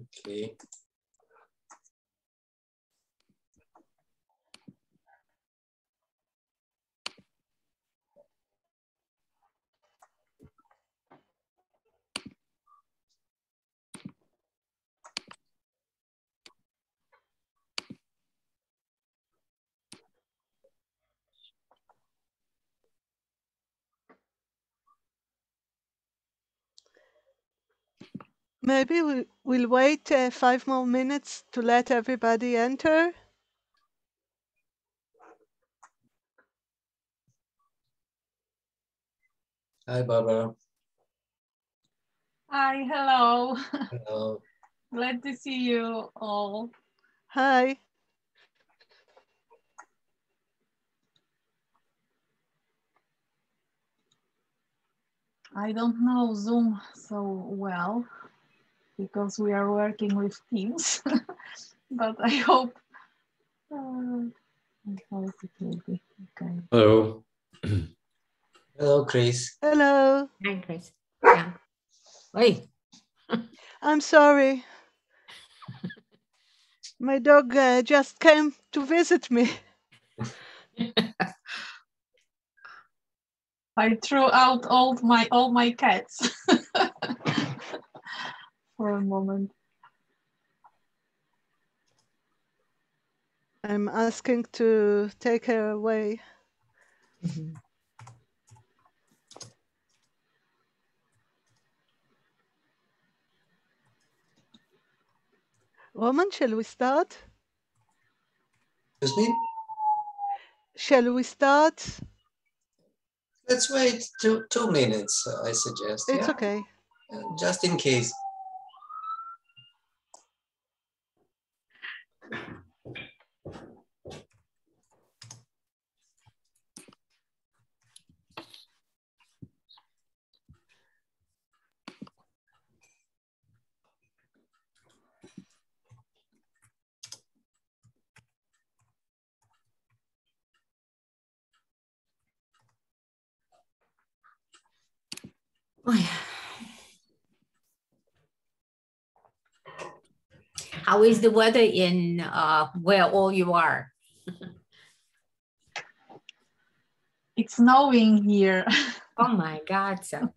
Okay. Maybe we'll wait 5 more minutes to let everybody enter. Hi, Barbara. Hi, hello. Hello. Glad to see you all. Hi. I don't know Zoom so well because we are working with Teams, but I hope it will be okay. Hello. Hello, Chris. Hello. Hi, Chris. Yeah. Hey. I'm sorry. My dog just came to visit me. I threw out all my cats for a moment. I'm asking to take her away. Mm-hmm. Roman, shall we start? Excuse me? Shall we start? Let's wait two minutes, I suggest. It's yeah? okay. Just in case. Oh, yeah. How is the weather in where all you are? It's snowing here. Oh my God! So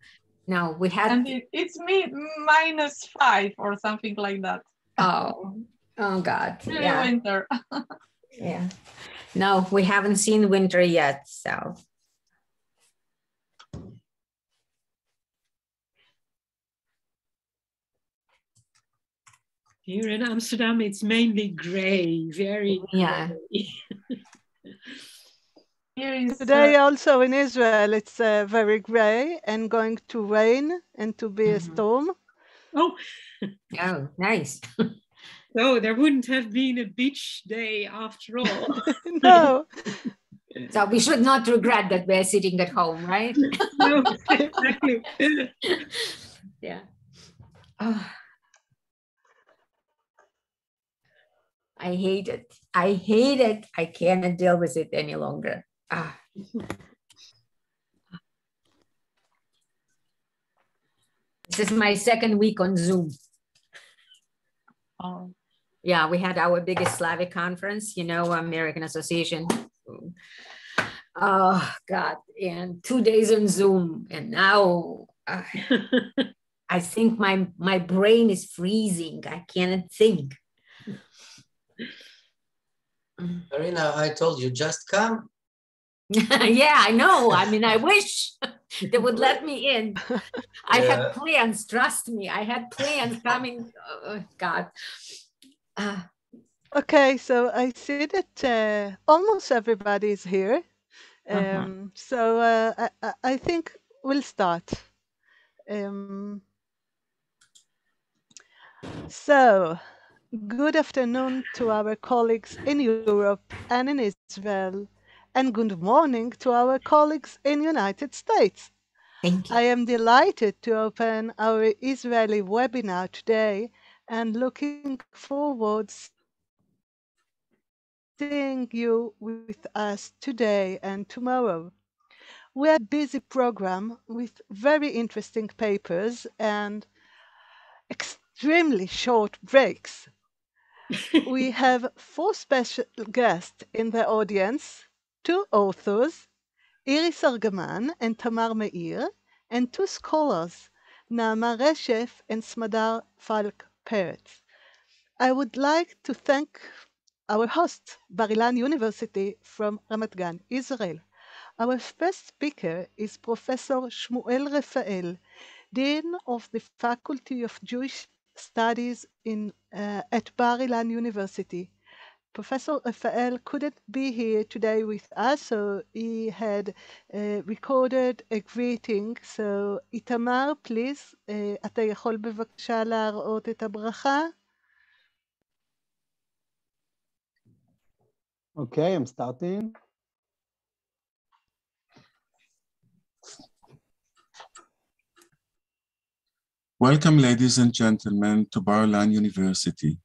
no, we had. And it's -5 or something like that. Oh God! Really Yeah. winter. Yeah. No, we haven't seen winter yet. So. Here in Amsterdam, it's mainly gray, very gray. Today also in Israel, it's very gray and going to rain and to be a storm. Oh. Oh, nice. So there wouldn't have been a beach day after all. No. So we should not regret that we're sitting at home, right? No, exactly. Yeah. Oh. I hate it. I hate it. I cannot deal with it any longer. Ah. This is my second week on Zoom. Oh. Yeah, we had our biggest Slavic conference, you know, American Association. Oh, God. And 2 days on Zoom. And now I think my brain is freezing. I cannot think. Irena, I told you, just come. Yeah, I know. I mean, I wish they would let me in. I had plans, trust me. I had plans coming. Oh, God. Okay, so I see that almost everybody is here. So I think we'll start. So, good afternoon to our colleagues in Europe and in Israel, and good morning to our colleagues in United States. Thank you. I am delighted to open our Israeli webinar today and looking forward seeing you with us today and tomorrow. We had a busy program with very interesting papers and extremely short breaks. We have 4 special guests in the audience, 2 authors, Iris Argaman and Tamar Meir, and 2 scholars, Naama Reshef and Smadar Falk-Peretz. I would like to thank our host, Bar-Ilan University from Ramat Gan, Israel. Our first speaker is Professor Shmuel Refael, Dean of the Faculty of Jewish Studies at Bar-Ilan University. Professor Refael couldn't be here today with us, so he had recorded a greeting. So, איתמר, please, אתה יכול בבקשה להראות את הברכה? Okay, I'm starting. Welcome, ladies and gentlemen, to Bar-Ilan University.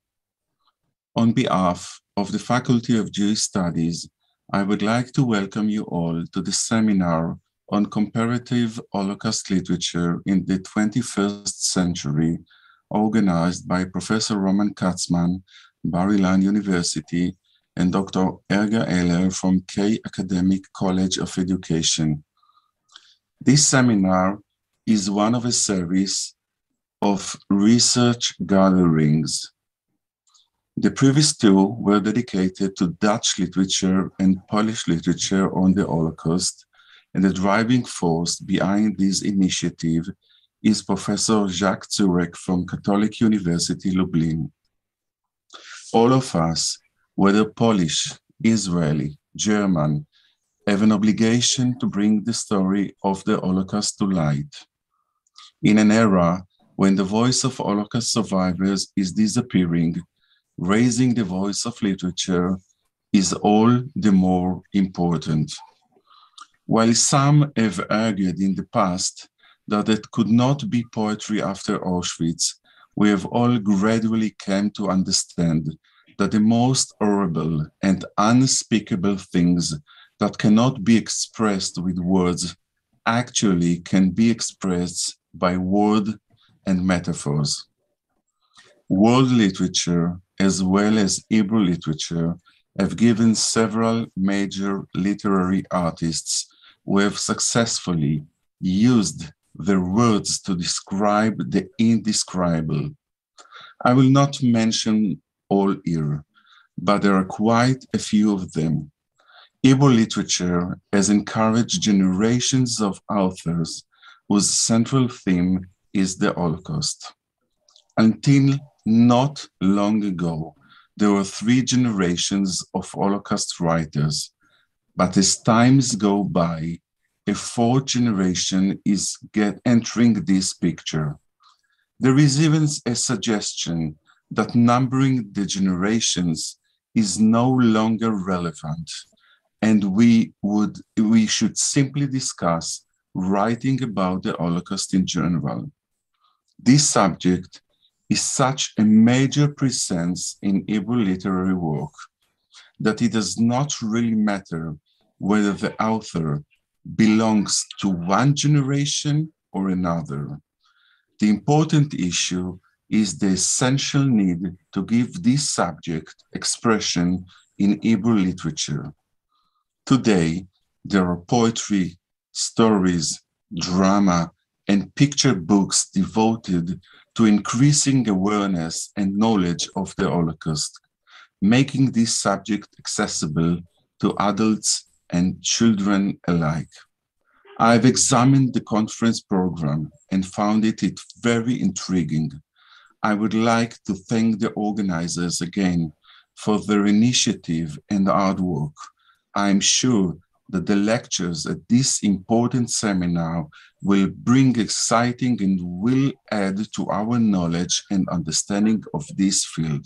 On behalf of the Faculty of Jewish Studies, I would like to welcome you all to the seminar on comparative Holocaust literature in the 21st century, organized by Professor Roman Katsman, Bar-Ilan University, and Dr. Erga from Kaye Academic College of Education. This seminar is one of a series of research gatherings. The previous 2 were dedicated to Dutch literature and Polish literature on the Holocaust, and the driving force behind this initiative is Professor Żurek from Catholic University Lublin. All of us, whether Polish, Israeli, German, have an obligation to bring the story of the Holocaust to light. In an era when the voice of Holocaust survivors is disappearing, raising the voice of literature is all the more important. While some have argued in the past that it could not be poetry after Auschwitz, we have all gradually come to understand that the most horrible and unspeakable things that cannot be expressed with words actually can be expressed by words and metaphors. World literature, as well as Hebrew literature, have given several major literary artists who have successfully used their words to describe the indescribable. I will not mention all here, but there are quite a few of them. Hebrew literature has encouraged generations of authors whose central theme is the Holocaust. Until not long ago, there were 3 generations of Holocaust writers, but as times go by, a 4th generation is entering this picture. There is even a suggestion that numbering the generations is no longer relevant, and we should simply discuss writing about the Holocaust in general. This subject is such a major presence in Hebrew literary work that it does not really matter whether the author belongs to one generation or another. The important issue is the essential need to give this subject expression in Hebrew literature. Today, there are poetry, stories, drama, and picture books devoted to increasing awareness and knowledge of the Holocaust, making this subject accessible to adults and children alike. I've examined the conference program and found it very intriguing. I would like to thank the organizers again for their initiative and hard work. I'm sure that the lectures at this important seminar will bring exciting and will add to our knowledge and understanding of this field.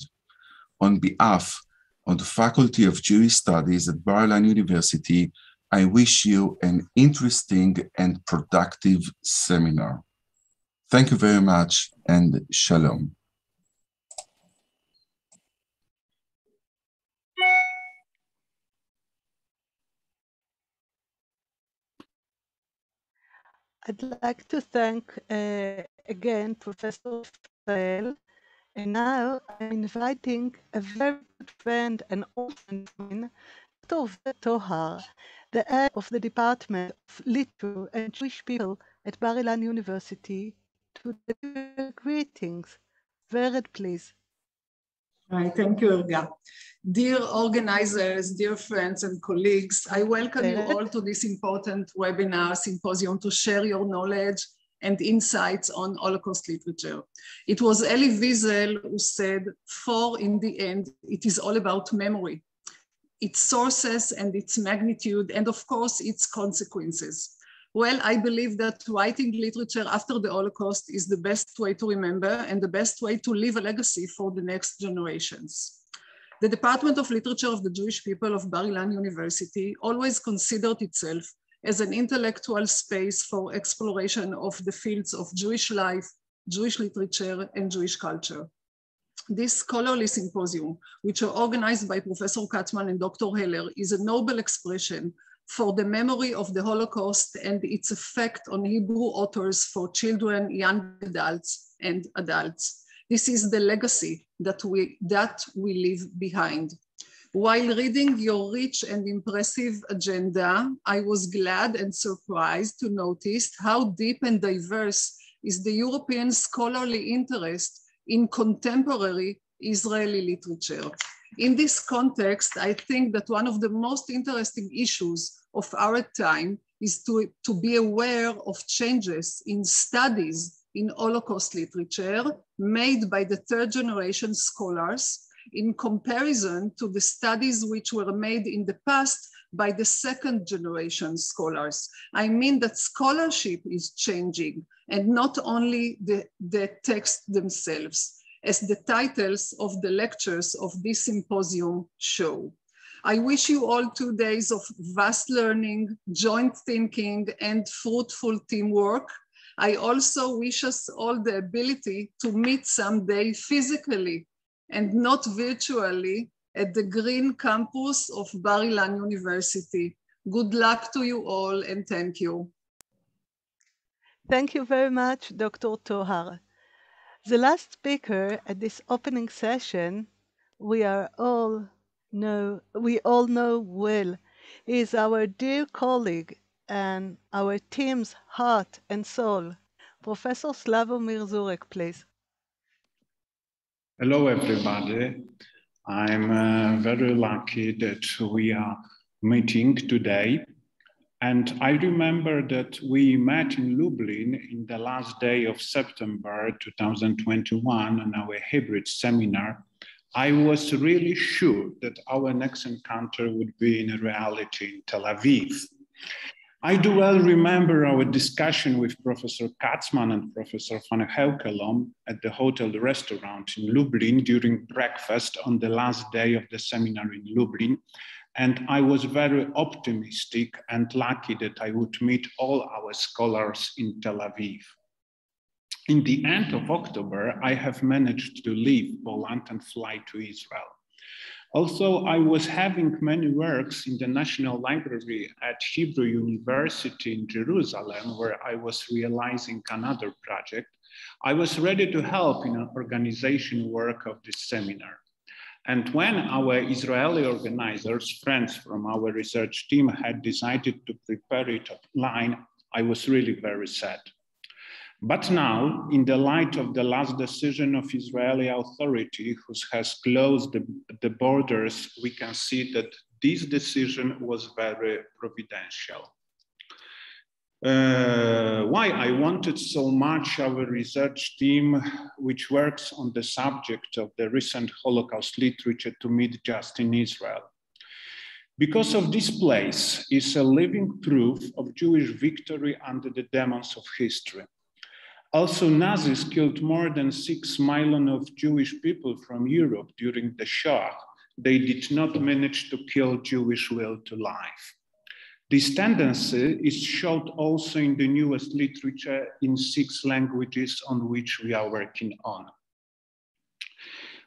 On behalf of the Faculty of Jewish Studies at Bar-Ilan University, I wish you an interesting and productive seminar. Thank you very much, and shalom. I'd like to thank again Professor Refael, and now I'm inviting a very good friend and old friend of mine, Dr. Tohar, the head of the Department of Literature and Jewish People at Bar-Ilan University, to deliver greetings. Vered, please. Hi, thank you, Erga. Dear organizers, dear friends and colleagues, I welcome you all to this important webinar symposium to share your knowledge and insights on Holocaust literature. It was Elie Wiesel who said, "For in the end, it is all about memory, its sources and its magnitude, and of course, its consequences." Well, I believe that writing literature after the Holocaust is the best way to remember and the best way to leave a legacy for the next generations. The Department of Literature of the Jewish People of Bar-Ilan University always considered itself as an intellectual space for exploration of the fields of Jewish life, Jewish literature, and Jewish culture. This scholarly symposium, which are organized by Professor Katsman and Dr. Heller, is a noble expression for the memory of the Holocaust and its effect on Hebrew authors for children, young adults, and adults. This is the legacy that we leave behind. While reading your rich and impressive agenda, I was glad and surprised to notice how deep and diverse is the European scholarly interest in contemporary Israeli literature. In this context, I think that one of the most interesting issues of our time is to be aware of changes in studies in Holocaust literature made by the third generation scholars in comparison to the studies which were made in the past by the second generation scholars. I mean that scholarship is changing and not only the texts themselves, as the titles of the lectures of this symposium show. I wish you all 2 days of vast learning, joint thinking, and fruitful teamwork. I also wish us all the ability to meet someday physically and not virtually at the green campus of Bar-Ilan University. Good luck to you all and thank you. Thank you very much, Dr. Tohar. The last speaker at this opening session, we all know well, is our dear colleague and our team's heart and soul, Professor Sławomir Żurek, please. Hello, everybody. I'm very lucky that we are meeting today. And I remember that we met in Lublin in the last day of September 2021 on our hybrid seminar. I was really sure that our next encounter would be in reality in Tel Aviv. I do well remember our discussion with Professor Katsman and Professor van Heukelom at the hotel restaurant in Lublin during breakfast on the last day of the seminar in Lublin. And I was very optimistic and lucky that I would meet all our scholars in Tel Aviv. In the end of October, I have managed to leave Poland and fly to Israel. Also, I was having many works in the National Library at Hebrew University in Jerusalem, where I was realizing another project. I was ready to help in an organization work of this seminar. And when our Israeli organizers, friends from our research team, had decided to prepare it online, I was really very sad. But now, in the light of the last decision of Israeli authority, who has closed the borders, we can see that this decision was very providential. Why I wanted so much our research team, which works on the subject of the recent Holocaust literature, to meet just in Israel. Because of this place is a living proof of Jewish victory under the demons of history. Also, Nazis killed more than 6 million of Jewish people from Europe during the Shoah. They did not manage to kill Jewish will to life. This tendency is shown also in the newest literature in 6 languages on which we are working on.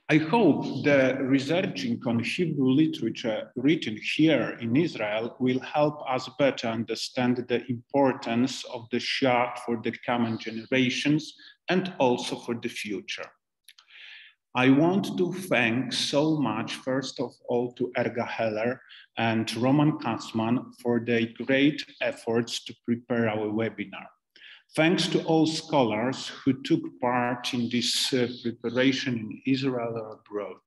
I hope the researching on Hebrew literature written here in Israel will help us better understand the importance of the Shoah for the coming generations and also for the future. I want to thank so much, first of all, to Erga and Roman Katsman for their great efforts to prepare our webinar. Thanks to all scholars who took part in this preparation in Israel or abroad.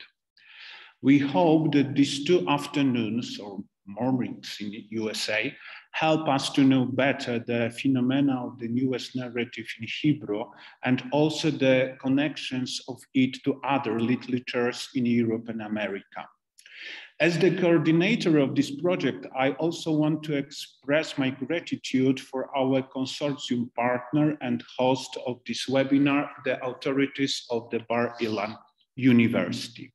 We hope that these 2 afternoons or mornings in the USA help us to know better the phenomena of the newest narrative in Hebrew and also the connections of it to other literatures in Europe and America. As the coordinator of this project, I also want to express my gratitude for our consortium partner and host of this webinar, the authorities of the Bar-Ilan University.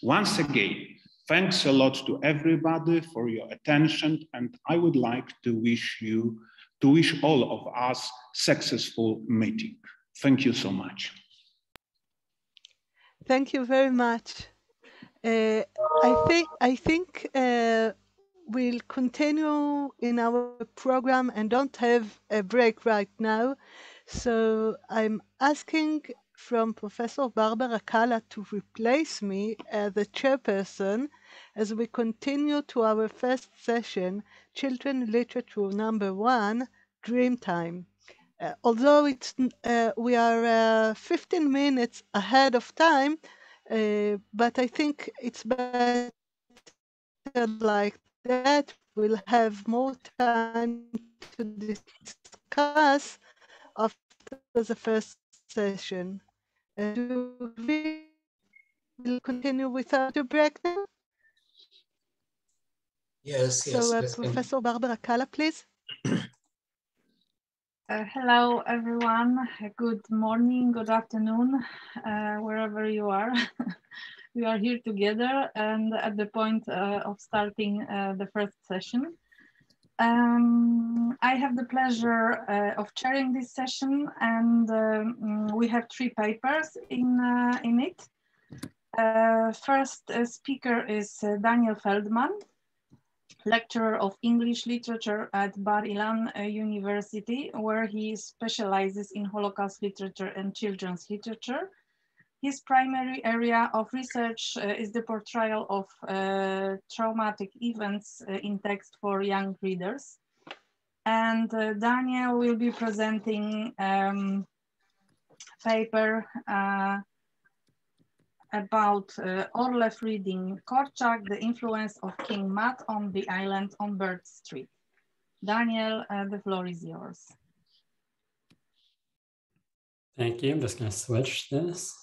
Once again, thanks a lot to everybody for your attention, and I would like to wish all of us successful meeting. Thank you so much. Thank you very much. I think we'll continue in our program and don't have a break right now. So I'm asking from Professor Barbara Kalla to replace me as the chairperson as we continue to our first session, Children Literature number 1, Dreamtime. Although we are 15 minutes ahead of time, but I think it's better like that. We'll have more time to discuss after the first session. Do we will continue without a break now? Yes, So, yes. Professor Barbara Kalla, please. Hello, everyone. Good morning, good afternoon, wherever you are. We are here together and at the point of starting the first session. I have the pleasure of chairing this session, and we have 3 papers in it. First speaker is Daniel Feldman, lecturer of English literature at Bar-Ilan University, where he specializes in Holocaust literature and children's literature. His primary area of research is the portrayal of traumatic events in text for young readers. And Daniel will be presenting paper about Orlev reading Korczak, the influence of King Mat on the island on Bird Street. Daniel, the floor is yours. Thank you. I'm just going to switch this.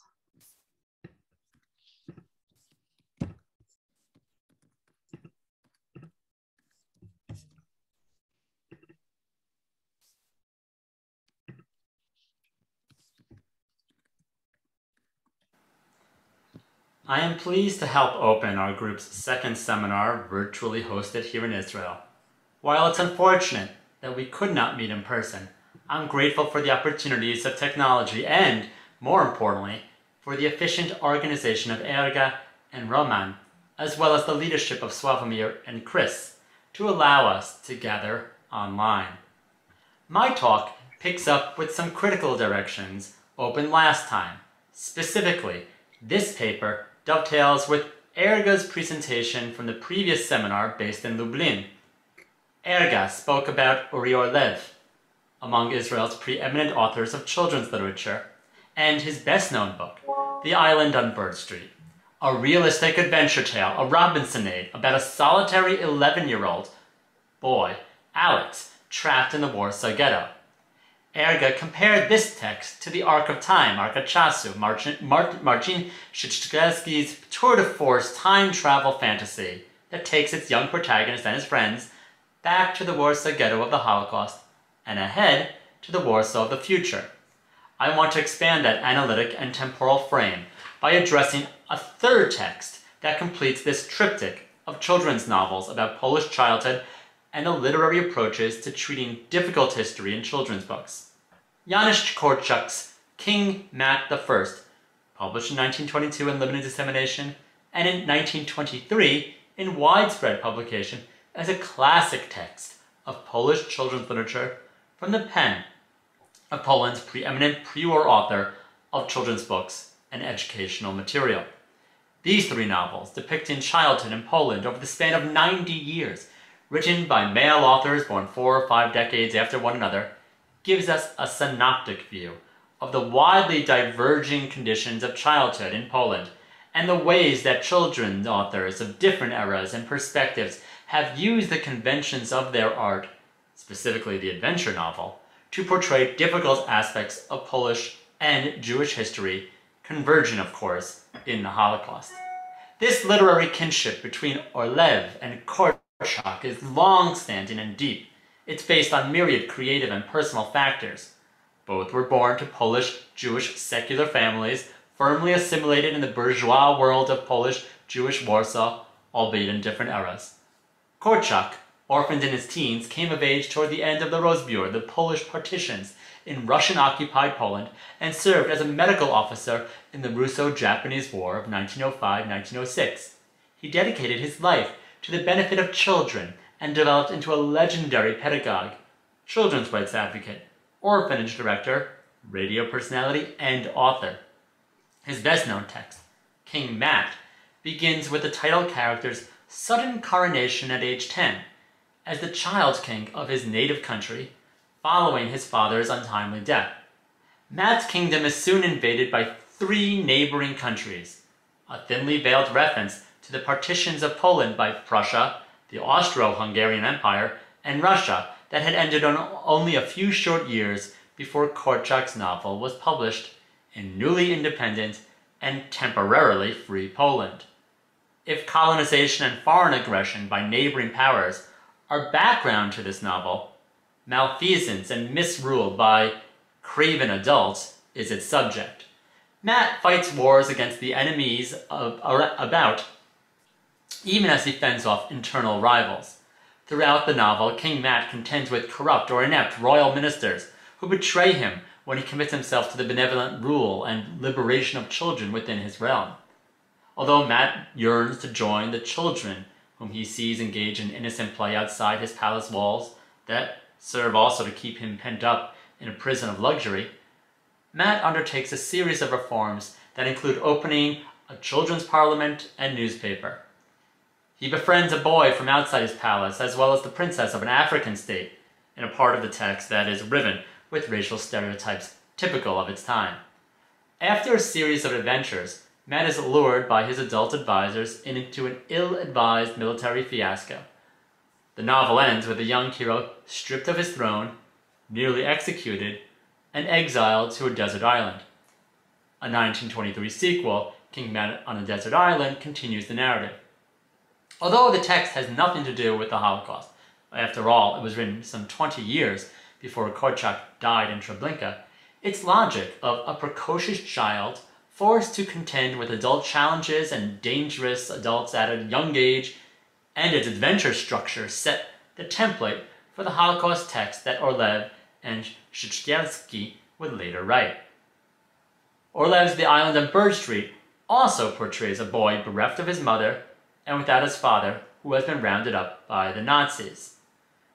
I am pleased to help open our group's second seminar virtually hosted here in Israel. While it's unfortunate that we could not meet in person, I'm grateful for the opportunities of technology and, more importantly, for the efficient organization of Erga and Roman, as well as the leadership of Sławomir and Chris, to allow us to gather online. My talk picks up with some critical directions opened last time. Specifically, this paper dovetails with Erga's presentation from the previous seminar based in Lublin. Erga spoke about Uri Orlev, among Israel's preeminent authors of children's literature, and his best-known book, The Island on Bird Street, a realistic adventure tale, a Robinsonade, about a solitary 11-year-old boy, Alex, trapped in the Warsaw Ghetto. Erga compared this text to the Arc of Time, Arca Chasu, Marcin Shchigelsky's tour de force time travel fantasy that takes its young protagonist and his friends back to the Warsaw Ghetto of the Holocaust and ahead to the Warsaw of the future. I want to expand that analytic and temporal frame by addressing a third text that completes this triptych of children's novels about Polish childhood and the literary approaches to treating difficult history in children's books. Janusz Korczak's King Mat I published in 1922 in limited dissemination, and in 1923 in widespread publication as a classic text of Polish children's literature from the pen of Poland's preeminent pre-war author of children's books and educational material. These three novels, depicting childhood in Poland over the span of 90 years, written by male authors born 4 or 5 decades after one another, gives us a synoptic view of the widely diverging conditions of childhood in Poland and the ways that children's authors of different eras and perspectives have used the conventions of their art, specifically the adventure novel, to portray difficult aspects of Polish and Jewish history, converging, of course, in the Holocaust. This literary kinship between Orlev and Korczak is long-standing and deep. It's based on myriad creative and personal factors. Both were born to Polish Jewish secular families, firmly assimilated in the bourgeois world of Polish Jewish Warsaw, albeit in different eras. Korczak, orphaned in his teens, came of age toward the end of the Rozbiór, the Polish partitions, in Russian-occupied Poland, and served as a medical officer in the Russo-Japanese War of 1905-1906. He dedicated his life to the benefit of children and developed into a legendary pedagogue, children's rights advocate, orphanage director, radio personality, and author. His best-known text, King Mat, begins with the title character's sudden coronation at age 10 as the child king of his native country, following his father's untimely death. Mat's kingdom is soon invaded by 3 neighboring countries, a thinly veiled reference to the partitions of Poland by Prussia, the Austro-Hungarian Empire, and Russia that had ended on only a few short years before Korczak's novel was published in newly independent and temporarily free Poland. If colonization and foreign aggression by neighboring powers are background to this novel, malfeasance and misrule by craven adults is its subject. Mat fights wars against the enemies about, even as he fends off internal rivals. Throughout the novel, King Mat contends with corrupt or inept royal ministers who betray him when he commits himself to the benevolent rule and liberation of children within his realm. Although Mat yearns to join the children whom he sees engage in innocent play outside his palace walls that serve also to keep him pent up in a prison of luxury, Mat undertakes a series of reforms that include opening a children's parliament and newspaper. He befriends a boy from outside his palace, as well as the princess of an African state, in a part of the text that is riven with racial stereotypes typical of its time. After a series of adventures, Mat is lured by his adult advisors into an ill-advised military fiasco. The novel ends with the young hero stripped of his throne, nearly executed, and exiled to a desert island. A 1923 sequel, King Mat on a Desert Island, continues the narrative. Although the text has nothing to do with the Holocaust, after all, it was written some 20 years before Korczak died in Treblinka, its logic of a precocious child forced to contend with adult challenges and dangerous adults at a young age, and its adventure structure set the template for the Holocaust text that Orlev and Szczykielski would later write. Orlev's The Island on Bird Street also portrays a boy bereft of his mother and without his father, who has been rounded up by the Nazis.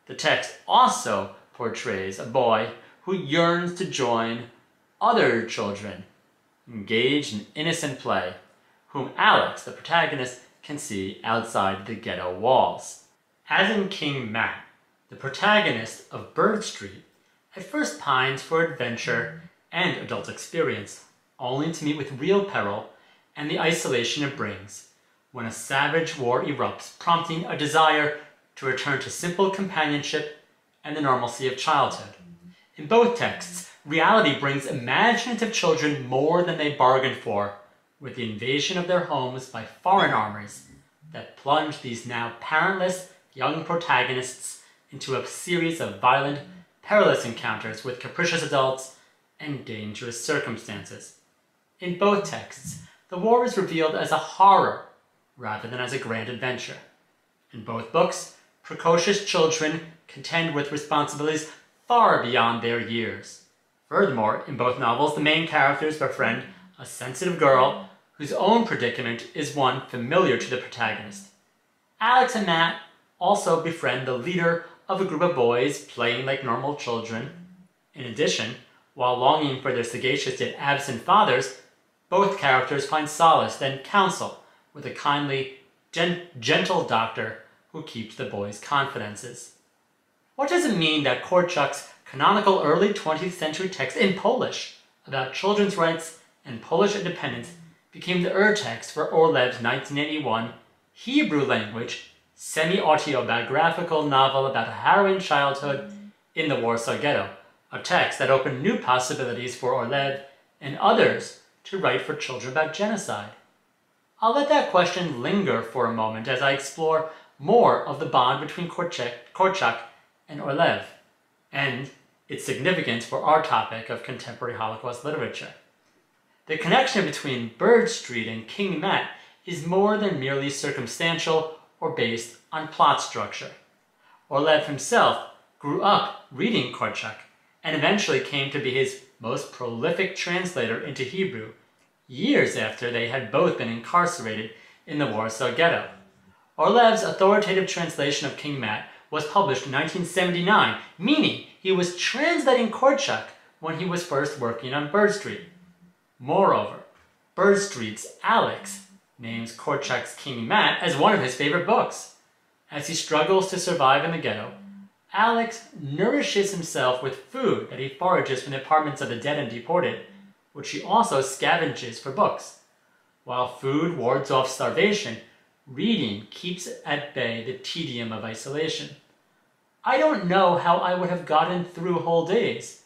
The text also portrays a boy who yearns to join other children engaged in innocent play, whom Alex, the protagonist, can see outside the ghetto walls. As in King Mat, the protagonist of Bird Street at first pines for adventure and adult experience, only to meet with real peril and the isolation it brings when a savage war erupts, prompting a desire to return to simple companionship and the normalcy of childhood. In both texts, reality brings imaginative children more than they bargained for, with the invasion of their homes by foreign armies that plunge these now parentless young protagonists into a series of violent, perilous encounters with capricious adults and dangerous circumstances. In both texts, the war is revealed as a horror rather than as a grand adventure. In both books, precocious children contend with responsibilities far beyond their years. Furthermore, in both novels, the main characters befriend a sensitive girl whose own predicament is one familiar to the protagonist. Alex and Matt also befriend the leader of a group of boys playing like normal children. In addition, while longing for their sagacious yet absent fathers, both characters find solace and counsel with a kindly, gentle doctor who keeps the boys' confidences. What does it mean that Korczak's canonical early 20th century text in Polish about children's rights and Polish independence became the ur-text for Orlev's 1981 Hebrew language semi-autobiographical novel about a harrowing childhood in the Warsaw Ghetto, a text that opened new possibilities for Orlev and others to write for children about genocide? I'll let that question linger for a moment as I explore more of the bond between Korczak and Orlev, and its significance for our topic of contemporary Holocaust literature. The connection between Bird Street and King Matt is more than merely circumstantial or based on plot structure. Orlev himself grew up reading Korczak and eventually came to be his most prolific translator into Hebrew, years after they had both been incarcerated in the Warsaw Ghetto. Orlev's authoritative translation of King Matt was published in 1979, meaning he was translating Korczak when he was first working on Bird Street. Moreover, Bird Street's Alex names Korczak's King Matt as one of his favorite books. As he struggles to survive in the ghetto, Alex nourishes himself with food that he forages from the apartments of the dead and deported, which he also scavenges for books. While food wards off starvation, reading keeps at bay the tedium of isolation. I don't know how I would have gotten through whole days,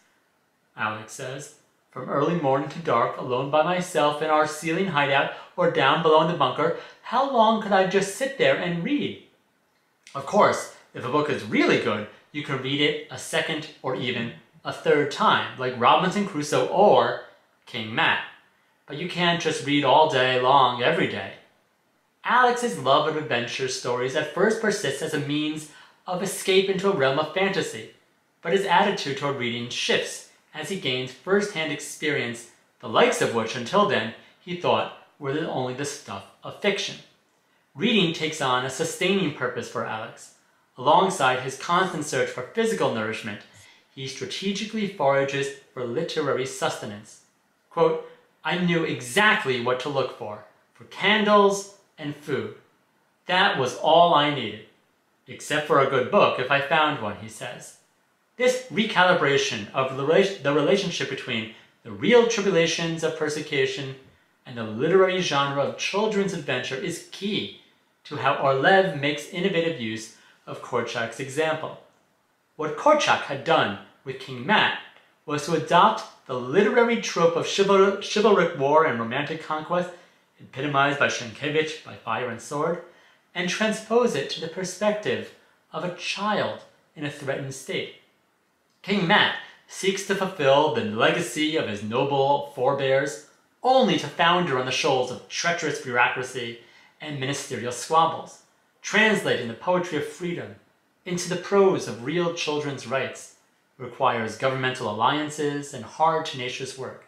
Alex says. From early morning to dark, alone by myself in our ceiling hideout or down below in the bunker, how long could I just sit there and read? Of course, if a book is really good, you can read it a second or even a third time, like Robinson Crusoe or King Matt. But you can't just read all day long every day. Alex's love of adventure stories at first persists as a means of escape into a realm of fantasy, but his attitude toward reading shifts as he gains first-hand experience, the likes of which until then he thought were only the stuff of fiction. Reading takes on a sustaining purpose for Alex. Alongside his constant search for physical nourishment, he strategically forages for literary sustenance. Quote, I knew exactly what to look for candles and food. That was all I needed. Except for a good book if I found one, he says. This recalibration of the relationship between the real tribulations of persecution and the literary genre of children's adventure is key to how Orlev makes innovative use of Korczak's example. What Korczak had done with King Matt was to adopt the literary trope of chivalric war and romantic conquest, epitomized by Sienkiewicz, by Fire and Sword, and transpose it to the perspective of a child in a threatened state. King Matt seeks to fulfill the legacy of his noble forebears, only to founder on the shoals of treacherous bureaucracy and ministerial squabbles, translating the poetry of freedom into the prose of real children's rights, requires governmental alliances and hard, tenacious work.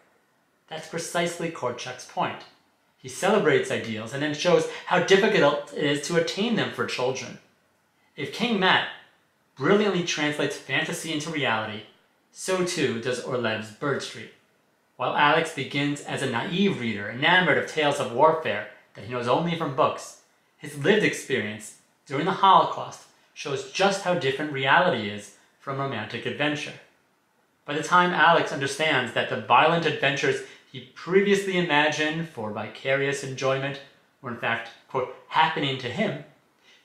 That's precisely Korczak's point. He celebrates ideals and then shows how difficult it is to attain them for children. If King Matt brilliantly translates fantasy into reality, so too does Orlev's Bird Street. While Alex begins as a naive reader, enamored of tales of warfare that he knows only from books, his lived experience during the Holocaust shows just how different reality is from romantic adventure. By the time Alex understands that the violent adventures he previously imagined for vicarious enjoyment were in fact, quote, happening to him,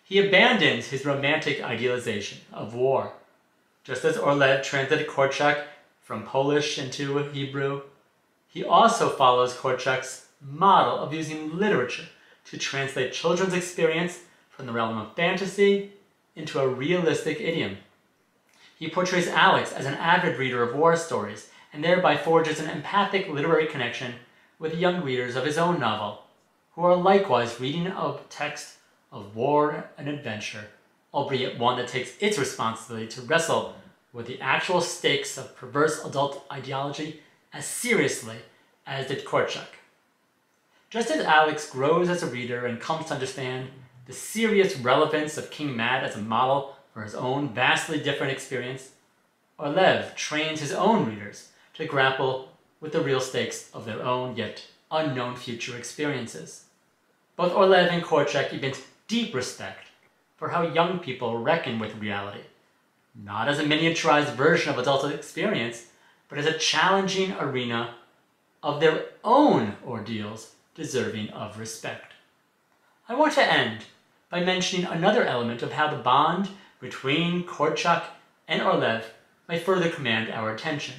he abandons his romantic idealization of war. Just as Orlev translated Korczak from Polish into Hebrew, he also follows Korczak's model of using literature to translate children's experience from the realm of fantasy into a realistic idiom. He portrays Alex as an avid reader of war stories and thereby forges an empathic literary connection with young readers of his own novel, who are likewise reading a text of war and adventure, albeit one that takes its responsibility to wrestle with the actual stakes of perverse adult ideology as seriously as did Korczak. Just as Alex grows as a reader and comes to understand the serious relevance of King Matt as a model for his own vastly different experience, Orlev trains his own readers to grapple with the real stakes of their own yet unknown future experiences. Both Orlev and Korczak evince deep respect for how young people reckon with reality, not as a miniaturized version of adult experience, but as a challenging arena of their own ordeals deserving of respect. I want to end by mentioning another element of how the bond between Korczak and Orlev may further command our attention.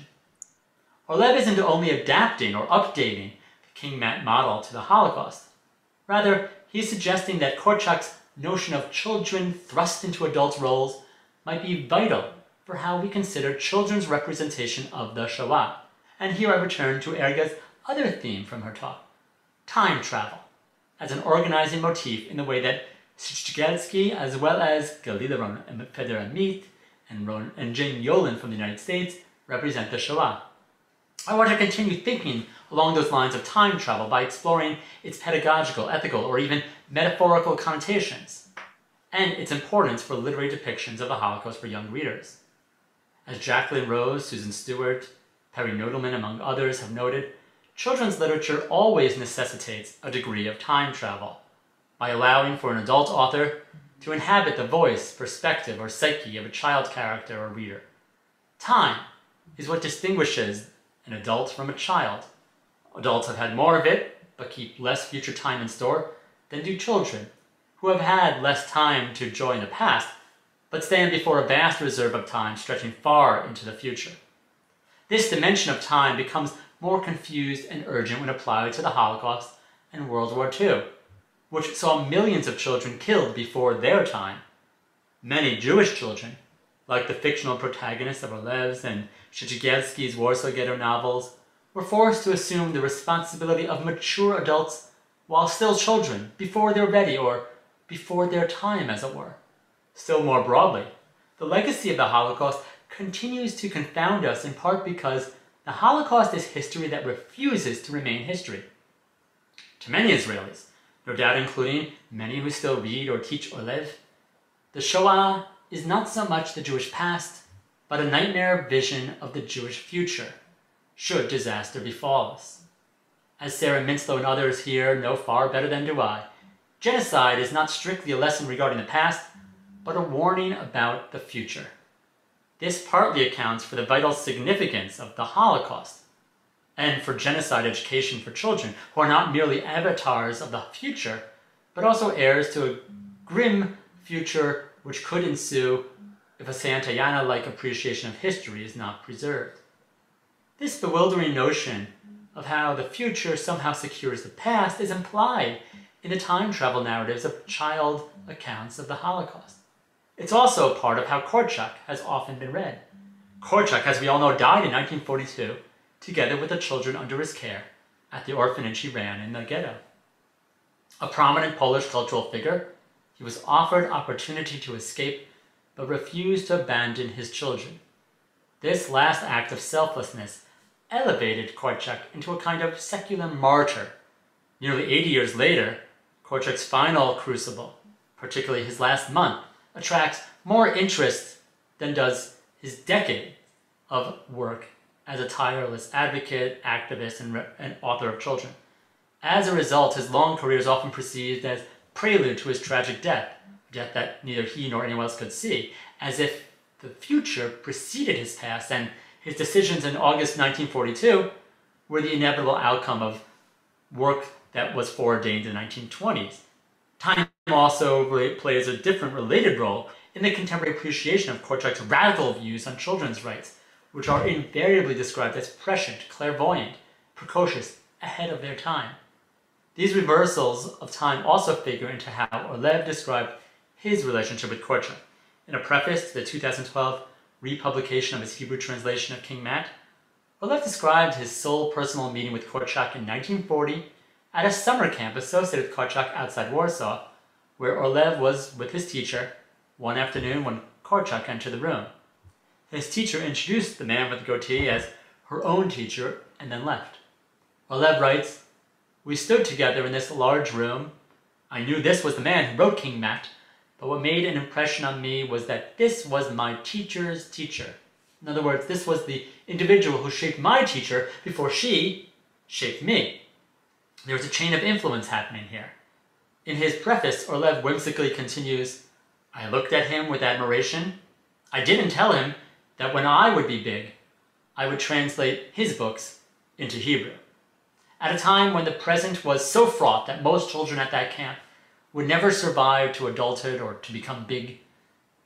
Orlev isn't only adapting or updating the King Matt model to the Holocaust. Rather, he's suggesting that Korczak's notion of children thrust into adult roles might be vital for how we consider children's representation of the Shoah. And here I return to Erga's other theme from her talk, time travel, as an organizing motif in the way that Szygelski, as well as Galila Federamit and Jane Yellin from the United States, represent the Shoah. I want to continue thinking along those lines of time travel by exploring its pedagogical, ethical, or even metaphorical connotations, and its importance for literary depictions of the Holocaust for young readers. As Jacqueline Rose, Susan Stewart, Perry Nodelman, among others, have noted, children's literature always necessitates a degree of time travel, by allowing for an adult author to inhabit the voice, perspective, or psyche of a child character or reader. Time is what distinguishes an adult from a child. Adults have had more of it, but keep less future time in store, than do children, who have had less time to enjoy in the past, but stand before a vast reserve of time stretching far into the future. This dimension of time becomes more confused and urgent when applied to the Holocaust and World War II, which saw millions of children killed before their time. Many Jewish children, like the fictional protagonists of Orlev's and Szygelski's Warsaw Ghetto novels, were forced to assume the responsibility of mature adults while still children, before they're ready, or before their time, as it were. Still more broadly, the legacy of the Holocaust continues to confound us in part because the Holocaust is history that refuses to remain history. To many Israelis, no doubt including many who still read or teach Orlev, the Shoah is not so much the Jewish past, but a nightmare vision of the Jewish future, should disaster befall us. As Sarah Minslow and others here know far better than do I, genocide is not strictly a lesson regarding the past, but a warning about the future. This partly accounts for the vital significance of the Holocaust, and for genocide education for children who are not merely avatars of the future, but also heirs to a grim future which could ensue if a Santayana-like appreciation of history is not preserved. This bewildering notion of how the future somehow secures the past is implied in the time travel narratives of child accounts of the Holocaust. It's also part of how Korczak has often been read. Korczak, as we all know, died in 1942, together with the children under his care, at the orphanage he ran in the ghetto. A prominent Polish cultural figure, he was offered opportunity to escape, but refused to abandon his children. This last act of selflessness elevated Korczak into a kind of secular martyr. Nearly 80 years later, Korczak's final crucible, particularly his last month, attracts more interest than does his decade of work as a tireless advocate, activist, and author of children. As a result, his long career is often perceived as prelude to his tragic death, a death that neither he nor anyone else could see, as if the future preceded his past and his decisions in August 1942 were the inevitable outcome of work that was foreordained in the 1920s. Time also plays a different related role in the contemporary appreciation of Korczak's radical views on children's rights, which are invariably described as prescient, clairvoyant, precocious, ahead of their time. These reversals of time also figure into how Orlev described his relationship with Korczak. In a preface to the 2012 republication of his Hebrew translation of King Matt, Orlev described his sole personal meeting with Korczak in 1940 at a summer camp associated with Korczak outside Warsaw, where Orlev was with his teacher one afternoon when Korczak entered the room. His teacher introduced the man with the goatee as her own teacher and then left. Orlev writes, We stood together in this large room. I knew this was the man who wrote King Mat, but what made an impression on me was that this was my teacher's teacher. In other words, this was the individual who shaped my teacher before she shaped me. There was a chain of influence happening here. In his preface, Orlev whimsically continues, I looked at him with admiration. I didn't tell him that when I would be big, I would translate his books into Hebrew. At a time when the present was so fraught that most children at that camp would never survive to adulthood or to become big,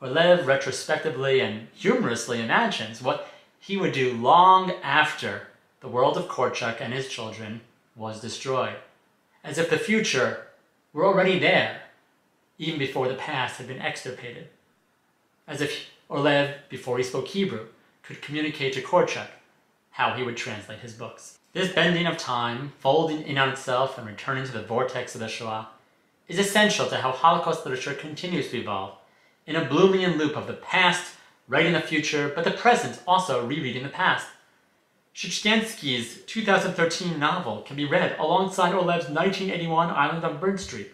Orlev retrospectively and humorously imagines what he would do long after the world of Korczak and his children was destroyed, as if the future were already there, even before the past had been extirpated. As if Orlev, before he spoke Hebrew, could communicate to Korczak how he would translate his books. This bending of time, folding in on itself and returning to the vortex of the Shoah, is essential to how Holocaust literature continues to evolve, in a Bloomian loop of the past, writing the future, but the present also rereading the past. Shchyansky's 2013 novel can be read alongside Orlev's 1981 Island on Bird Street,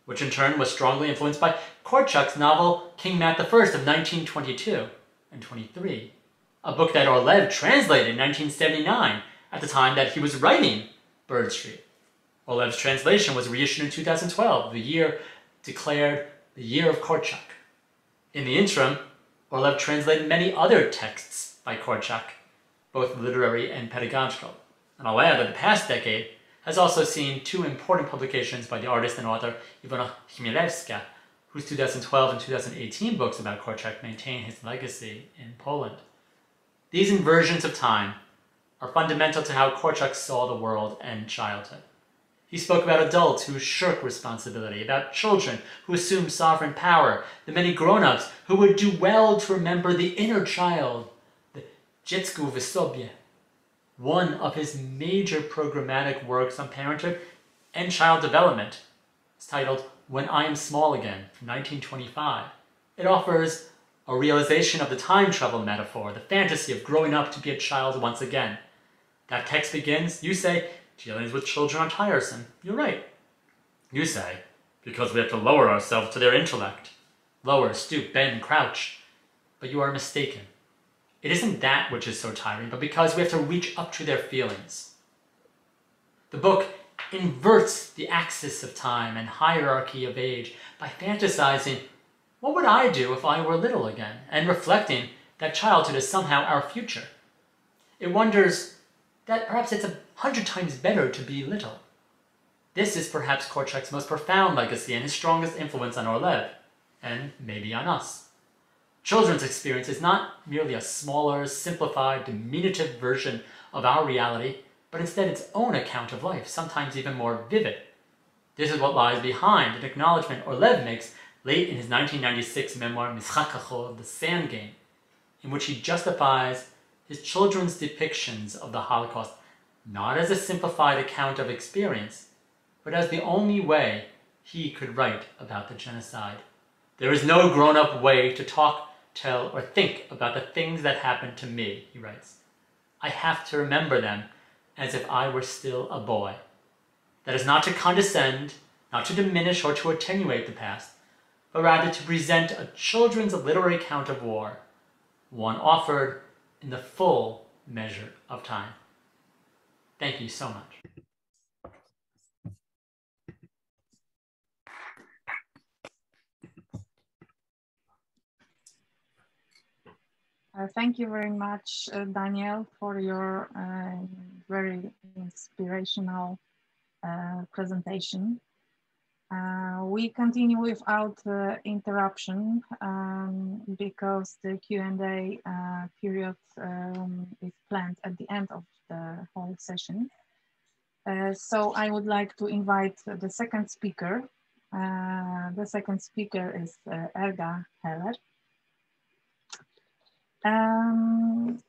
which in turn was strongly influenced by Korczak's novel King Mat I of 1922 and 23, a book that Orlev translated in 1979 at the time that he was writing Bird Street. Orlev's translation was reissued in 2012, the year declared the Year of Korczak. In the interim, Orlev translated many other texts by Korczak, both literary and pedagogical. And I'll add that the past decade has also seen two important publications by the artist and author Ivona Chmielewska, whose 2012 and 2018 books about Korczak maintain his legacy in Poland. These inversions of time are fundamental to how Korczak saw the world and childhood. He spoke about adults who shirk responsibility, about children who assume sovereign power, the many grown-ups who would do well to remember the inner child, the dziecku w sobie. One of his major programmatic works on parenthood and child development is titled When I Am Small Again, from 1925. It offers a realization of the time travel metaphor, the fantasy of growing up to be a child once again. That text begins, you say, dealings with children are tiresome. You're right. You say, because we have to lower ourselves to their intellect. Lower, stoop, bend, crouch. But you are mistaken. It isn't that which is so tiring, but because we have to reach up to their feelings. The book inverts the axis of time and hierarchy of age by fantasizing, what would I do if I were little again? And reflecting that childhood is somehow our future. It wonders that perhaps it's 100 times better to be little. This is perhaps Korczak's most profound legacy and his strongest influence on Orlev, and maybe on us. Children's experience is not merely a smaller, simplified, diminutive version of our reality, but instead its own account of life, sometimes even more vivid. This is what lies behind an acknowledgement Orlev makes late in his 1996 memoir, Mischak Kachol, The Sand Game, in which he justifies his children's depictions of the Holocaust not as a simplified account of experience, but as the only way he could write about the genocide. There is no grown-up way to talk, tell, or think about the things that happened to me, he writes. I have to remember them as if I were still a boy. That is not to condescend, not to diminish or to attenuate the past, but rather to present a children's literary account of war, one offered in the full measure of time. Thank you so much. Thank you very much, Daniel, for your very inspirational presentation. We continue without interruption because the Q&A period is planned at the end of the whole session. So I would like to invite the second speaker. The second speaker is Erga Heller.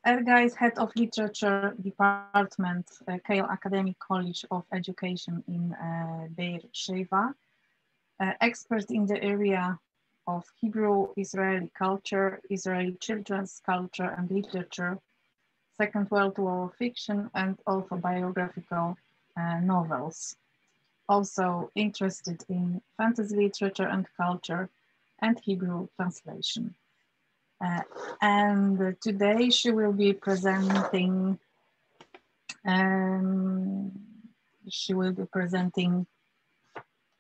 Erga is head of literature department, Kaye Academic College of Education in Be'er-Sheva. Expert in the area of Hebrew Israeli culture, Israeli children's culture and literature, Second World War fiction, and also biographical novels. also interested in fantasy literature and culture and Hebrew translation. And today she will be presenting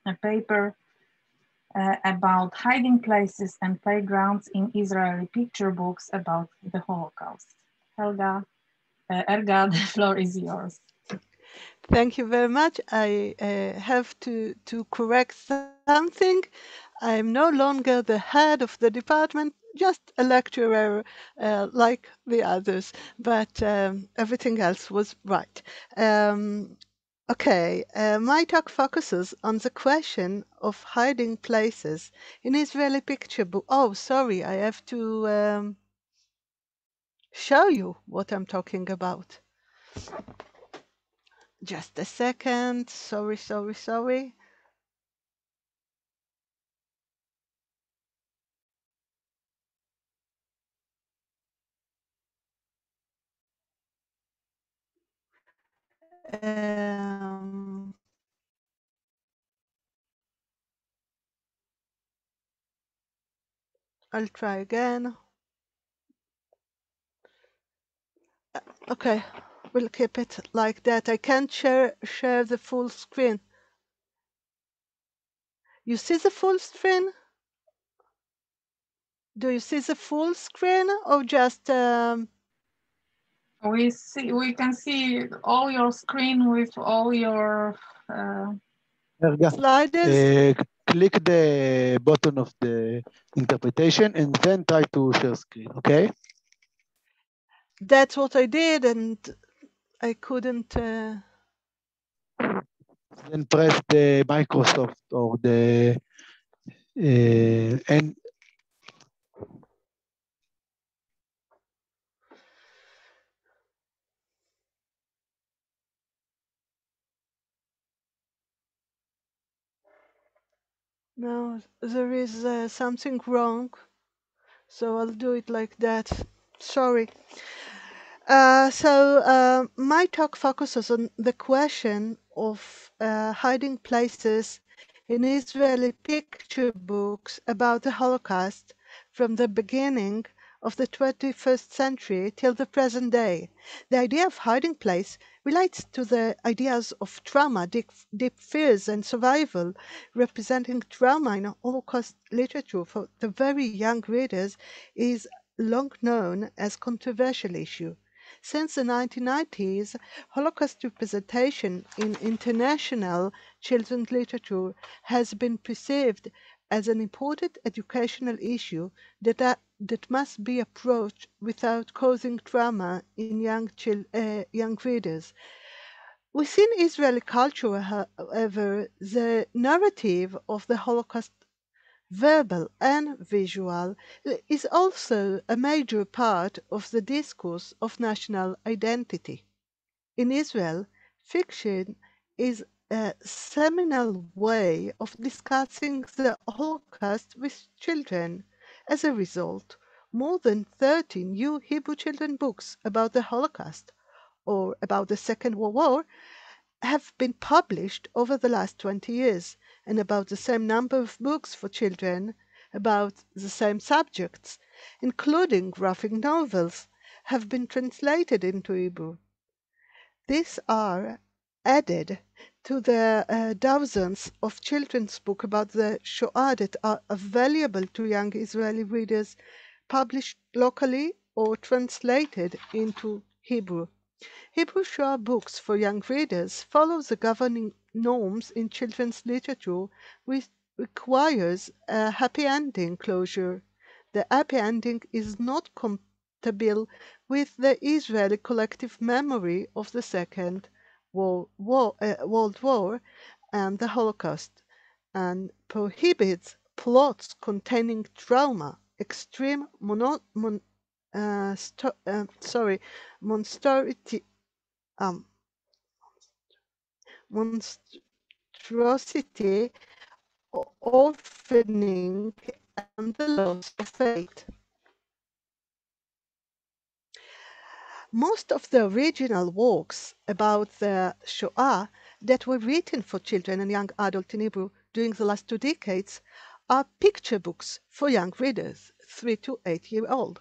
a paper about hiding places and playgrounds in Israeli picture books about the Holocaust. Erga, the floor is yours. Thank you very much. I have to correct something. I'm no longer the head of the department, just a lecturer like the others, but everything else was right. Okay, my talk focuses on the question of hiding places in Israeli picture book. Oh, sorry, I have to show you what I'm talking about. Just a second. Sorry. I'll try again. Okay, we'll keep it like that. I can't share the full screen. You see the full screen? Do you see the full screen or just? We can see all your screen with all your sliders. Click the button of the interpretation and then try to share screen, okay? That's what I did, and I couldn't. Then press the Microsoft or the and No, there is something wrong, so I'll do it like that. Sorry. So my talk focuses on the question of hiding places in Israeli picture books about the Holocaust from the beginning of the 21st century till the present day. The idea of hiding place relates to the ideas of trauma, deep fears and survival. Representing trauma in Holocaust literature for the very young readers is long known as controversial issue. Since the 1990s, Holocaust representation in international children's literature has been perceived as an important educational issue that must be approached without causing trauma in young readers. Within Israeli culture, however, the narrative of the Holocaust, verbal and visual, is also a major part of the discourse of national identity. In Israel, fiction is a seminal way of discussing the Holocaust with children. As a result, more than 30 new Hebrew children books about the Holocaust or about the Second World War have been published over the last 20 years, and about the same number of books for children about the same subjects, including graphic novels, have been translated into Hebrew. These are added to the dozens of children's books about the Shoah that are available to young Israeli readers, published locally or translated into Hebrew. Hebrew Shoah books for young readers follow the governing norms in children's literature, which requires a happy ending closure. The happy ending is not compatible with the Israeli collective memory of the Second World War and the Holocaust, and prohibits plots containing trauma, extreme monstrosity, orphaning, and the loss of faith. Most of the original works about the Shoah that were written for children and young adults in Hebrew during the last 2 decades are picture books for young readers, 3 to 8 years old.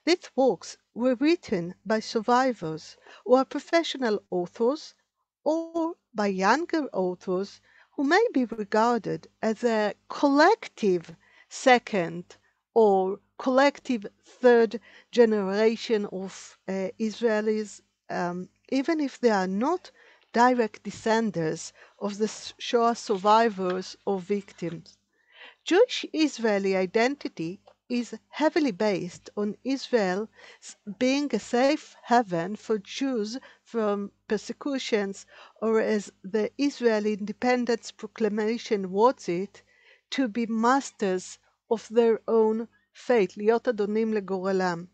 These works were written by survivors or professional authors or by younger authors who may be regarded as a collective second or collective third generation of Israelis, even if they are not direct descendants of the Shoah survivors or victims. Jewish Israeli identity is heavily based on Israel being a safe haven for Jews from persecutions, or as the Israeli Independence Proclamation words it, to be masters of their own fate, להיות אדונים לגורלם.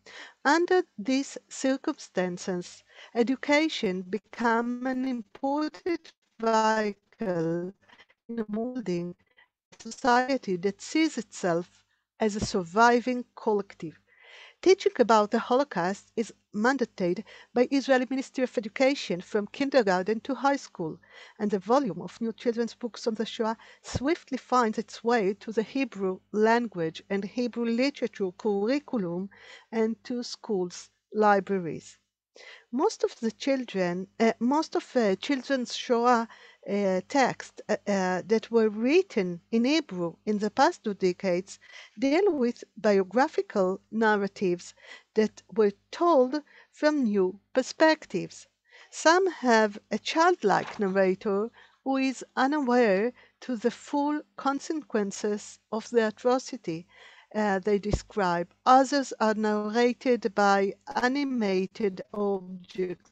Under these circumstances, education became an important vehicle in molding society that sees itself as a surviving collective. Teaching about the Holocaust is mandated by Israeli Ministry of Education from kindergarten to high school, and the volume of new children's books on the Shoah swiftly finds its way to the Hebrew language and Hebrew literature curriculum and to schools' libraries. Most of children's Shoah texts that were written in Hebrew in the past 2 decades deal with biographical narratives that were told from new perspectives. Some have a childlike narrator who is unaware to the full consequences of the atrocity they describe. Others are narrated by animated objects,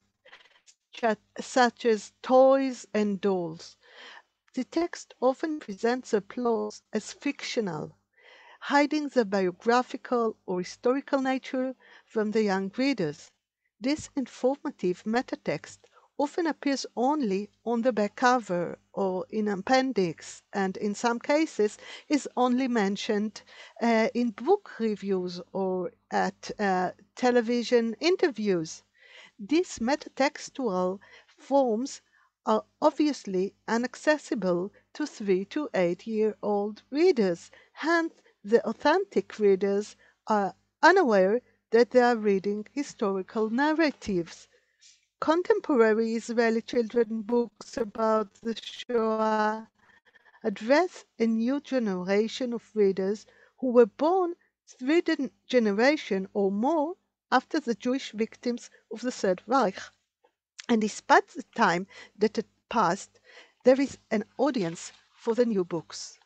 such as toys and dolls. The text often presents the plots as fictional, hiding the biographical or historical nature from the young readers. This informative metatext often appears only on the back cover or in appendix, and in some cases is only mentioned in book reviews or at television interviews. These metatextual forms are obviously inaccessible to 3 to 8-year-old readers, hence the authentic readers are unaware that they are reading historical narratives. Contemporary Israeli children's books about the Shoah address a new generation of readers who were born 3 generations or more after the Jewish victims of the Third Reich. And despite the time that had passed, there is an audience for the new books.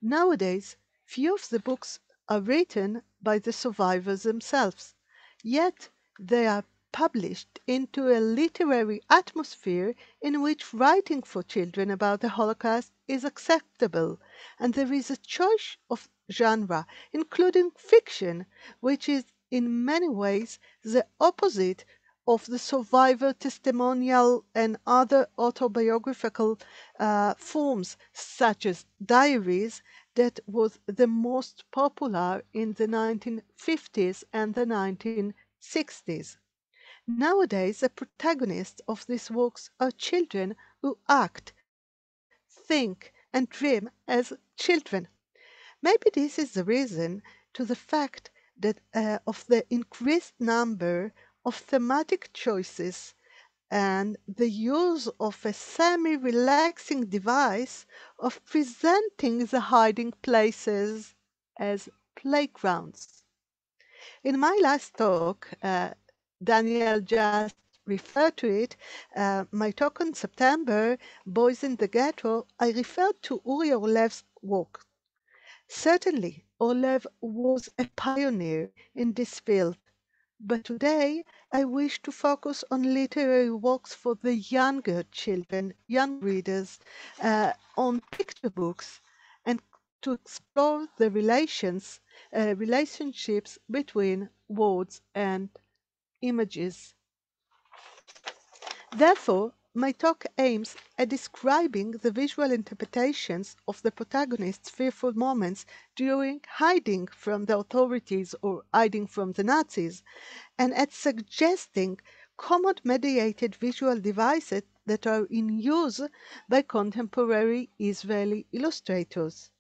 Nowadays, few of the books are written by the survivors themselves, yet they are published into a literary atmosphere in which writing for children about the Holocaust is acceptable, and there is a choice of genre, including fiction, which is in many ways the opposite of the survivor testimonial and other autobiographical forms, such as diaries, that was the most popular in the 1950s and the 1960s. Nowadays, the protagonists of these works are children who act, think, and dream as children. Maybe this is the reason to the fact that of the increased number of thematic choices and the use of a semi-relaxing device of presenting the hiding places as playgrounds. In my last talk, Daniel just referred to it, my talk on September, Boys in the Ghetto, I referred to Uri Orlev's work. Certainly, Orlev was a pioneer in this field, but today I wish to focus on literary works for the younger children, young readers, on picture books, and to explore the relationships between words and images. Therefore, my talk aims at describing the visual interpretations of the protagonist's fearful moments during hiding from the authorities or hiding from the Nazis, and at suggesting command-mediated visual devices that are in use by contemporary Israeli illustrators.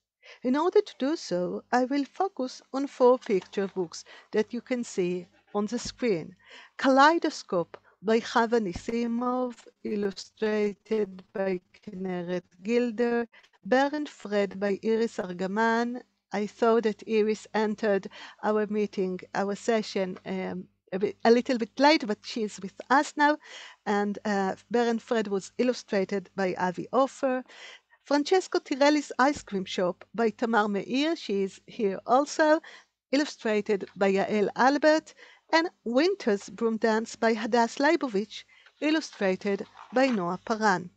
In order to do so, I will focus on 4 picture books that you can see on the screen. Kaleidoscope by Chava Nisimov, illustrated by Kinneret Gilder, Bear and Fred by Iris Argaman. I saw that Iris entered our meeting, our session, a little bit late, but she is with us now. And Bear and Fred was illustrated by Avi Ofer. Francesco Tirelli's Ice Cream Shop by Tamar Meir, she is here also, illustrated by Yael Albert, and Winter's Broom Dance by Hadass Leibovich, illustrated by Noah Paran.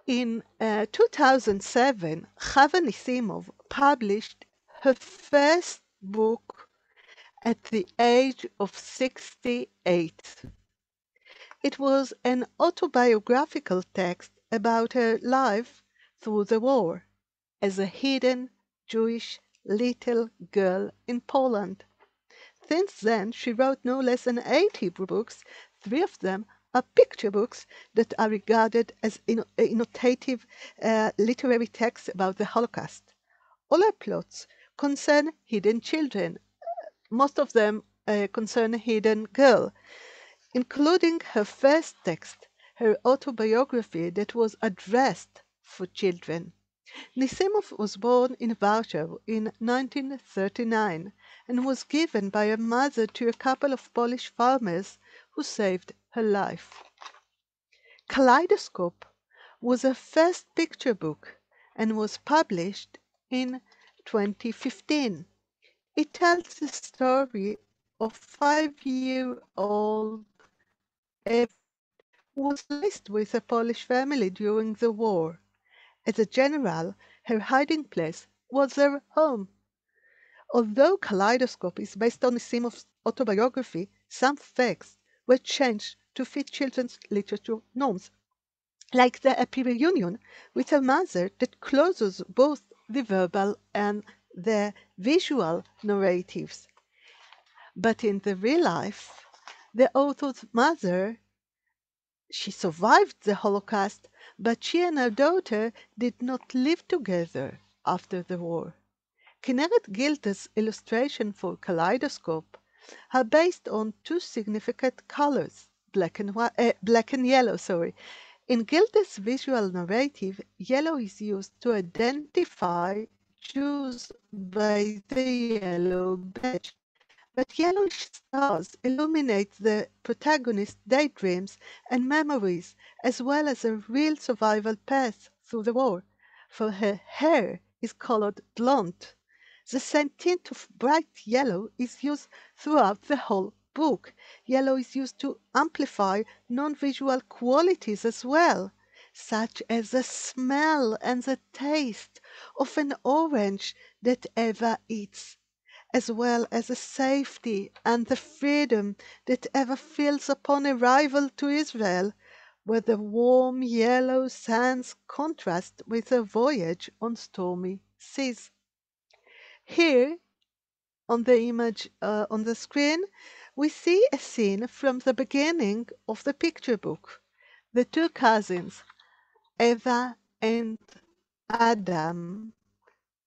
In 2007, Chava Nisimov published her first book at the age of 68. It was an autobiographical text about her life through the war as a hidden Jewish little girl in Poland. Since then, she wrote no less than 8 Hebrew books. 3 of them are picture books that are regarded as innovative literary texts about the Holocaust. All her plots concern hidden children. Most of them concern a hidden girl, including her first text, her autobiography that was addressed for children. Nisimov was born in Warsaw in 1939 and was given by her mother to a couple of Polish farmers who saved her life. Kaleidoscope was her first picture book and was published in 2015. It tells the story of 5-year-old Eva, who was raised with a Polish family during the war. As a general, her hiding place was their home. Although Kaleidoscope is based on Nisimov's autobiography, some facts were changed to fit children's literature norms, like the happy reunion with her mother that closes both the verbal and the visual narratives. But in the real life, the author's mother, she survived the Holocaust, but she and her daughter did not live together after the war. Kinneret Gilder's illustrations for Kaleidoscope are based on 2 significant colors, black and yellow. In Gilder's visual narrative, yellow is used to identify Jews by the yellow badge. But yellowish stars illuminate the protagonist's daydreams and memories, as well as a real survival path through the war, for her hair is colored blonde. The same tint of bright yellow is used throughout the whole book. Yellow is used to amplify non-visual qualities as well, such as the smell and the taste of an orange that Eva eats, as well as the safety and the freedom that Eva feels upon arrival to Israel, where the warm yellow sands contrast with her voyage on stormy seas. Here, on the image on the screen, we see a scene from the beginning of the picture book. The 2 cousins, Eva and Adam,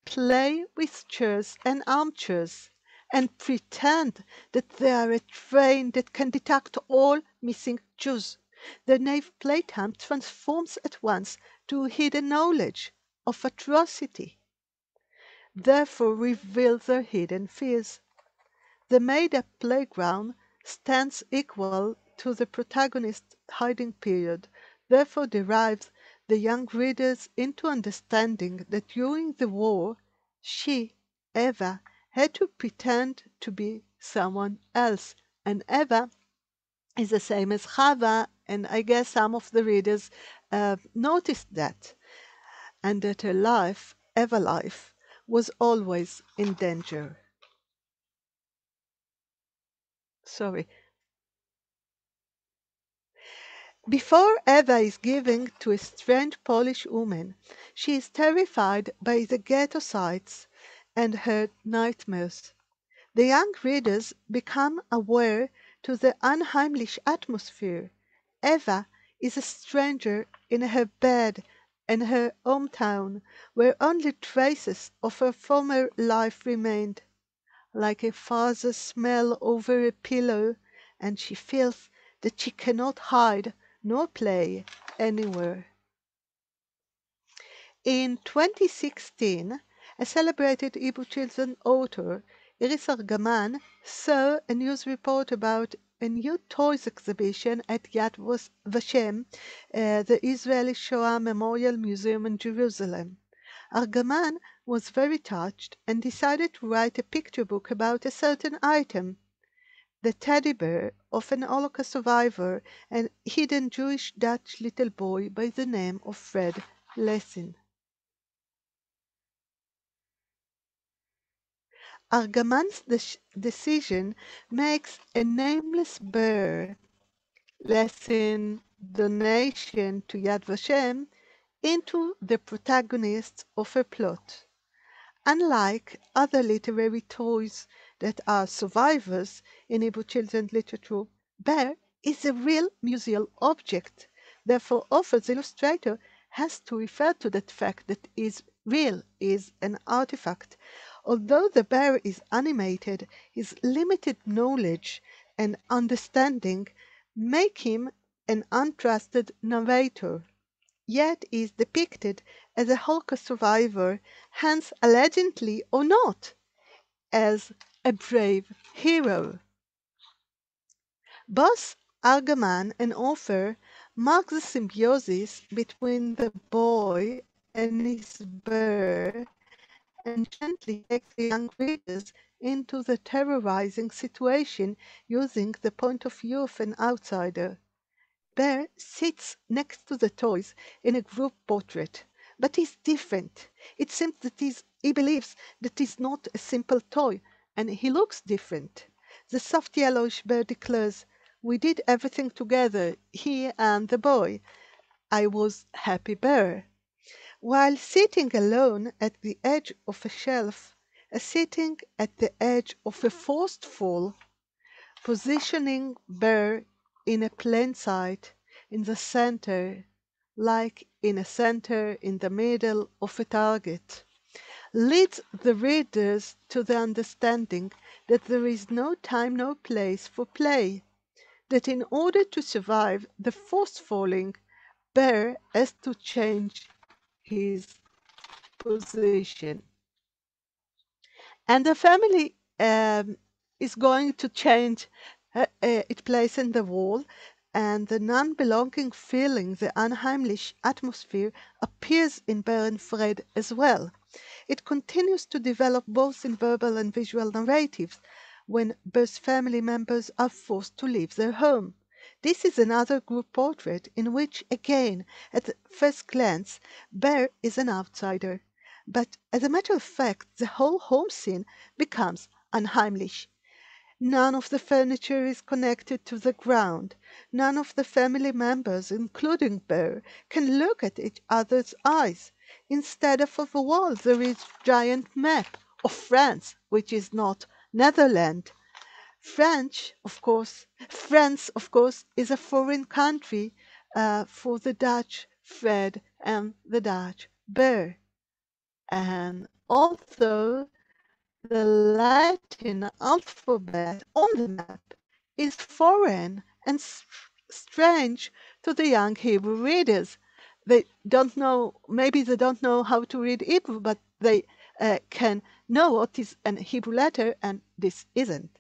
play with chairs and armchairs and pretend that they are a train that can detect all missing Jews. Their naive playtime transforms at once to hidden knowledge of atrocity, therefore reveals their hidden fears. The made-up playground stands equal to the protagonist's hiding period, therefore derives the young readers into understanding that during the war, she, Eva, had to pretend to be someone else, and Eva is the same as Chava, and I guess some of the readers noticed that, and that her life, Eva life, was always in danger. Sorry. Before Eva is given to a strange Polish woman, she is terrified by the ghetto sights and her nightmares. The young readers become aware to the unheimlich atmosphere. Eva is a stranger in her bed in her hometown, where only traces of her former life remained, like a father's smell over a pillow, and she feels that she cannot hide nor play anywhere. In 2016, a celebrated Hebrew children's author, Iris Argaman, saw a news report about a new toys exhibition at Yad Vashem, the Israeli Shoah Memorial Museum in Jerusalem. Argaman was very touched and decided to write a picture book about a certain item, the teddy bear of an Holocaust survivor, a hidden Jewish Dutch little boy by the name of Fred Lessin. Argaman's decision makes a nameless bear, Lessin donation to Yad Vashem, into the protagonist of her plot. Unlike other literary toys that are survivors in Hebrew children's literature, bear is a real museal object. Therefore, often the illustrator has to refer to that fact that is real, is an artifact. Although the bear is animated, his limited knowledge and understanding make him an untrusted narrator. Yet he is depicted as a Holocaust survivor, hence allegedly or not, as a brave hero. Both Argaman and author mark the symbiosis between the boy and his bear and gently take the young readers into the terrorizing situation using the point of view of an outsider. Bear sits next to the toys in a group portrait, but he's different. It seems that he believes that he's not a simple toy, and he looks different. The soft yellowish bear declares, "We did everything together, he and the boy. I was happy bear." While sitting alone at the edge of a shelf, sitting at the edge of a forced fall, positioning bear in a plain sight, in the center, like in a center in the middle of a target, leads the readers to the understanding that there is no time nor place for play, that in order to survive the forced falling, bear has to change his position. And the family is going to change its place in the wall, and the non-belonging feeling, the unheimlich atmosphere, appears in Bear and Fred as well. It continues to develop both in verbal and visual narratives when Bear's family members are forced to leave their home. This is another group portrait in which, again, at first glance, Bear is an outsider. But as a matter of fact, the whole home scene becomes unheimlich. None of the furniture is connected to the ground. None of the family members, including Bear, can look at each other's eyes. Instead of a wall, there is a giant map of France, which is not Netherlands. France, of course, is a foreign country for the Dutch Fred and the Dutch Bear. And although the Latin alphabet on the map is foreign and strange to the young Hebrew readers, they don't know, maybe they don't know how to read Hebrew, but they can know what is an Hebrew letter, and this isn't.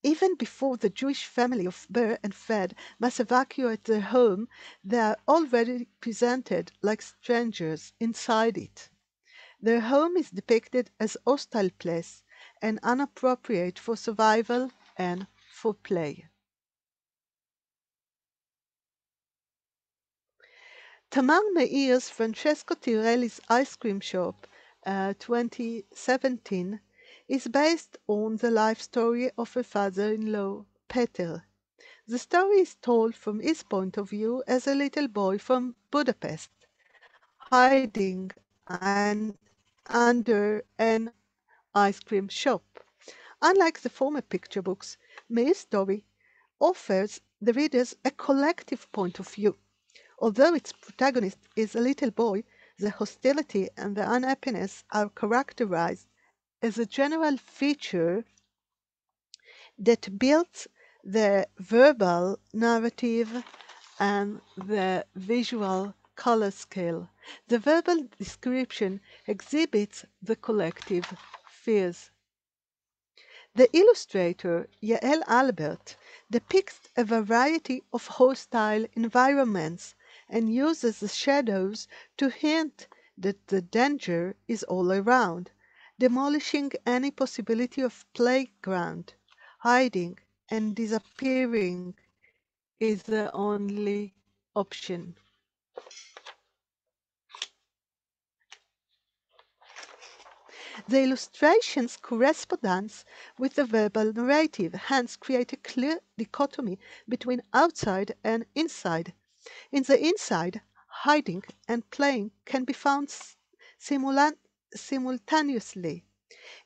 Even before the Jewish family of Bear and Fred must evacuate their home, they are already presented like strangers inside it. Their home is depicted as a hostile place and inappropriate for survival and for play. Tamar Meir's Francesco Tirelli's Ice Cream Shop, 2017, is based on the life story of her father-in-law, Peter. The story is told from his point of view as a little boy from Budapest, hiding under an ice cream shop. Unlike the former picture books, Meir's story offers the readers a collective point of view. Although its protagonist is a little boy, the hostility and the unhappiness are characterized as a general feature that builds the verbal narrative and the visual color scale. The verbal description exhibits the collective fears. The illustrator, Yael Albert, depicts a variety of hostile environments and uses the shadows to hint that the danger is all around, demolishing any possibility of playground. Hiding and disappearing is the only option. The illustrations correspond with the verbal narrative, hence create a clear dichotomy between outside and inside. In the inside, hiding and playing can be found simultaneously.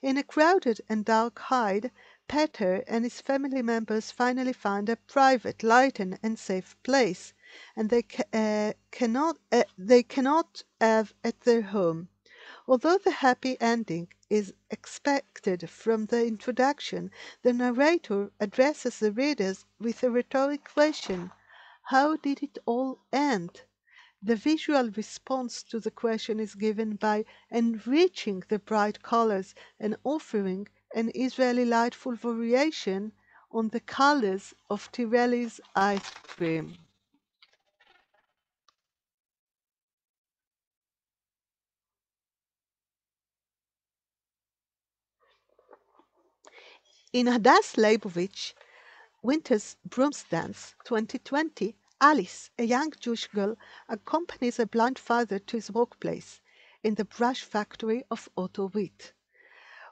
In a crowded and dark hide, Peter and his family members finally find a private, lightened, and safe place, and they cannot have at their home. Although the happy ending is expected from the introduction, the narrator addresses the readers with a rhetoric question: how did it all end? The visual response to the question is given by enriching the bright colors and offering an Israeli lightful variation on the colors of Tirelli's ice cream. In Hadass Leibovitch, Winter's Brooms Dance 2020, Alice, a young Jewish girl, accompanies a blind father to his workplace in the brush factory of Otto Witt,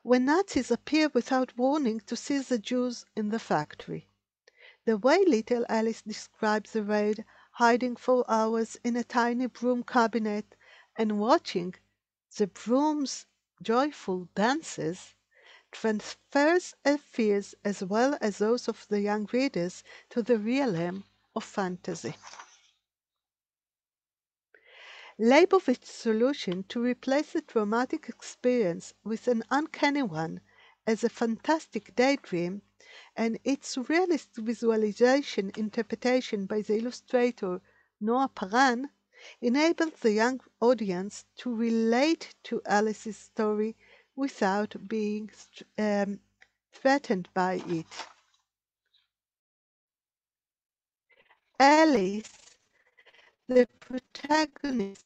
when Nazis appear without warning to seize the Jews in the factory. The way little Alice describes the raid, hiding for hours in a tiny broom cabinet and watching the broom's joyful dances, transfers her fears as well as those of the young readers to the realm of fantasy. Leibovitz's solution to replace the traumatic experience with an uncanny one as a fantastic daydream, and its realist visualization interpretation by the illustrator Noah Paran, enables the young audience to relate to Alice's story without being threatened by it. Alice, the protagonist,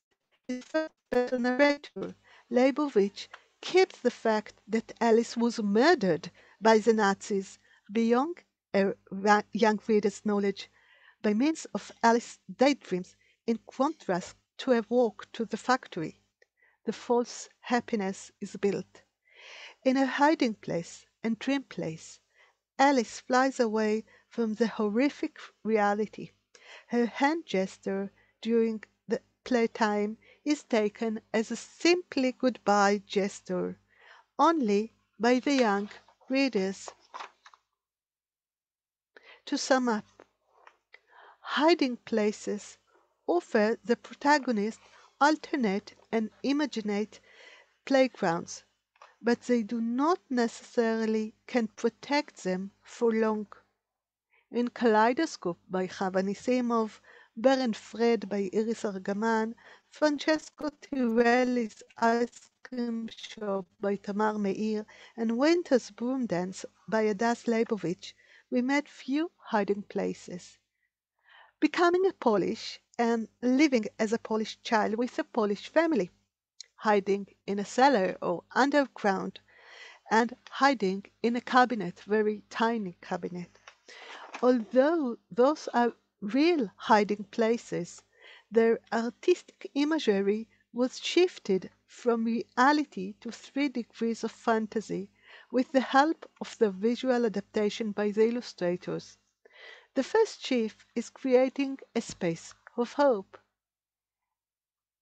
is first-person narrator. Leibovitch keeps the fact that Alice was murdered by the Nazis beyond a young reader's knowledge by means of Alice's daydreams, in contrast to a walk to the factory. The false happiness is built. In her hiding place and dream place, Alice flies away from the horrific reality. Her hand gesture during the playtime is taken as a simply goodbye gesture, only by the young readers. To sum up, hiding places offer the protagonist alternate and imaginate playgrounds, but they do not necessarily can protect them for long. In Kaleidoscope by Chava Nisimov, Ber & Fred by Iris Argaman, Francesco Tirelli's Ice Cream Shop by Tamar Meir, and Winter's Broom Dance by Hadass Leibovitch, we met few hiding places. Becoming a Polish and living as a Polish child with a Polish family, hiding in a cellar or underground, and hiding in a cabinet, very tiny cabinet. Although those are real hiding places, their artistic imagery was shifted from reality to 3 degrees of fantasy with the help of the visual adaptation by the illustrators. The first shift is creating a space of hope,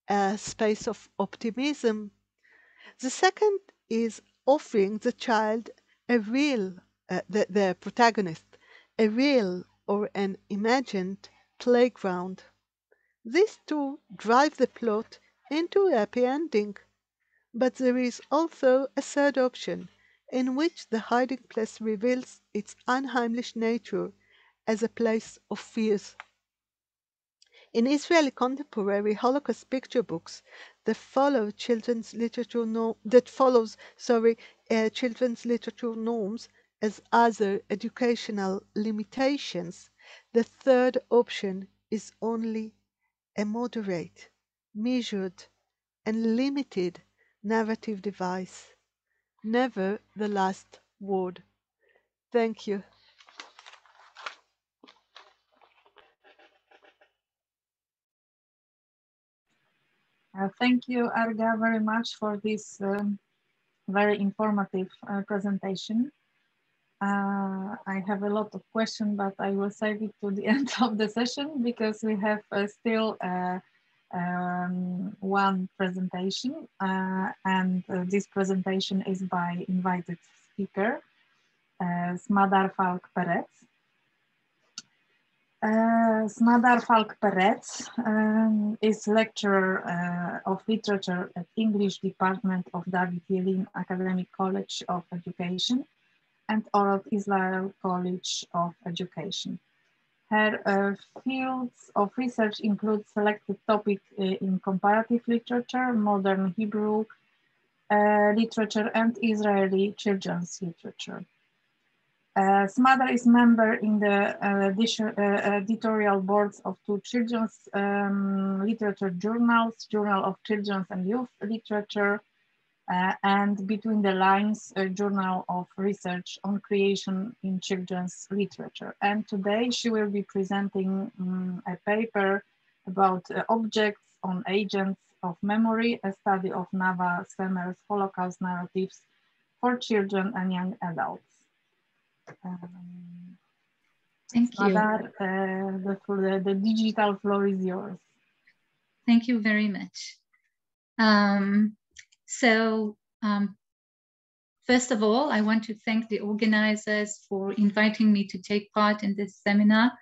a space of optimism. The second is offering the child a real, the protagonist, a real or an imagined playground. These two drive the plot into a happy ending. But there is also a third option, in which the hiding place reveals its unheimlich nature as a place of fears. In Israeli contemporary Holocaust picture books that follows children's literature norms as other educational limitations, the third option is only a moderate, measured, and limited narrative device, never the last word. Thank you. Thank you, Erga, very much for this very informative presentation. I have a lot of questions, but I will save it to the end of the session because we have still one presentation, and this presentation is by invited speaker, Smadar Falk-Peretz. Smadar Falk-Peretz is lecturer of literature at English Department of David Yellin Academic College of Education and Orot Israel College of Education. Her fields of research include selected topics in comparative literature, modern Hebrew literature, and Israeli children's literature. Smadar is member in the editorial boards of two children's literature journals, Journal of Children's and Youth Literature, and Between the Lines, a Journal of Research on Creation in Children's Literature. And today she will be presenting a paper about objects on agents of memory, a study of Nava Semel's Holocaust narratives for children and young adults. Thank you. Smadar, the digital floor is yours. Thank you very much. First of all, I want to thank the organizers for inviting me to take part in this seminar.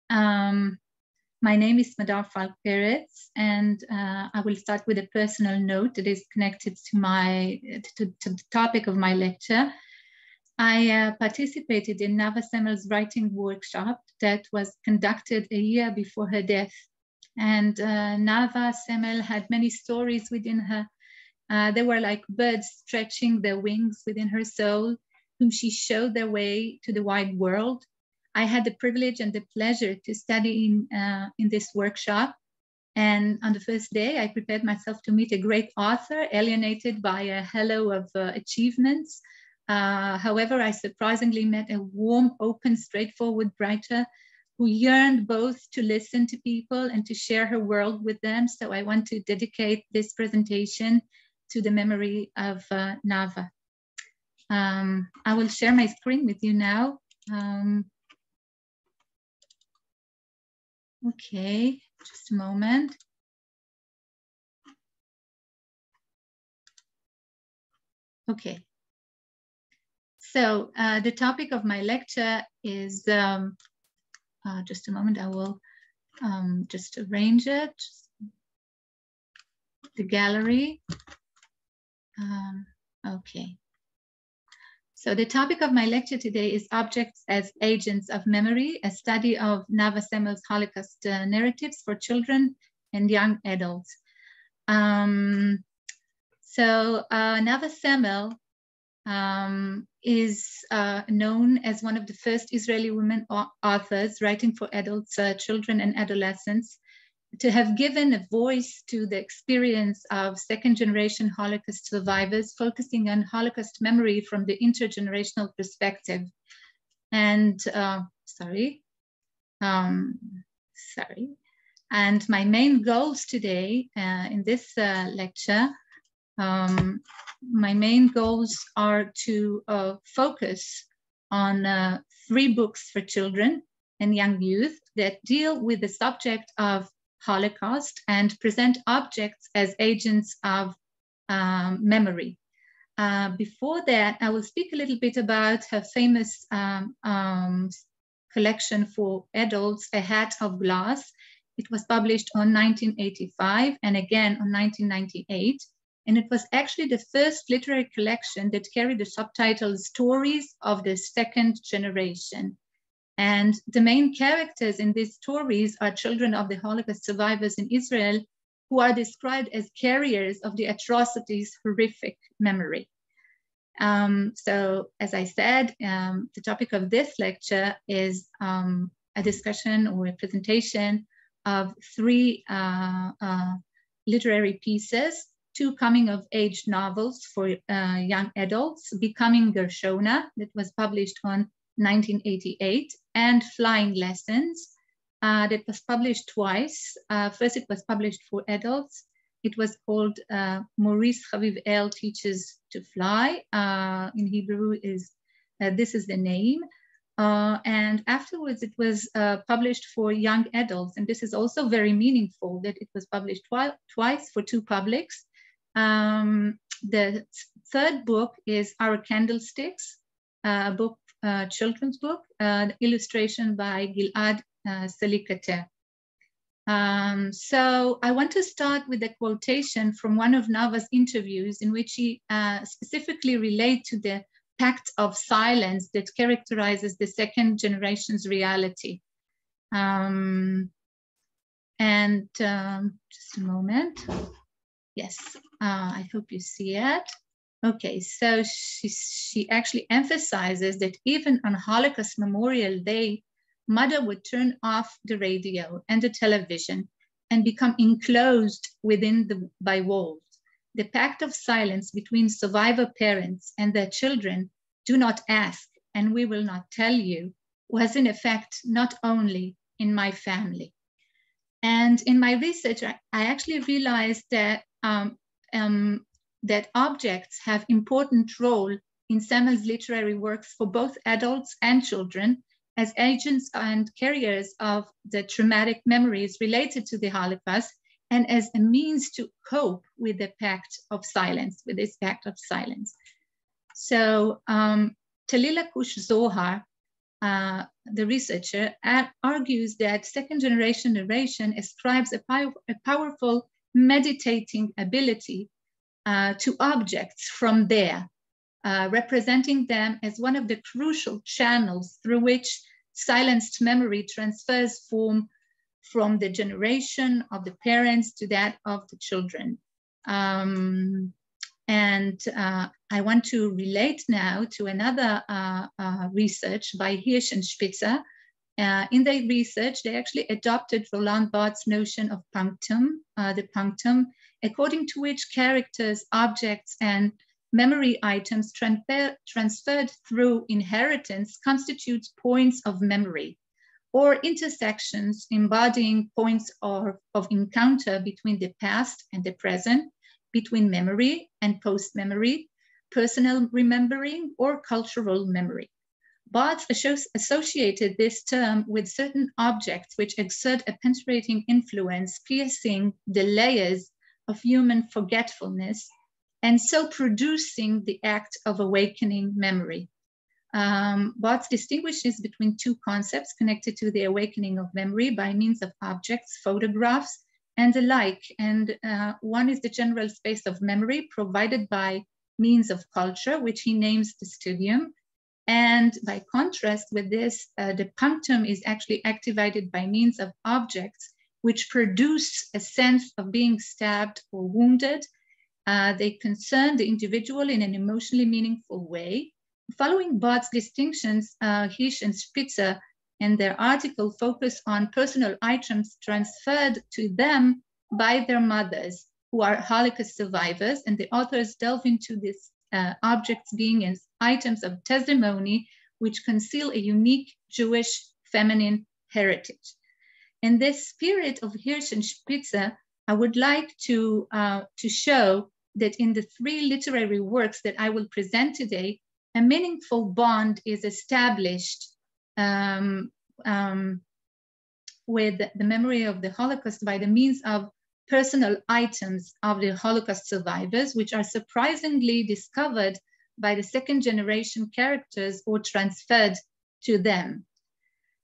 My name is Smadar Falk-Peretz, and I will start with a personal note that is connected to the topic of my lecture. I participated in Nava Semel's writing workshop that was conducted a year before her death. And Nava Semel had many stories within her. They were like birds stretching their wings within her soul, whom she showed their way to the wide world. I had the privilege and the pleasure to study in this workshop. And on the first day, I prepared myself to meet a great author, alienated by a halo of achievements. However, I surprisingly met a warm, open, straightforward writer who yearned both to listen to people and to share her world with them. So I want to dedicate this presentation to the memory of Nava. I will share my screen with you now. Okay, just a moment. Okay. So the topic of my lecture is, just a moment, I will just arrange it. The gallery. Okay. So the topic of my lecture today is Objects as Agents of Memory, a study of Nava Semel's Holocaust narratives for children and young adults. Nava Semel is known as one of the first Israeli women authors writing for adults, children and adolescents, to have given a voice to the experience of second-generation Holocaust survivors, focusing on Holocaust memory from the intergenerational perspective. And, And my main goals today in this lecture, my main goals are to focus on 3 books for children and young youth that deal with the subject of Holocaust and present objects as agents of memory. Before that, I will speak a little bit about her famous collection for adults, A Hat of Glass. It was published on 1985 and again on 1998. And it was actually the first literary collection that carried the subtitle Stories of the Second Generation. And the main characters in these stories are children of the Holocaust survivors in Israel who are described as carriers of the atrocities' horrific memory. So, as I said, the topic of this lecture is a discussion or a presentation of three literary pieces, two coming-of-age novels for young adults, Becoming Gershona, that was published on 1988, and Flying Lessons, that was published twice. First, it was published for adults. It was called Maurice Haviv El Teaches to Fly. In Hebrew, this is the name. And afterwards, it was published for young adults. And this is also very meaningful that it was published twice for two publics. The third book is Our Candlesticks, a book, children's book, illustration by Gilad Salikater. So I want to start with a quotation from one of Nava's interviews in which he specifically relates to the pact of silence that characterizes the second generation's reality. Just a moment. Yes, I hope you see it. Okay, so she actually emphasizes that even on Holocaust Memorial Day, Mother would turn off the radio and the television and become enclosed by walls. The pact of silence between survivor parents and their children, do not ask and we will not tell you, was in effect not only in my family. And in my research, I actually realized that that objects have important role in Semel's literary works for both adults and children as agents and carriers of the traumatic memories related to the Holocaust and as a means to cope with the pact of silence, with this pact of silence. So Talila Kush-Zohar, the researcher, argues that second generation narration ascribes a powerful meditating ability to objects from there, representing them as one of the crucial channels through which silenced memory transfers form from the generation of the parents to that of the children. I want to relate now to another research by Hirsch and Spitzer. In their research, they actually adopted Roland Barthes' notion of punctum, the punctum, according to which characters, objects, and memory items transferred through inheritance constitute points of memory, or intersections embodying points of encounter between the past and the present, between memory and post-memory, personal remembering, or cultural memory. Barthes associated this term with certain objects which exert a penetrating influence, piercing the layers of human forgetfulness, and so producing the act of awakening memory. Barthes distinguishes between two concepts connected to the awakening of memory by means of objects, photographs, and the like. And one is the general space of memory provided by means of culture, which he names the studium. And by contrast with this, the punctum is actually activated by means of objects which produce a sense of being stabbed or wounded. They concern the individual in an emotionally meaningful way. Following Barthes' distinctions, Hirsch and Spitzer and their article focus on personal items transferred to them by their mothers, who are Holocaust survivors, and the authors delve into these objects being as items of testimony which conceal a unique Jewish feminine heritage. In this spirit of Hirsch and Spitzer, I would like to show that in the three literary works that I will present today, a meaningful bond is established with the memory of the Holocaust by the means of personal items of the Holocaust survivors, which are surprisingly discovered by the second generation characters or transferred to them.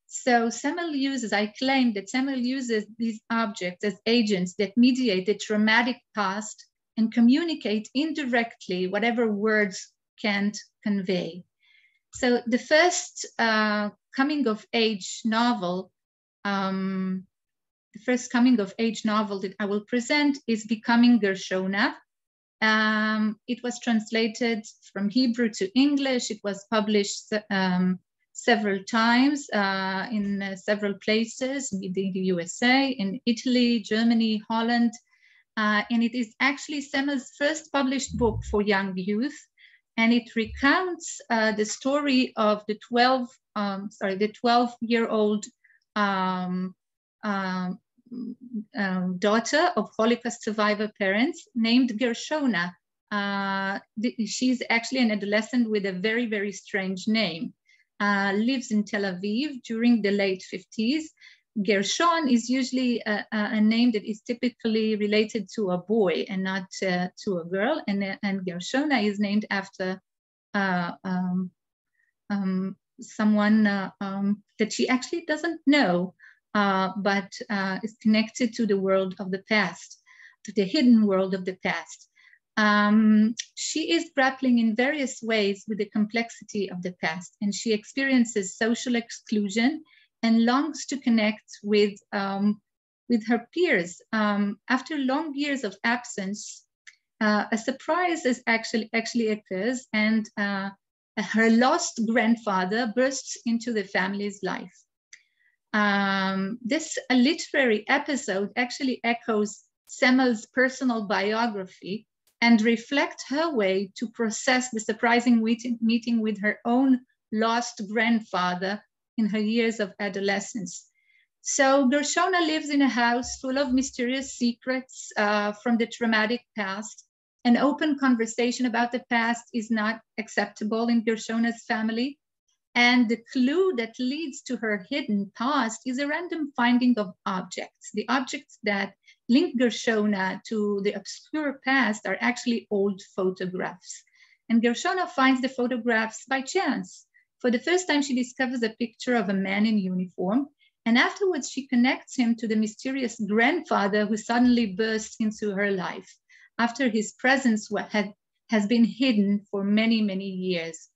So Semel uses, I claim that Semel uses these objects as agents that mediate the traumatic past and communicate indirectly whatever words can't convey. So the first coming of age novel, that I will present is Becoming Gershona. It was translated from Hebrew to English. It was published several times in several places, in the USA, in Italy, Germany, Holland. And it is actually Semel's first published book for young youth. And it recounts the story of the 12-year-old daughter of Holocaust survivor parents named Gershona. She's actually an adolescent with a very, very strange name. Lives in Tel Aviv during the late 50s. Gershon is usually a name that is typically related to a boy and not to a girl. And Gershona is named after someone that she actually doesn't know, but is connected to the world of the past, to the hidden world of the past. She is grappling in various ways with the complexity of the past, and she experiences social exclusion and longs to connect with her peers. After long years of absence, a surprise actually occurs, and her lost grandfather bursts into the family's life. This literary episode actually echoes Semel's personal biography and reflect her way to process the surprising meeting with her own lost grandfather in her years of adolescence. So Gershona lives in a house full of mysterious secrets from the traumatic past. An open conversation about the past is not acceptable in Gershona's family. And the clue that leads to her hidden past is a random finding of objects. The objects that link Gershona to the obscure past are actually old photographs. And Gershona finds the photographs by chance. For the first time, she discovers a picture of a man in uniform. And afterwards, she connects him to the mysterious grandfather who suddenly bursts into her life after his presence has been hidden for many, many years.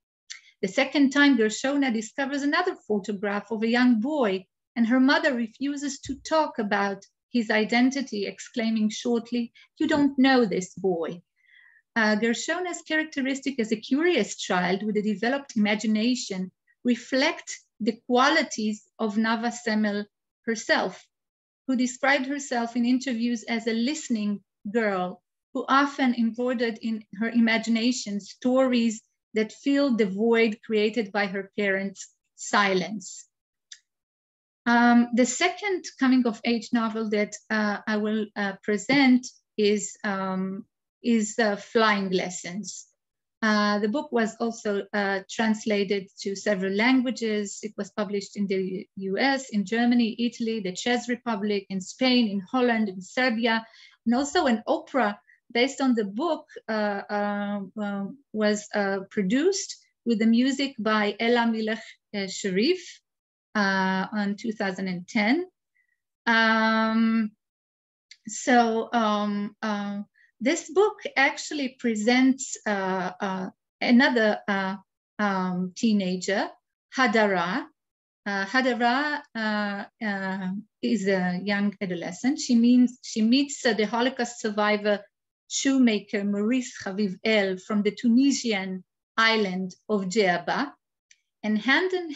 The second time, Gershona discovers another photograph of a young boy, and her mother refuses to talk about his identity, exclaiming shortly, "You don't know this boy." Gershona's characteristic as a curious child with a developed imagination reflect the qualities of Nava Semel herself, who described herself in interviews as a listening girl who often embroidered in her imagination stories that filled the void created by her parents' silence. The second coming-of-age novel that I will present is Flying Lessons. The book was also translated to several languages. It was published in the US, in Germany, Italy, the Czech Republic, in Spain, in Holland, in Serbia, and also an opera based on the book was produced with the music by Ella Milech Sharif on 2010. This book actually presents another teenager, Hadara. Hadara is a young adolescent. She meets the Holocaust survivor shoemaker Maurice Chaviv-El from the Tunisian island of Djerba, and hand in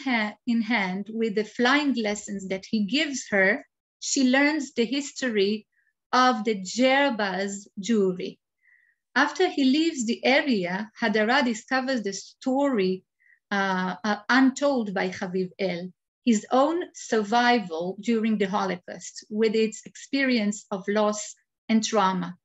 hand with the flying lessons that he gives her, she learns the history of the Djerba's Jewry. After he leaves the area, Hadara discovers the story untold by Chaviv-El, his own survival during the Holocaust with its experience of loss and trauma.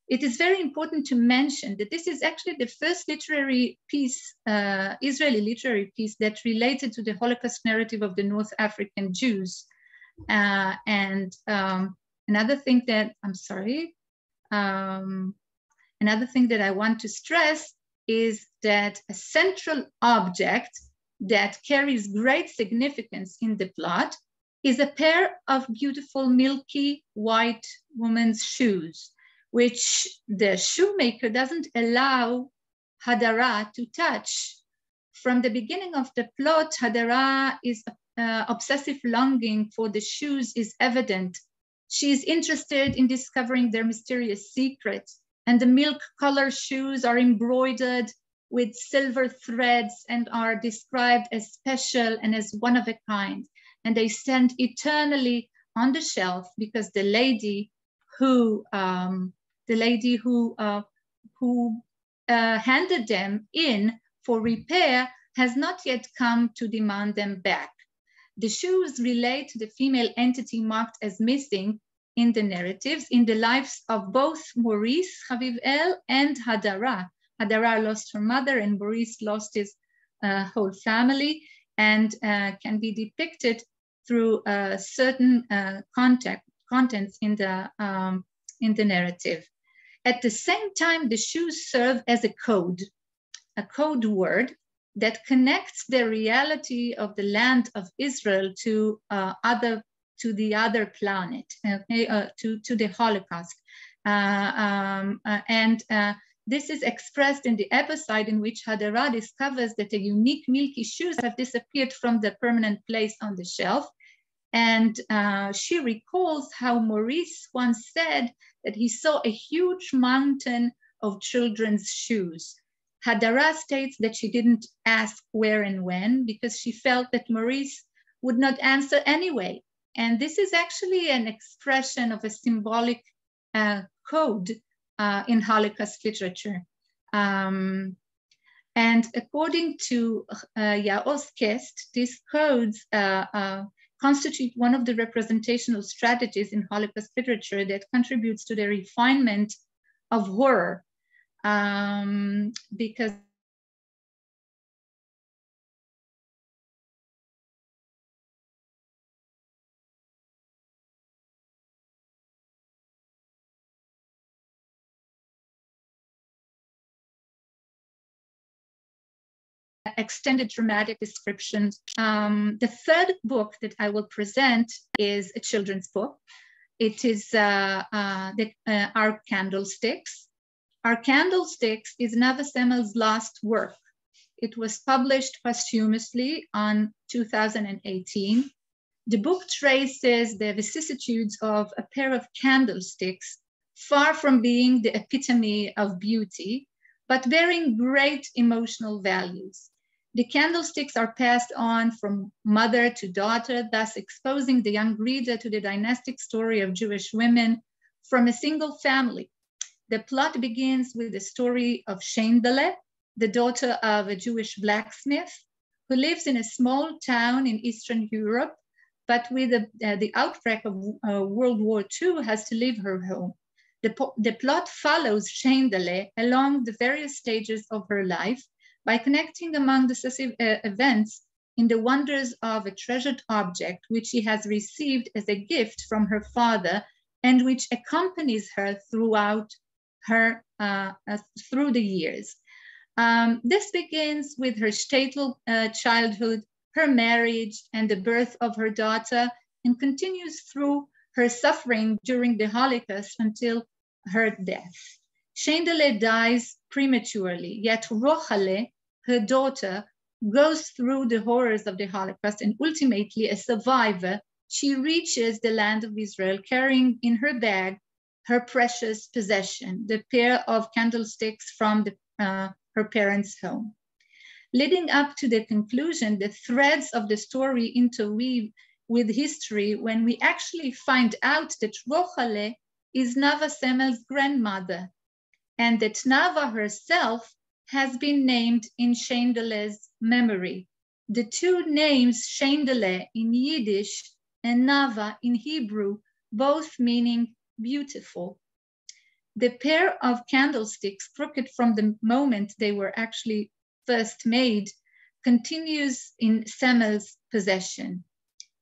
It is very important to mention that this is actually the first literary piece, Israeli literary piece that related to the Holocaust narrative of the North African Jews. And Another thing that, another thing that I want to stress is that a central object that carries great significance in the plot is a pair of beautiful milky white woman's shoes, which the shoemaker doesn't allow Hadara to touch. From the beginning of the plot, Hadara is obsessive longing for the shoes is evident. She is interested in discovering their mysterious secret, and the milk color shoes are embroidered with silver threads and are described as special and as one of a kind. And they stand eternally on the shelf because the lady who handed them in for repair has not yet come to demand them back. The shoes relate to the female entity marked as missing in the narratives in the lives of both Maurice Haviv El and Hadara. Hadara lost her mother and Maurice lost his whole family, and can be depicted through certain contents in the narrative. At the same time, the shoes serve as a code word that connects the reality of the land of Israel to the other planet, to the Holocaust. This is expressed in the episode in which Hadara discovers that the unique milky shoes have disappeared from the permanent place on the shelf. And she recalls how Maurice once said that he saw a huge mountain of children's shoes. Hadara states that she didn't ask where and when because she felt that Maurice would not answer anyway. And this is actually an expression of a symbolic code in Holocaust literature. And according to Yaos Kest, these codes constitute one of the representational strategies in Holocaust literature that contributes to the refinement of horror, because extended dramatic descriptions. The third book that I will present is a children's book. It is Our Candlesticks. Our Candlesticks is Nava Semel's last work. It was published posthumously on 2018. The book traces the vicissitudes of a pair of candlesticks, far from being the epitome of beauty, but bearing great emotional values. The candlesticks are passed on from mother to daughter, thus exposing the young reader to the dynastic story of Jewish women from a single family. The plot begins with the story of Shendele, the daughter of a Jewish blacksmith who lives in a small town in Eastern Europe, but with the outbreak of World War II has to leave her home. The plot follows Shendele along the various stages of her life by connecting among the successive events in the wonders of a treasured object which she has received as a gift from her father and which accompanies her throughout her through the years. This begins with her shtetl childhood, her marriage, and the birth of her daughter, and continues through her suffering during the Holocaust until her death. Shendele dies prematurely, yet Rochale, her daughter, goes through the horrors of the Holocaust, and ultimately, a survivor, she reaches the land of Israel carrying in her bag her precious possession, the pair of candlesticks from her parents' home. Leading up to the conclusion, the threads of the story interweave with history when we actually find out that Rochale is Nava Semel's grandmother, and that Nava herself has been named in Shendele's memory. The two names, Shendele in Yiddish and Nava in Hebrew, both meaning beautiful. The pair of candlesticks, crooked from the moment they were actually first made, continues in Semel's possession.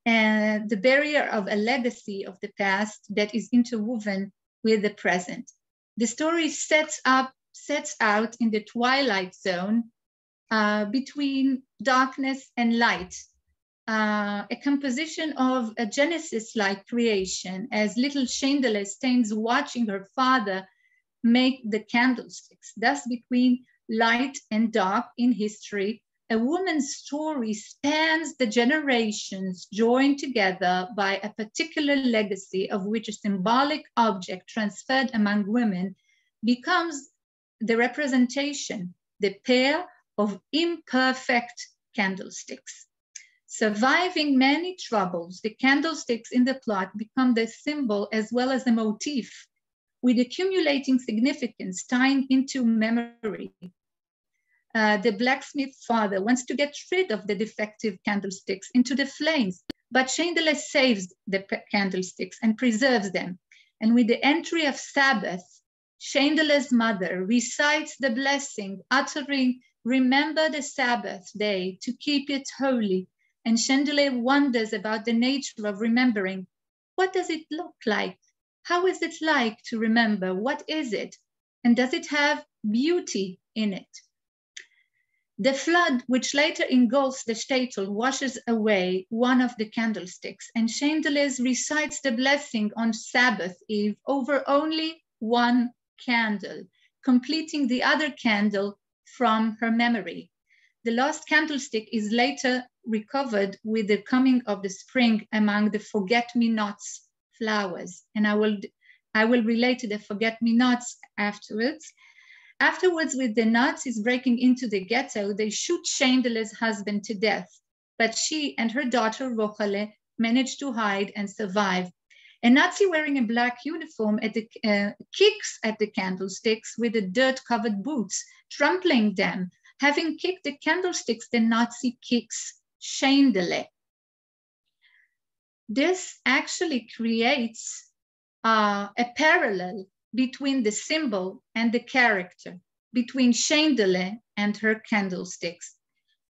and the barrier of a legacy of the past that is interwoven with the present. The story sets out in the twilight zone between darkness and light, a composition of a Genesis-like creation, as little Shendele stands watching her father make the candlesticks. Thus, between light and dark in history, a woman's story spans the generations, joined together by a particular legacy of which a symbolic object transferred among women becomes the representation, the pair of imperfect candlesticks. Surviving many troubles, the candlesticks in the plot become the symbol as well as the motif, with accumulating significance tying into memory. The blacksmith father wants to get rid of the defective candlesticks into the flames, but Shendele saves the candlesticks and preserves them. And with the entry of Sabbath, Shendele's mother recites the blessing, uttering, "Remember the Sabbath day to keep it holy." And Shendele wonders about the nature of remembering. What does it look like? How is it like to remember? What is it? And does it have beauty in it? The flood, which later engulfs the shtetl, washes away one of the candlesticks, and Shendele recites the blessing on Sabbath Eve over only one candle, completing the other candle from her memory. The lost candlestick is later recovered with the coming of the spring among the forget-me-nots flowers, and I will relate to the forget-me-nots afterwards. Afterwards, with the Nazis breaking into the ghetto, they shoot Shendele's husband to death, but she and her daughter Rochale managed to hide and survive. A Nazi wearing a black uniform kicks at the candlesticks with the dirt-covered boots, trampling them. Having kicked the candlesticks, the Nazi kicks Shendele. This actually creates a parallel between the symbol and the character, between Shendele and her candlesticks.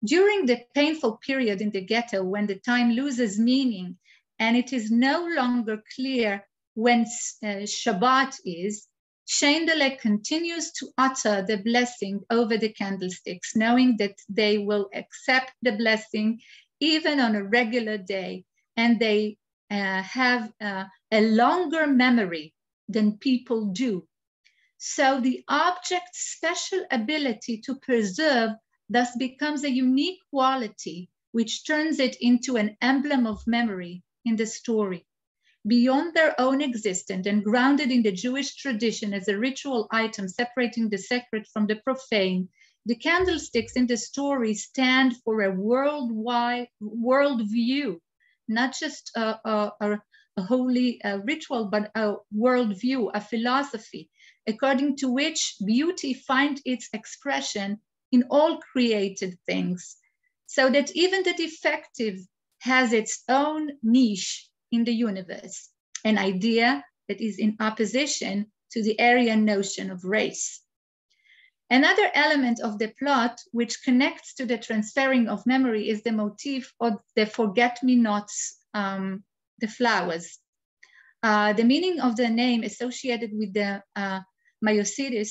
During the painful period in the ghetto when the time loses meaning and it is no longer clear when Shabbat is, Shendele continues to utter the blessing over the candlesticks, knowing that they will accept the blessing even on a regular day, and they have a longer memory than people do. So the object's special ability to preserve thus becomes a unique quality, which turns it into an emblem of memory in the story. Beyond their own existence and grounded in the Jewish tradition as a ritual item separating the sacred from the profane, the candlesticks in the story stand for a worldwide worldview, not just a holy ritual, but a worldview, a philosophy, according to which beauty finds its expression in all created things, so that even the defective has its own niche in the universe, an idea that is in opposition to the Aryan notion of race. Another element of the plot which connects to the transferring of memory is the motif of the forget-me-nots, the flowers. The meaning of the name associated with the Myosotis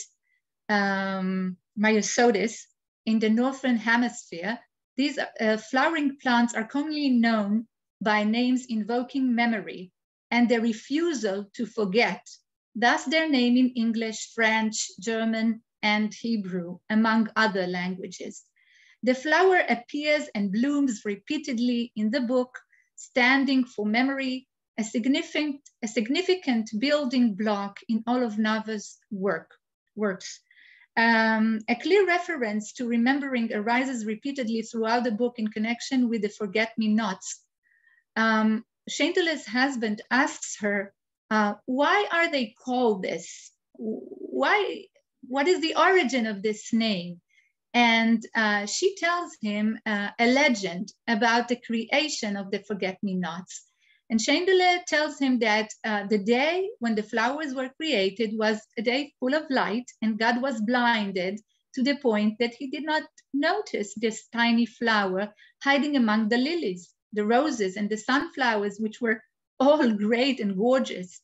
in the Northern Hemisphere, these flowering plants are commonly known by names invoking memory and the refusal to forget, thus their name in English, French, German, and Hebrew, among other languages. The flower appears and blooms repeatedly in the book, standing for memory, a significant building block in all of Nava's works. A clear reference to remembering arises repeatedly throughout the book in connection with the forget-me-nots. Shendele's husband asks her, why are they called this? What is the origin of this name? And she tells him a legend about the creation of the forget-me-nots. And Shendele tells him that the day when the flowers were created was a day full of light, and God was blinded to the point that he did not notice this tiny flower hiding among the lilies. the roses and the sunflowers, which were all great and gorgeous.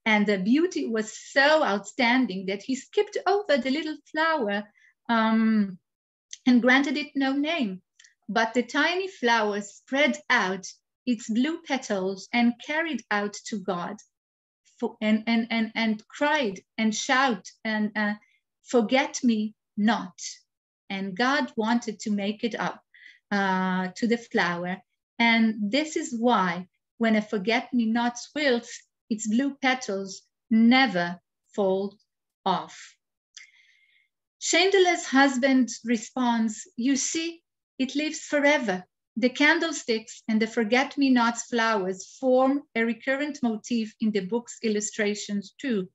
And the beauty was so outstanding that he skipped over the little flower and granted it no name. But the tiny flower spread out its blue petals and carried out to God and cried and shouted and forget me not. And God wanted to make it up to the flower. And this is why when a forget-me-not wilts, its blue petals never fall off. Chandler's husband responds, you see, it lives forever. The candlesticks and the forget-me-nots flowers form a recurrent motif in the book's illustrations too.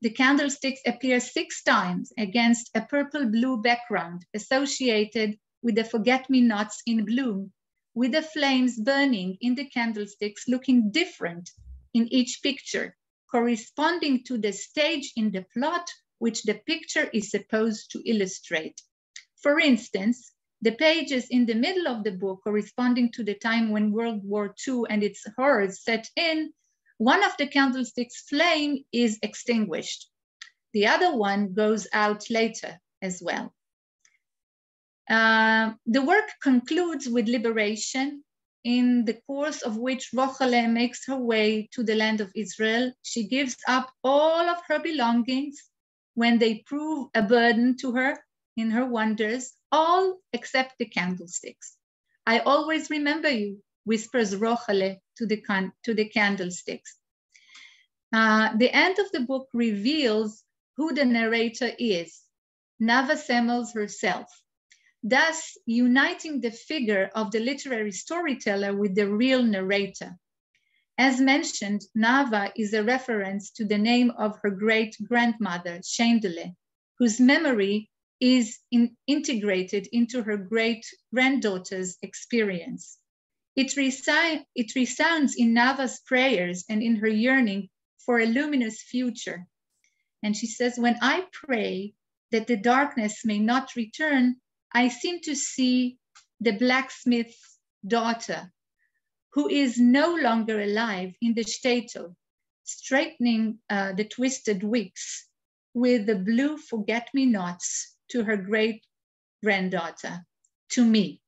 The candlesticks appear 6 times against a purple-blue background associated with the forget-me-nots in bloom, with the flames burning in the candlesticks looking different in each picture, corresponding to the stage in the plot which the picture is supposed to illustrate. For instance, the pages in the middle of the book corresponding to the time when World War II and its horrors set in, one of the candlesticks' flame is extinguished. The other one goes out later as well. The work concludes with liberation, in the course of which Rochelle makes her way to the land of Israel. She gives up all of her belongings when they prove a burden to her in her wanders, all except the candlesticks. I always remember you, whispers Rochelle to the candlesticks. The end of the book reveals who the narrator is, Nava Semel herself, thus uniting the figure of the literary storyteller with the real narrator. As mentioned, Nava is a reference to the name of her great-grandmother, Chandler, whose memory is integrated into her great-granddaughter's experience. It resounds in Nava's prayers and in her yearning for a luminous future. And she says, when I pray that the darkness may not return, I seem to see the blacksmith's daughter, who is no longer alive in the shtetl, straightening the twisted wicks with the blue forget-me-nots to her great-granddaughter, to me.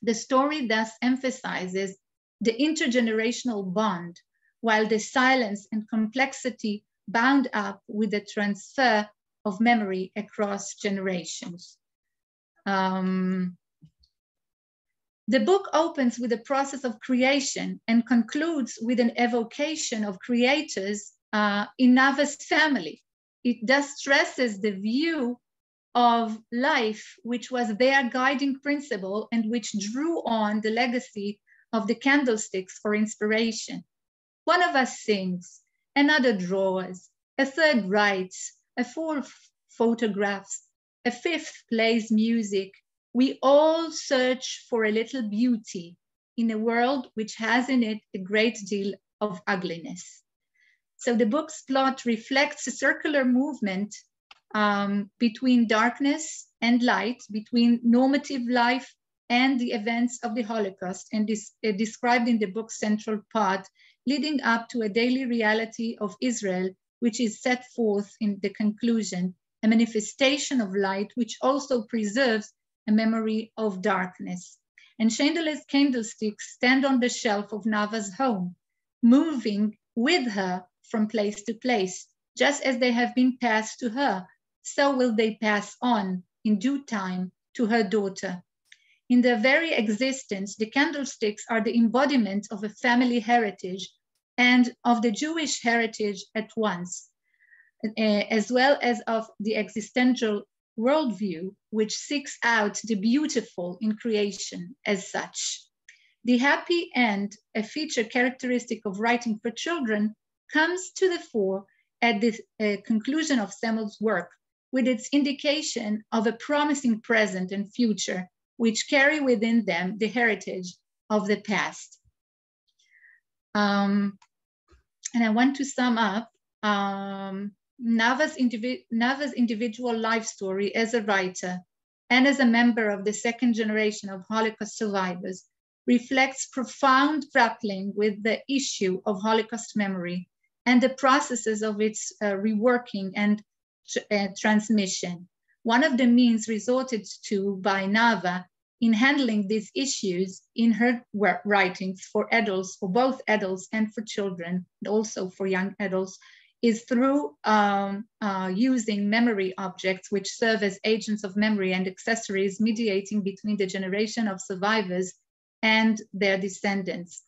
The story thus emphasizes the intergenerational bond, while the silence and complexity bound up with the transfer of memory across generations. The book opens with the process of creation and concludes with an evocation of creators in Nava's family. It thus stresses the view of life, which was their guiding principle and which drew on the legacy of the candlesticks for inspiration. One of us sings, another draws, a third writes, a fourth photographs, a fifth plays music. We all search for a little beauty in a world which has in it a great deal of ugliness. So the book's plot reflects a circular movement between darkness and light, between normative life and the events of the Holocaust, and described in the book's central part, leading up to a daily reality of Israel, which is set forth in the conclusion, a manifestation of light, which also preserves a memory of darkness. And Chandler's candlesticks stand on the shelf of Nava's home, moving with her from place to place. Just as they have been passed to her, so will they pass on in due time to her daughter. In their very existence, the candlesticks are the embodiment of a family heritage and of the Jewish heritage at once, as well as of the existential worldview, which seeks out the beautiful in creation as such. The happy end, a feature characteristic of writing for children, comes to the fore at the conclusion of Semel's work, with its indication of a promising present and future, which carry within them the heritage of the past. And I want to sum up Nava's individual life story as a writer and as a member of the second generation of Holocaust survivors reflects profound grappling with the issue of Holocaust memory and the processes of its reworking and transmission. One of the means resorted to by Nava in handling these issues in her writings for adults, for both adults and for children, and also for young adults, is through using memory objects which serve as agents of memory and accessories mediating between the generation of survivors and their descendants.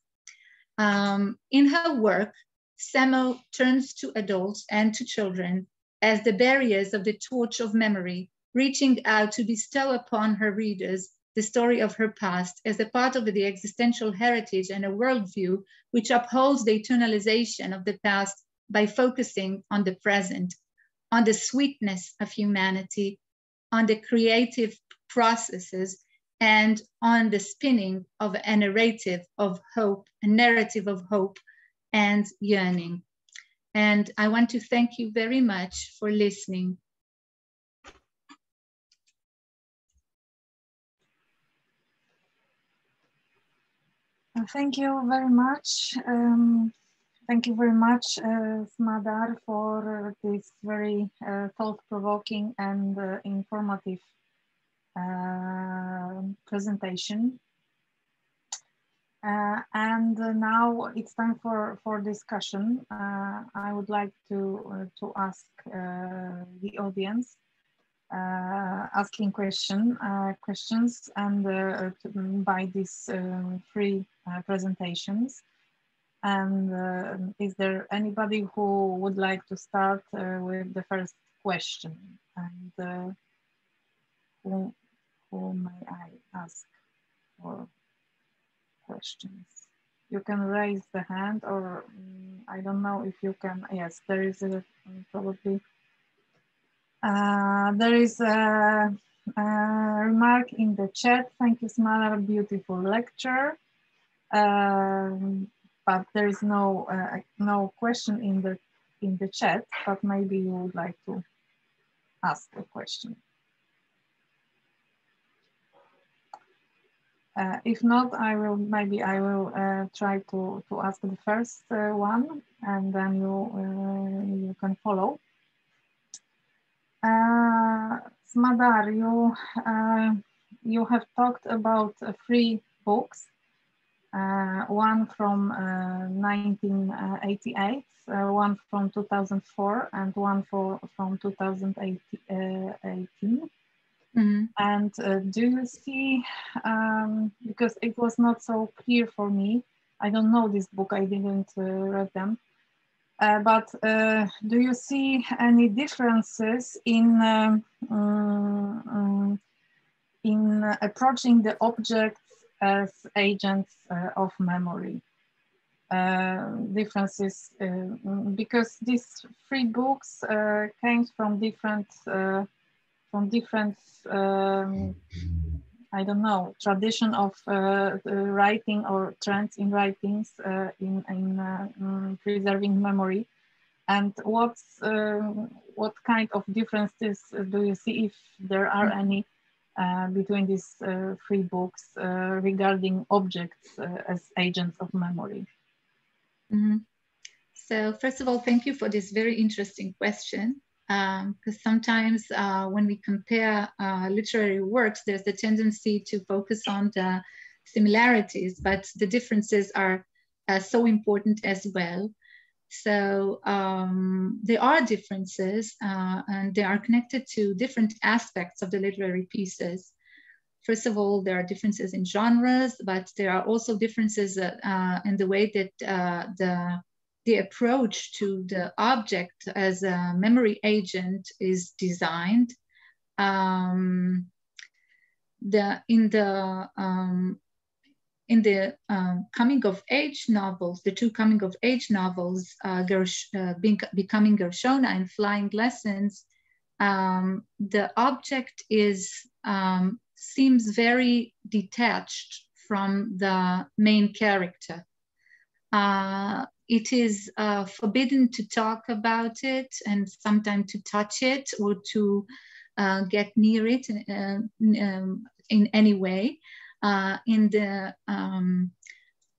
In her work, Semel turns to adults and to children as the barriers of the torch of memory, reaching out to bestow upon her readers the story of her past as a part of the existential heritage and a worldview which upholds the eternalization of the past by focusing on the present, on the sweetness of humanity, on the creative processes, and on the spinning of a narrative of hope and yearning. And I want to thank you very much for listening. Thank you very much. Thank you very much, Smadar, for this very thought-provoking and informative presentation. And now it's time for discussion. I would like to ask the audience asking questions and by these three presentations. And is there anybody who would like to start with the first question? And who may I ask for questions? You can raise the hand, or I don't know if you can. Yes, there is probably. There is a remark in the chat. Thank you, Smadar, beautiful lecture. But there is no question in the chat. But maybe you would like to ask a question. If not, I will try to ask the first one, and then you can follow. Smadar, you have talked about 3 books, one from 1988, one from 2004, and one from 2018. Mm-hmm. And do you see, because it was not so clear for me, I don't know this book, I didn't read them, but do you see any differences in approaching the objects as agents of memory? Differences, because these 3 books came from different I don't know, tradition of writing or trends in writings in preserving memory. And what kind of differences do you see, if there are any, between these 3 books regarding objects as agents of memory? Mm-hmm. So first of all, thank you for this very interesting question. Because sometimes when we compare literary works, there's the tendency to focus on the similarities, but the differences are so important as well. So there are differences and they are connected to different aspects of the literary pieces. First of all, there are differences in genres, but there are also differences in the way that the approach to the object as a memory agent is designed. In the coming of age novels, the 2 coming of age novels, Becoming Gershona and Flying Lessons, the object seems very detached from the main character. It is forbidden to talk about it and sometimes to touch it or to get near it in any way. In the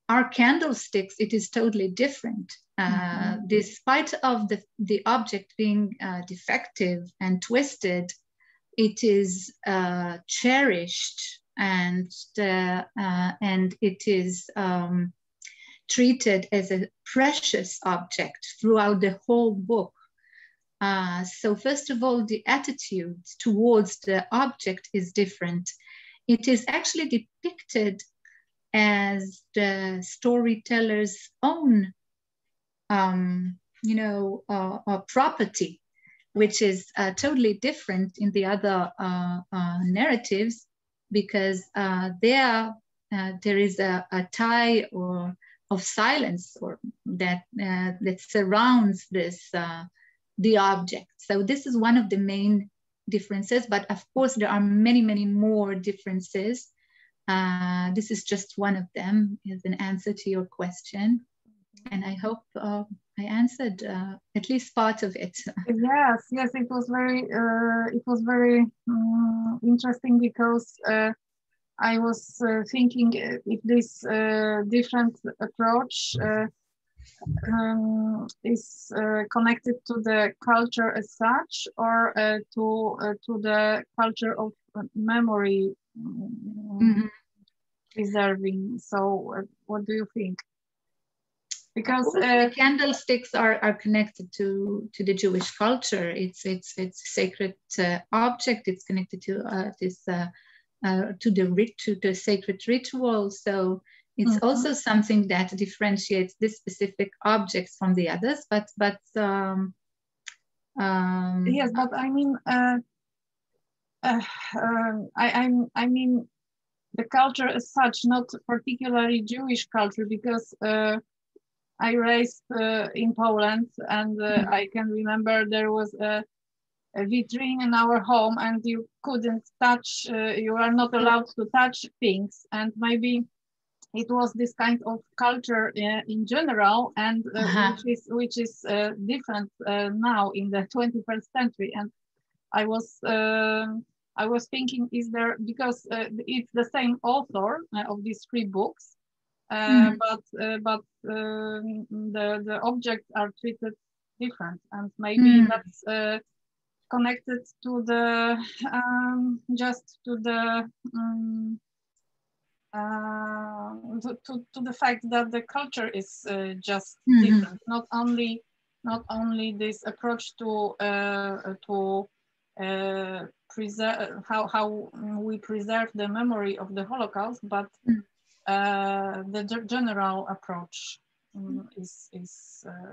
our candlesticks, it is totally different. Despite of the object being defective and twisted, it is cherished and it is treated as a precious object throughout the whole book. So first of all, the attitude towards the object is different. It is actually depicted as the storyteller's own, property, which is totally different in the other narratives, because there is a tie or of silence or that surrounds this the object. So this is one of the main differences, but of course there are many, many more differences. This is just one of them as an answer to your question. And I hope I answered at least part of it. Yes, it was very interesting, because I was thinking if this different approach is connected to the culture as such, or to the culture of memory preserving. So what do you think? Because the candlesticks are connected to the Jewish culture. It's a sacred object. It's connected to the sacred ritual. So it's also something that differentiates this specific objects from the others. But yes, but I mean, I mean the culture as such, not particularly Jewish culture, because I raised in Poland, and I can remember there was a vitrine in our home, and you couldn't touch, you are not allowed to touch things, and maybe it was this kind of culture in general, and which is different now in the 21st century. And I was thinking, is there, because it's the same author of these 3 books, but the objects are treated different, and maybe that's connected to the just to the to the fact that the culture is just different. Not only this approach to preserve how we preserve the memory of the Holocaust, but the general approach is.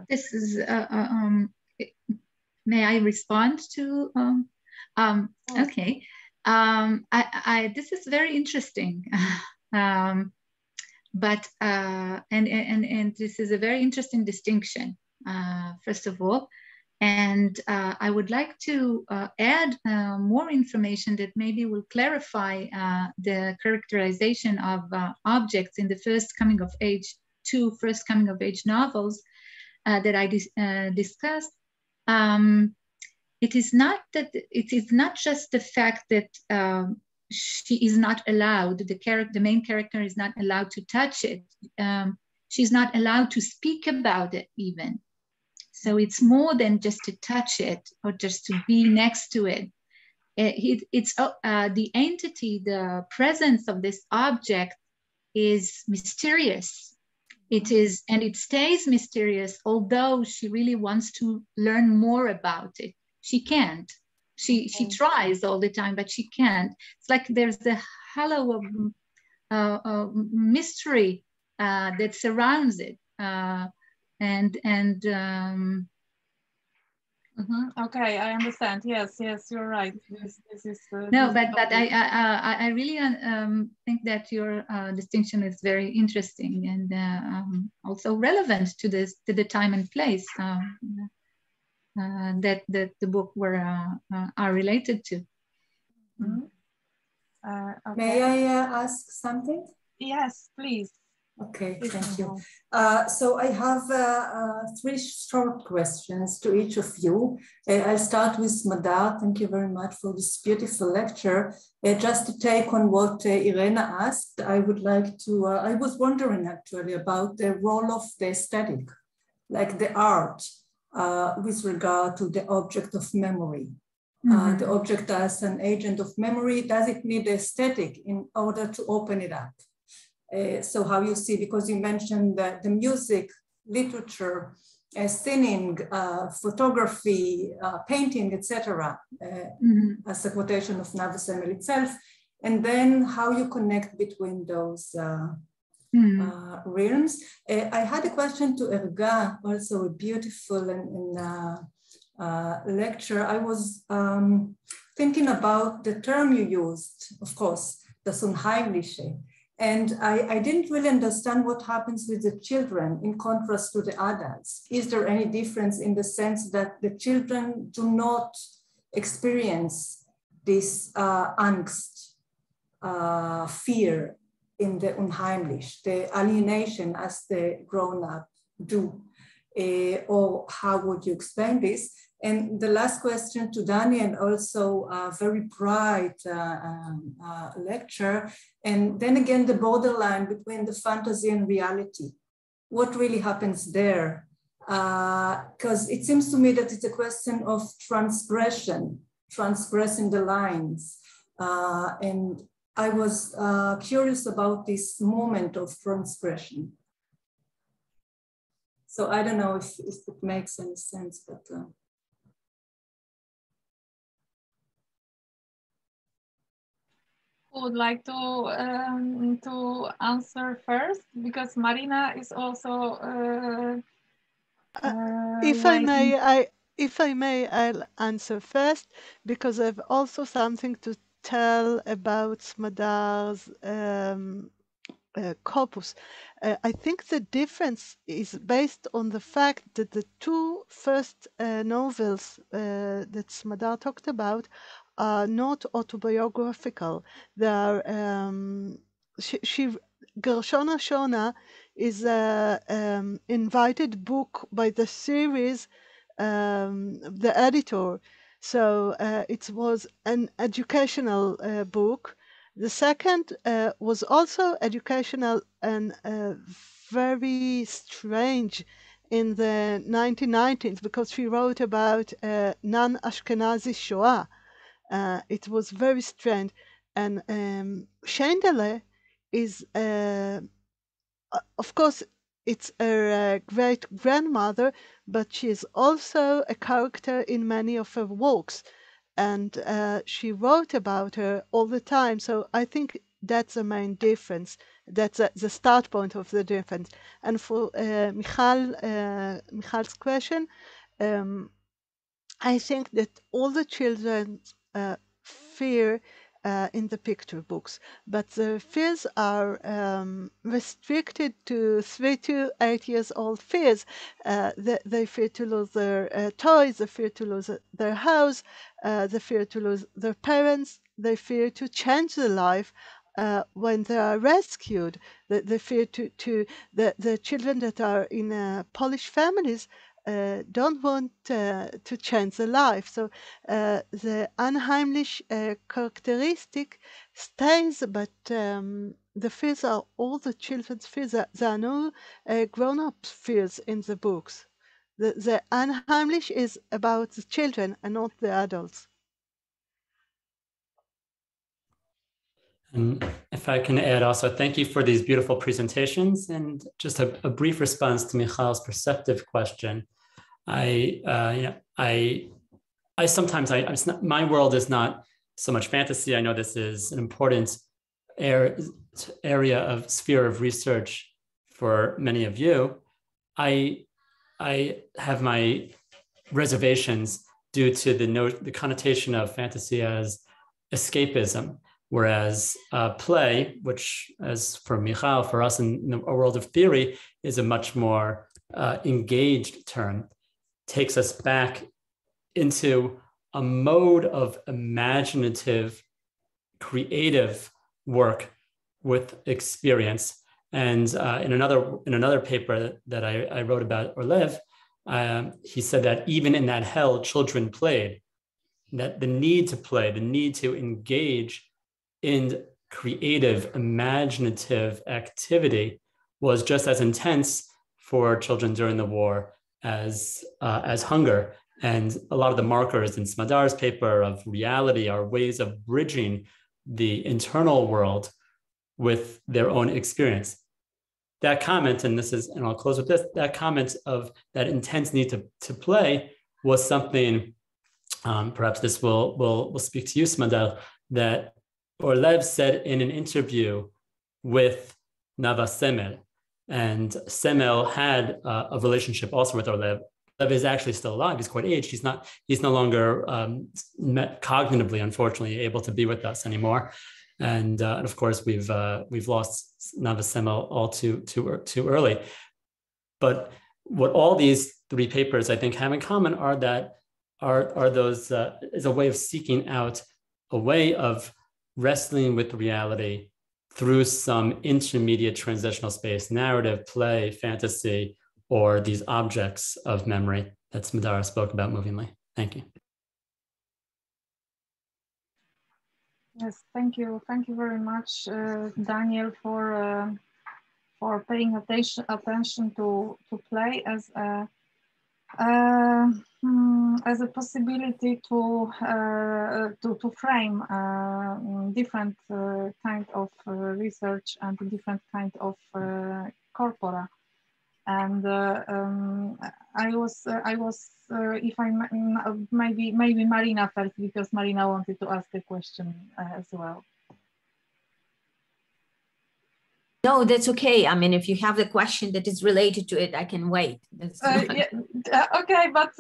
This is. May I respond to? Okay. This is very interesting. But this is a very interesting distinction, first of all. And I would like to add more information that maybe will clarify the characterization of objects in the first coming of age novels that I discussed. It is not just the fact that she is not allowed, the main character is not allowed to touch it. She's not allowed to speak about it even. So it's more than just to touch it or just to be next to it. It's the entity, the presence of this object is mysterious. It is, and it stays mysterious, although she really wants to learn more about it. She can't. She tries all the time, but she can't. It's like there's the halo of mystery that surrounds it. Okay, I understand. Yes, you're right. This is no, but I really think that your distinction is very interesting and also relevant to the time and place that the book are related to. Okay. May I ask something? Yes, please. Okay, thank you. So I have 3 short questions to each of you. I'll start with Smadar. Thank you very much for this beautiful lecture. Just to take on what Irena asked, I would like to, I was wondering actually about the role of the aesthetic, like the art, with regard to the object of memory. The object as an agent of memory, does it need aesthetic in order to open it up? So how you see, because you mentioned that the music, literature, singing, photography, painting, etc., as a quotation of Nava Semel itself, and then how you connect between those realms. I had a question to Erga, also a beautiful lecture. I was thinking about the term you used, of course, das Unheimliche. And I didn't really understand what happens with the children in contrast to the adults. Is there any difference in the sense that the children do not experience this angst, fear in the unheimlich, the alienation as the grown-up do? Or how would you explain this? And the last question to Daniel, also a very bright lecture. And then again, the borderline between the fantasy and reality. What really happens there? Because it seems to me that it's a question of transgression, transgressing the lines. And I was curious about this moment of transgression. So I don't know if it makes any sense, but. Would like to answer first, because Marina is also if I may, I'll answer first, because I've also something to tell about Smadar's corpus. I think the difference is based on the fact that the 2 first novels that Smadar talked about are not autobiographical. They are Gershona Shona is an invited book by the series, the editor. So it was an educational book. The second was also educational and very strange in the 1990s, because she wrote about non-Ashkenazi Shoah. It was very strange. And Shendele is, of course, it's her great-grandmother, but she is also a character in many of her works. And she wrote about her all the time. So I think that's the main difference. That's the start point of the difference. And for Michal's question, I think that all the children fear in the picture books, but the fears are restricted to 3 to 8 years old fears. They fear to lose their toys, they fear to lose their house, they fear to lose their parents, they fear to change their life when they are rescued. They fear the children that are in Polish families don't want to change their life. So the unheimlich characteristic stays, but the fears are all the children's fears. There are no grown-up fears in the books. The unheimlich is about the children and not the adults. And if I can add also, thank you for these beautiful presentations, and just a brief response to Michal's perceptive question. I sometimes, my world is not so much fantasy. I know this is an important area of sphere of research for many of you. I have my reservations due to the connotation of fantasy as escapism. Whereas play, which as for Michal, for us in a world of theory, is a much more engaged term, takes us back into a mode of imaginative, creative work with experience. And in another paper that I wrote about Orlev, he said that even in that hell, children played. That the need to play, the need to engage in creative, imaginative activity was just as intense for children during the war as hunger. And a lot of the markers in Smadar's paper of reality are ways of bridging the internal world with their own experience. That comment, and I'll close with this, that comment of that intense need to play was something, perhaps this will speak to you, Smadar, that Orlev said in an interview with Nava Semel. And Semel had a relationship also with Orlev. Orlev is actually still alive. He's quite aged. He's no longer cognitively, unfortunately, able to be with us anymore. And of course, we've lost Nava Semel all too early. But what all these three papers, I think, have in common are that those is a way of seeking out a way of wrestling with reality through some intermediate transitional space, narrative, play, fantasy, or these objects of memory that Smadar spoke about movingly. Thank you. Yes, thank you. Thank you very much, Daniel, for paying attention to play as a possibility to frame different kind of research and different kind of corpora. And I was if I maybe Marina first, because Marina wanted to ask a question as well. No, that's okay. I mean, if you have the question that is related to it, I can wait. Yeah, okay, but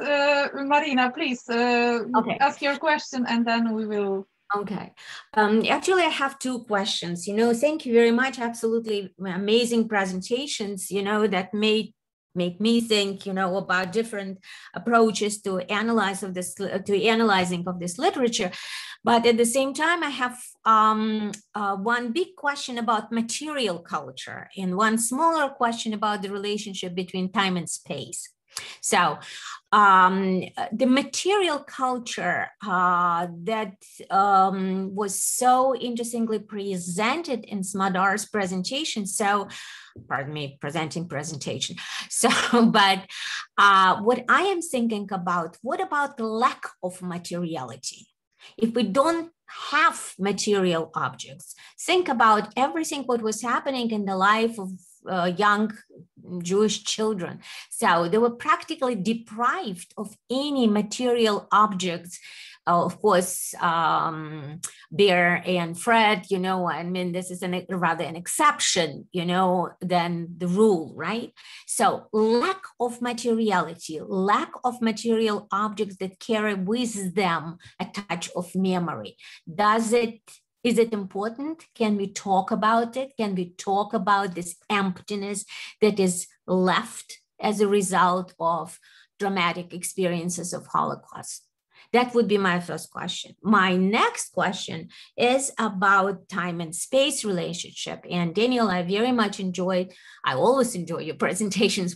Marina, please okay. Ask your question and then we will. Okay. Actually, I have two questions. Thank you very much. Absolutely amazing presentations, that make me think, about different approaches to analyzing of this literature. But at the same time, I have one big question about material culture and one smaller question about the relationship between time and space. So the material culture that was so interestingly presented in Smadar's presentation. So, pardon me, presentation. So, but what I am thinking about, what about the lack of materiality? If we don't have material objects, think about everything what was happening in the life of young Jewish children. So they were practically deprived of any material objects. Of course, Bear and Fred, I mean, this is rather an exception, than the rule, right? So lack of materiality, lack of material objects that carry with them a touch of memory. Is it important? Can we talk about it? Can we talk about this emptiness that is left as a result of dramatic experiences of Holocaust? That would be my first question. My next question is about time and space relationship. And Daniel, I very much I always enjoy your presentations,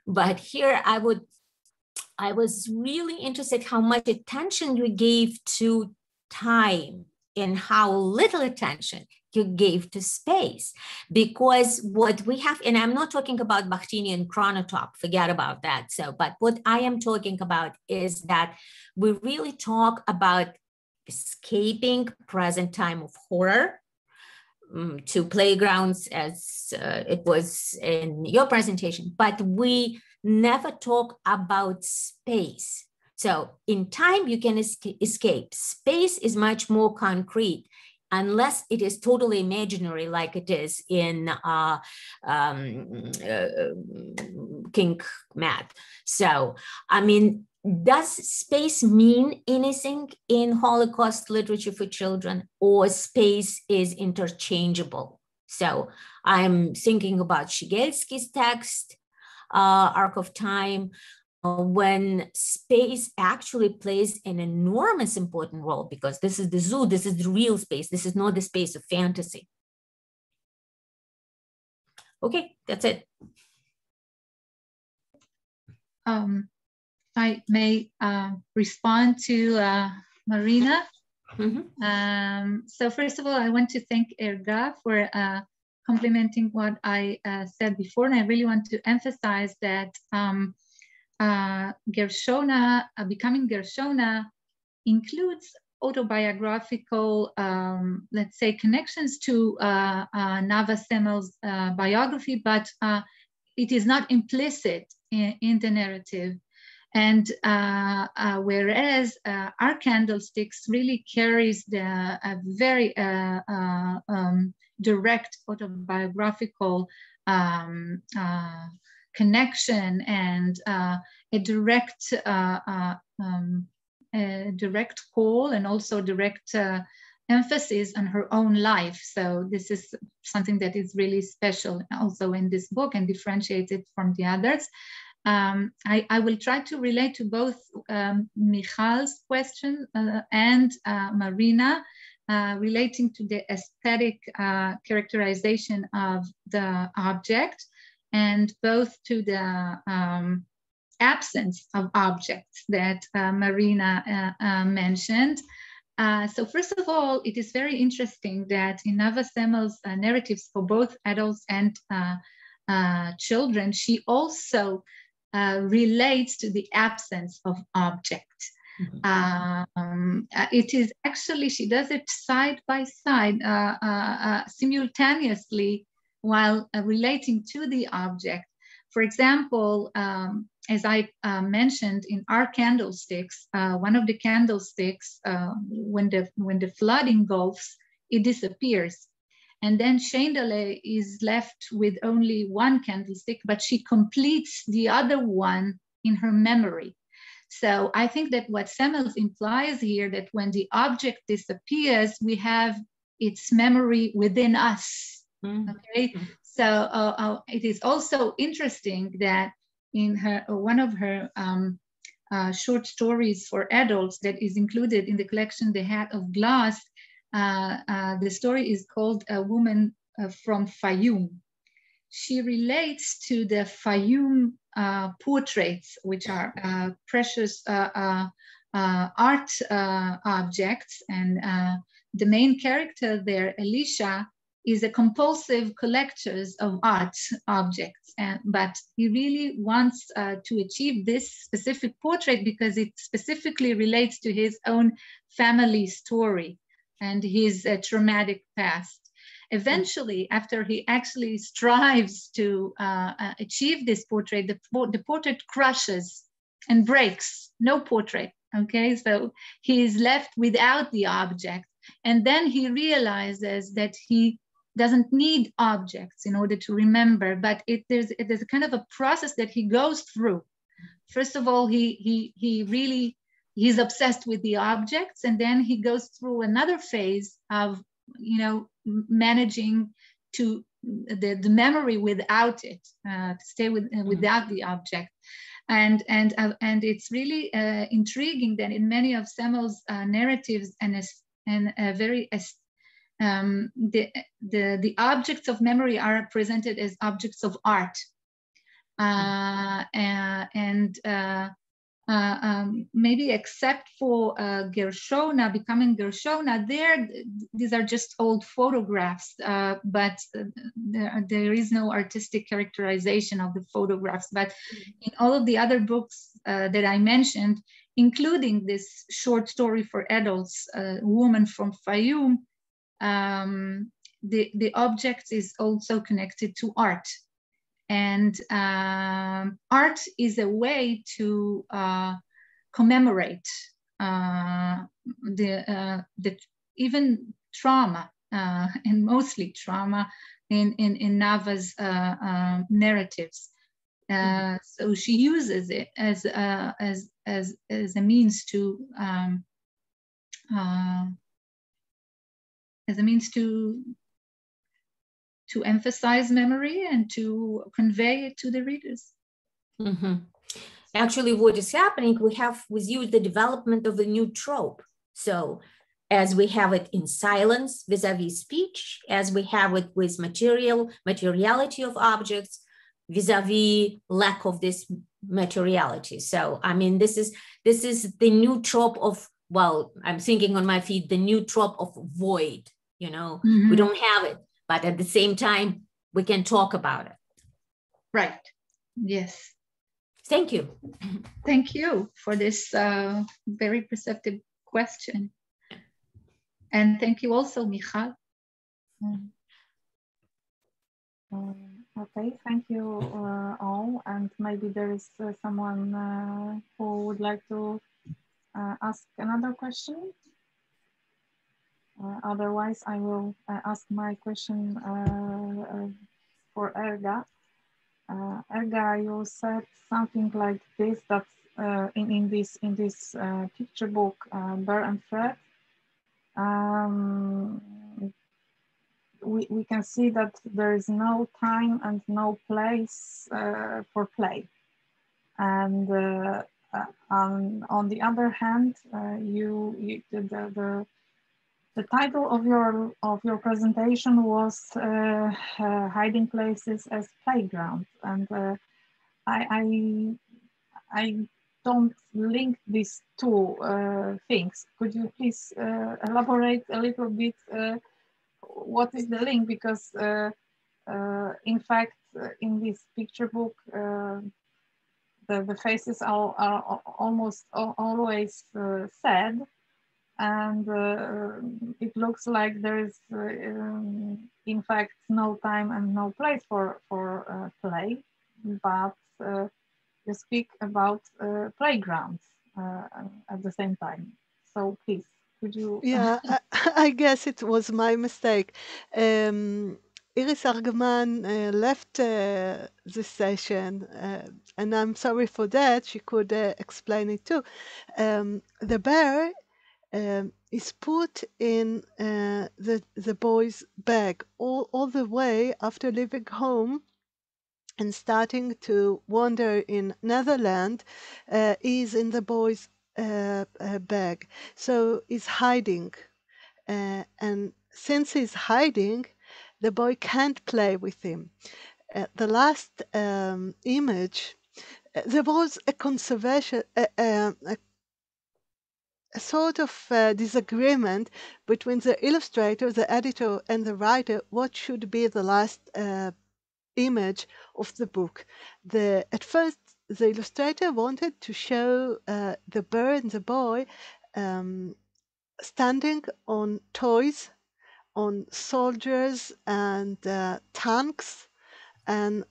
but here I was really interested how much attention you gave to time and how little attention you gave to space. Because what we have, and I'm not talking about Bakhtinian chronotop, forget about that. But what I am talking about is that we really talk about escaping present time of horror to playgrounds, as it was in your presentation, but we never talk about space. So in time, you can escape. Space is much more concrete, unless it is totally imaginary, like it is in King Matt. So, I mean, does space mean anything in Holocaust literature for children, or space is interchangeable? So I'm thinking about Shigelski's text, Arc of Time, when space actually plays an enormous important role, because this is the zoo, this is the real space, this is not the space of fantasy. Okay, that's it. I may respond to Marina. So first of all, I want to thank Erga for complimenting what I said before, and I really want to emphasize that Gershona, becoming Gershona, includes autobiographical, let's say, connections to Nava Semel's biography, but it is not implicit in the narrative. And whereas our candlesticks really carries a very direct autobiographical connection and a direct call and also direct emphasis on her own life. So this is something that is really special also in this book and differentiates it from the others. I will try to relate to both Michal's question and Marina relating to the aesthetic characterization of the object, and both to the absence of objects that Marina mentioned. So first of all, it is very interesting that in Nava Semel's narratives for both adults and children, she also relates to the absence of objects. It is actually, she does it side by side, simultaneously, while relating to the object. For example, as I mentioned in our candlesticks, one of the candlesticks, when the flood engulfs, it disappears. And then Shendale is left with only one candlestick, but she completes the other one in her memory. So I think that what Semel implies here, that when the object disappears, we have its memory within us. Okay, so it is also interesting that in one of her short stories for adults that is included in the collection, The Hat of Glass, the story is called A Woman from Fayum. She relates to the Fayum portraits, which are precious art objects. And the main character there, Elisha, is a compulsive collector of art objects. But he really wants to achieve this specific portrait because it specifically relates to his own family story and his traumatic past. Eventually, after he actually strives to achieve this portrait, the portrait crushes and breaks, no portrait, okay? So he is left without the object. And then he realizes that he doesn't need objects in order to remember, but there's a kind of a process that he goes through. First of all, he's obsessed with the objects, and then he goes through another phase of, managing to the memory without it, to stay without the object. And it's really intriguing that in many of Semel's narratives the objects of memory are presented as objects of art. Maybe except for Gershona, becoming Gershona, these are just old photographs, but there is no artistic characterization of the photographs. But in all of the other books that I mentioned, including this short story for adults, Woman from Fayum, the object is also connected to art. And art is a way to commemorate even trauma, and mostly trauma in Nava's narratives. So she uses it as a means to emphasize memory and to convey it to the readers. Actually, what is happening, we use the development of a new trope. So as we have it in silence vis-a-vis speech, as we have it with materiality of objects vis-a-vis lack of this materiality. So, I mean, this is the new trope of, well, I'm thinking on my feet, the new trope of void, you know, we don't have it, but at the same time, we can talk about it. Right, yes. Thank you. Thank you for this very perceptive question. And thank you also, Michal. Okay, thank you all. And maybe there is someone who would like to ask another question. Otherwise, I will ask my question for Erga. Erga, you said something like this, that in this picture book, Bar and Fred, we can see that there is no time and no place for play. And on the other hand, the title of your presentation was hiding places as playground, and I don't link these two things. Could you please elaborate a little bit what is the link? Because in fact, in this picture book, the faces are almost always sad. And it looks like there is, in fact, no time and no place for play, but you speak about playgrounds at the same time. So please, could you? Yeah, I guess it was my mistake. Iris Argaman left this session, and I'm sorry for that. She could explain it too. The bear is put in the boy's bag all the way after leaving home and starting to wander in Netherlands. Is in the boy's bag, so he's hiding, and since he's hiding, the boy can't play with him. The last image, there was a conservation, a sort of disagreement between the illustrator, the editor, and the writer, what should be the last image of the book. At first, the illustrator wanted to show the bird and the boy standing on toys, on soldiers and tanks, and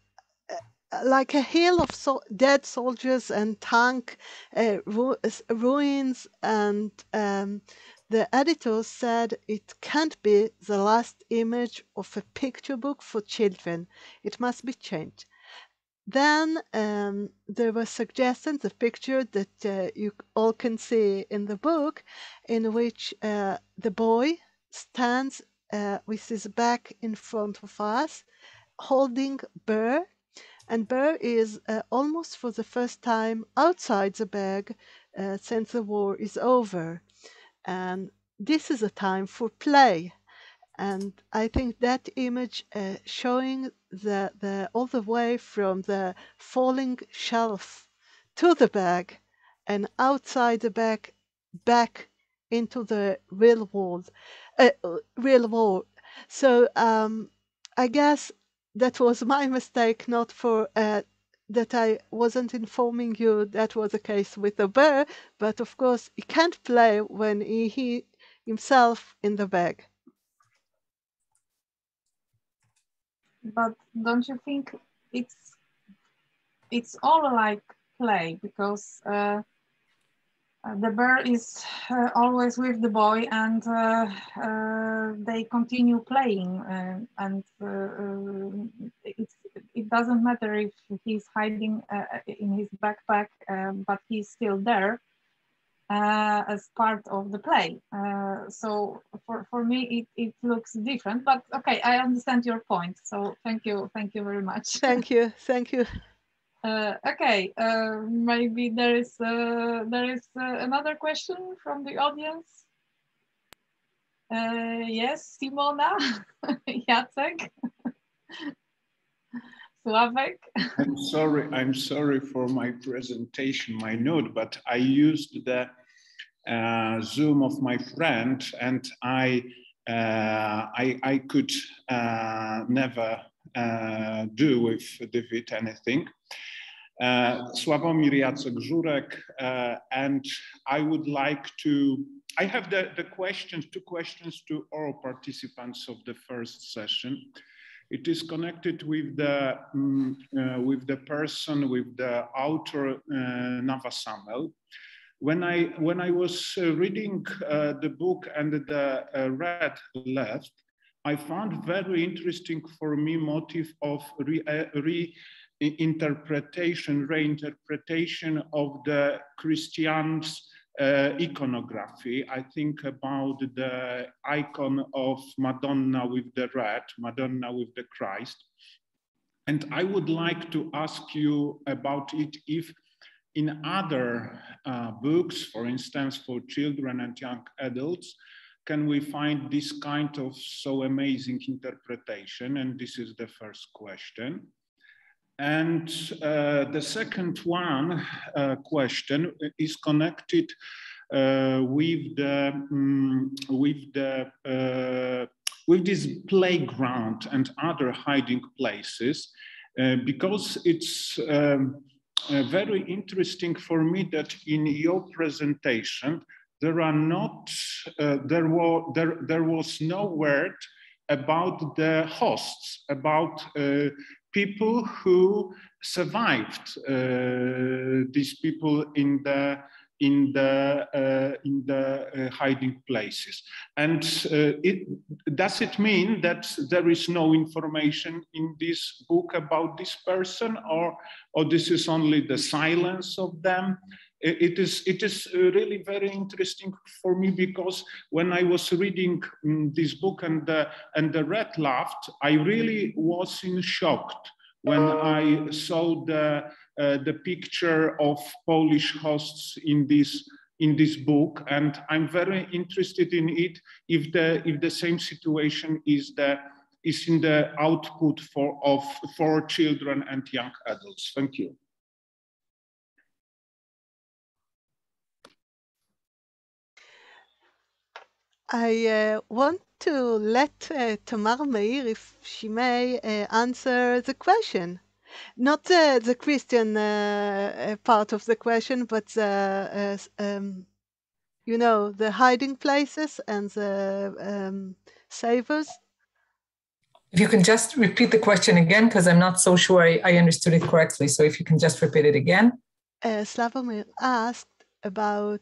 like a hill of dead soldiers and tank ruins, and the editor said it can't be the last image of a picture book for children. It must be changed. Then there was suggested the picture that you all can see in the book, in which the boy stands with his back in front of us, holding Burr, and Burr is almost for the first time outside the bag since the war is over. And this is a time for play. And I think that image showing all the way from the falling shelf to the bag and outside the bag back into the real world. So I guess that was my mistake, not for that I wasn't informing you that was the case with the bear, but of course he can't play when he himself in the bag. But don't you think it's all like play, because the bear is always with the boy, and they continue playing, and it doesn't matter if he's hiding in his backpack, but he's still there as part of the play. So for me, it looks different, but okay, I understand your point. So thank you very much. Thank you. Okay, maybe there is another question from the audience. Yes, Simona, Jacek, Sławek. I'm sorry for my presentation, my note, but I used the Zoom of my friend, and I could never do with it anything. Sławomir, Jacek, Żurek, and I would like to. I have two questions to all participants of the first session. It is connected with the person, with the author, Nava Semel. When I was reading the book and the red left, I found very interesting for me motive of reinterpretation of the Christians' iconography. I think about the icon of Madonna with the red, Madonna with the Christ. And I would like to ask you about it if in other books, for instance, for children and young adults, can we find this kind of so amazing interpretation? And this is the first question. And the second question is connected with this playground and other hiding places, because it's very interesting for me that in your presentation there was no word about the hosts, about people who survived, these people in the hiding places. And does it mean that there is no information in this book about this person, or this is only the silence of them? It is really very interesting for me, because when I was reading this book and the red left, I really was in shock when I saw the picture of Polish hosts in this book, and I'm very interested in it if the same situation is in the output for children and young adults. Thank you. I want to let Tamar Meir, if she may, answer the question. Not the Christian part of the question, but you know, the hiding places and the savers. If you can just repeat the question again, because I'm not so sure I understood it correctly. So if you can just repeat it again. Sławomir asked about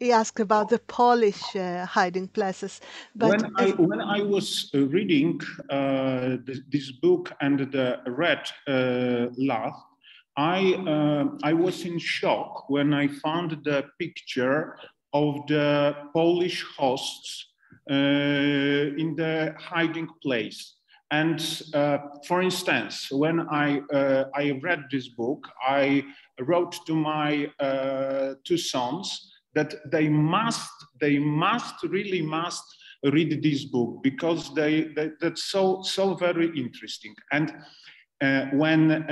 he asked about the Polish hiding places. But when I was reading this book and the red laugh, I was in shock when I found the picture of the Polish hosts in the hiding place. And for instance, when I read this book, I wrote to my two sons that they really must read this book, because that's so very interesting. And when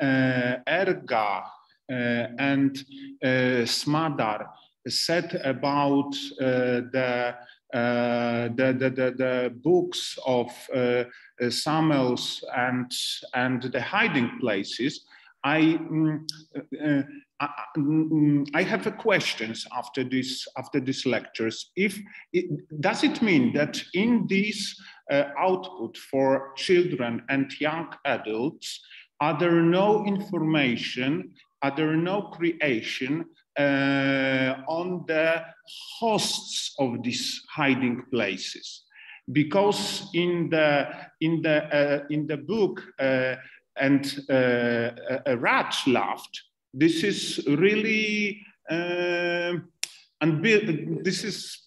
Erga and Smadar said about the books of Samuel's and the hiding places, I have a questions after these lectures. Does it mean that in this output for children and young adults, are there no information, are there no creation on the hosts of these hiding places? Because in the book and a rat laughed, this is really this is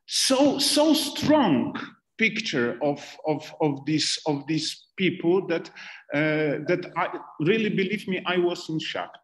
so strong picture of these people that I really, believe me, I was in shock.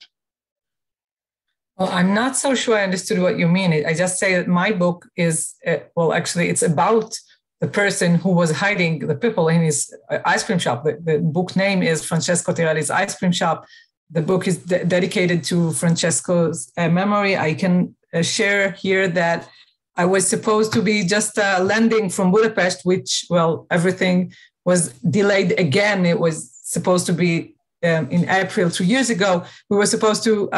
Well, I'm not so sure I understood what you mean. I just say that my book is, well, actually, it's about the person who was hiding the people in his ice cream shop. The book name is Francesco Tirelli's Ice Cream Shop. The book is dedicated to Francesco's memory. I can share here that I was supposed to be just landing from Budapest, which, well, everything was delayed again. It was supposed to be in April 2 years ago. We were supposed to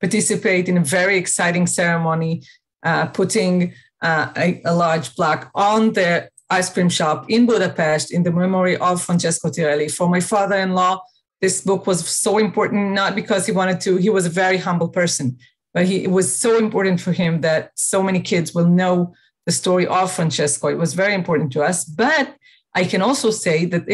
participate in a very exciting ceremony, putting a large plaque on the ice cream shop in Budapest in the memory of Francesco Tirelli. For my father-in-law, this book was so important, not because he wanted to, he was a very humble person, but it was so important for him that so many kids will know the story of Francesco. It was very important to us. But I can also say that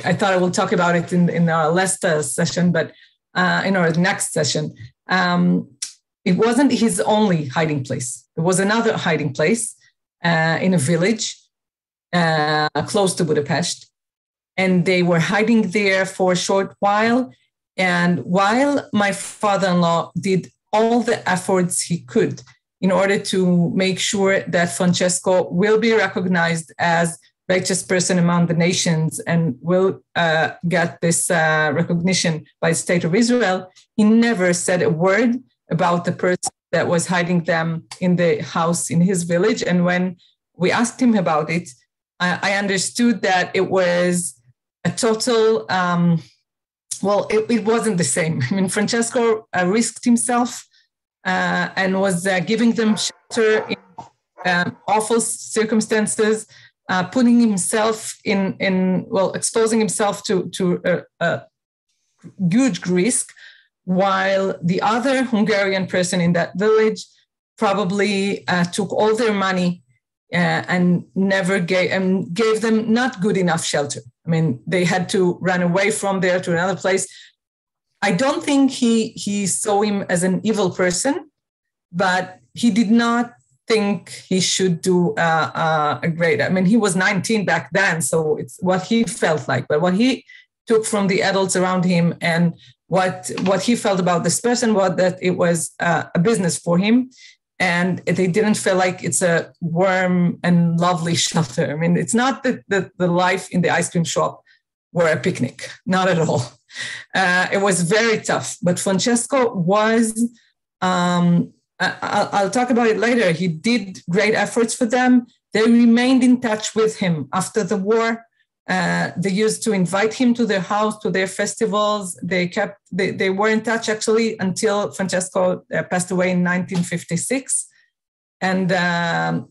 I thought I will talk about it in our last session, but in our next session. It wasn't his only hiding place. There was another hiding place in a village close to Budapest. And they were hiding there for a short while. And while my father-in-law did all the efforts he could in order to make sure that Francesco will be recognized as righteous person among the nations and will get this recognition by the state of Israel, he never said a word about the person that was hiding them in the house in his village. And when we asked him about it, I understood that it was a total, it wasn't the same. I mean, Francesco risked himself and was giving them shelter in awful circumstances, putting himself exposing himself to a huge risk, while the other Hungarian person in that village probably took all their money and never gave them not good enough shelter. I mean, they had to run away from there to another place. I don't think he saw him as an evil person, but he did not think he should do a great. I mean, he was 19 back then, so it's what he felt like. But what he took from the adults around him and what he felt about this person was that it was a business for him, and they didn't feel like it's a warm and lovely shelter. I mean, it's not that the life in the ice cream shop were a picnic, not at all. It was very tough, but Francesco was, I'll talk about it later. He did great efforts for them. They remained in touch with him after the war. They used to invite him to their house, to their festivals. They were in touch actually until Francesco passed away in 1956. And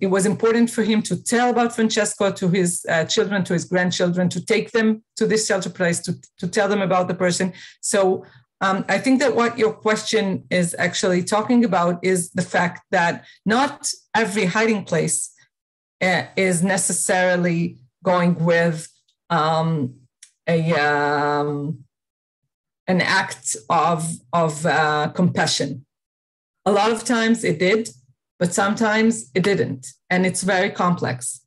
it was important for him to tell about Francesco to his children, to his grandchildren, to take them to this shelter place, to tell them about the person. So I think that what your question is actually talking about is the fact that not every hiding place is necessarily going with an act of compassion. A lot of times it did, but sometimes it didn't, and it's very complex.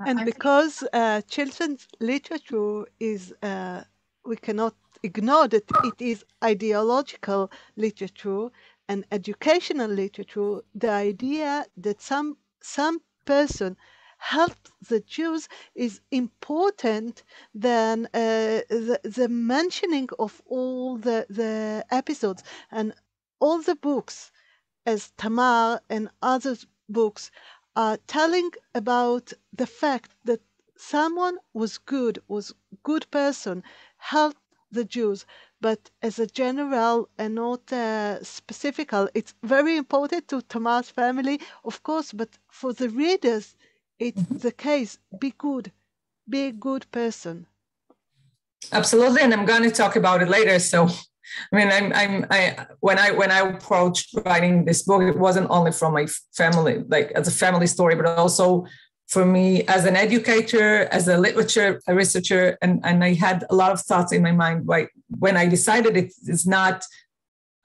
And because children's literature is, we cannot ignore that it is ideological literature and educational literature, the idea that some person helped the Jews is important than the mentioning of all the episodes and all the books, as Tamar and other books are telling about the fact that someone was good person, helped the Jews, but as a general and not specifical. It's very important to Tamar's family, of course, but for the readers, it's the case. Be good, be a good person. Absolutely, and I'm going to talk about it later. So, I mean, when I approached writing this book, it wasn't only from my family, like as a family story, but also for me as an educator, as a literature researcher, and I had a lot of thoughts in my mind. Right when I decided it's not,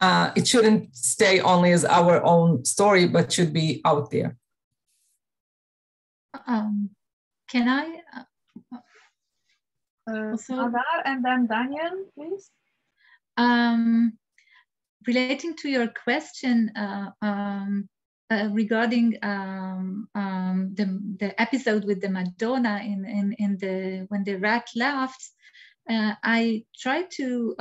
it shouldn't stay only as our own story, but should be out there. Can I? Smadar, and then Daniel, please. Relating to your question regarding the episode with the Madonna in the when the rat laughed, I tried to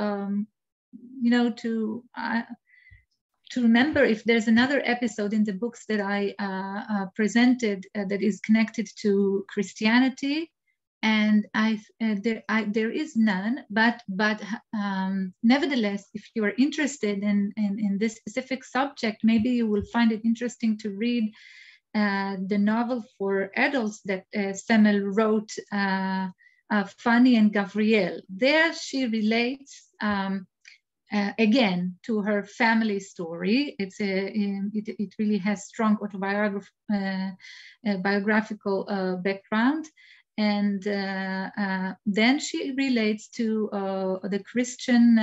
to remember if there's another episode in the books that I presented that is connected to Christianity, and there is none. But nevertheless, if you are interested in this specific subject, maybe you will find it interesting to read the novel for adults that Semel wrote, Fanny and Gabrielle. There she relates again to her family story. It really has strong biographical background, and then she relates to the Christian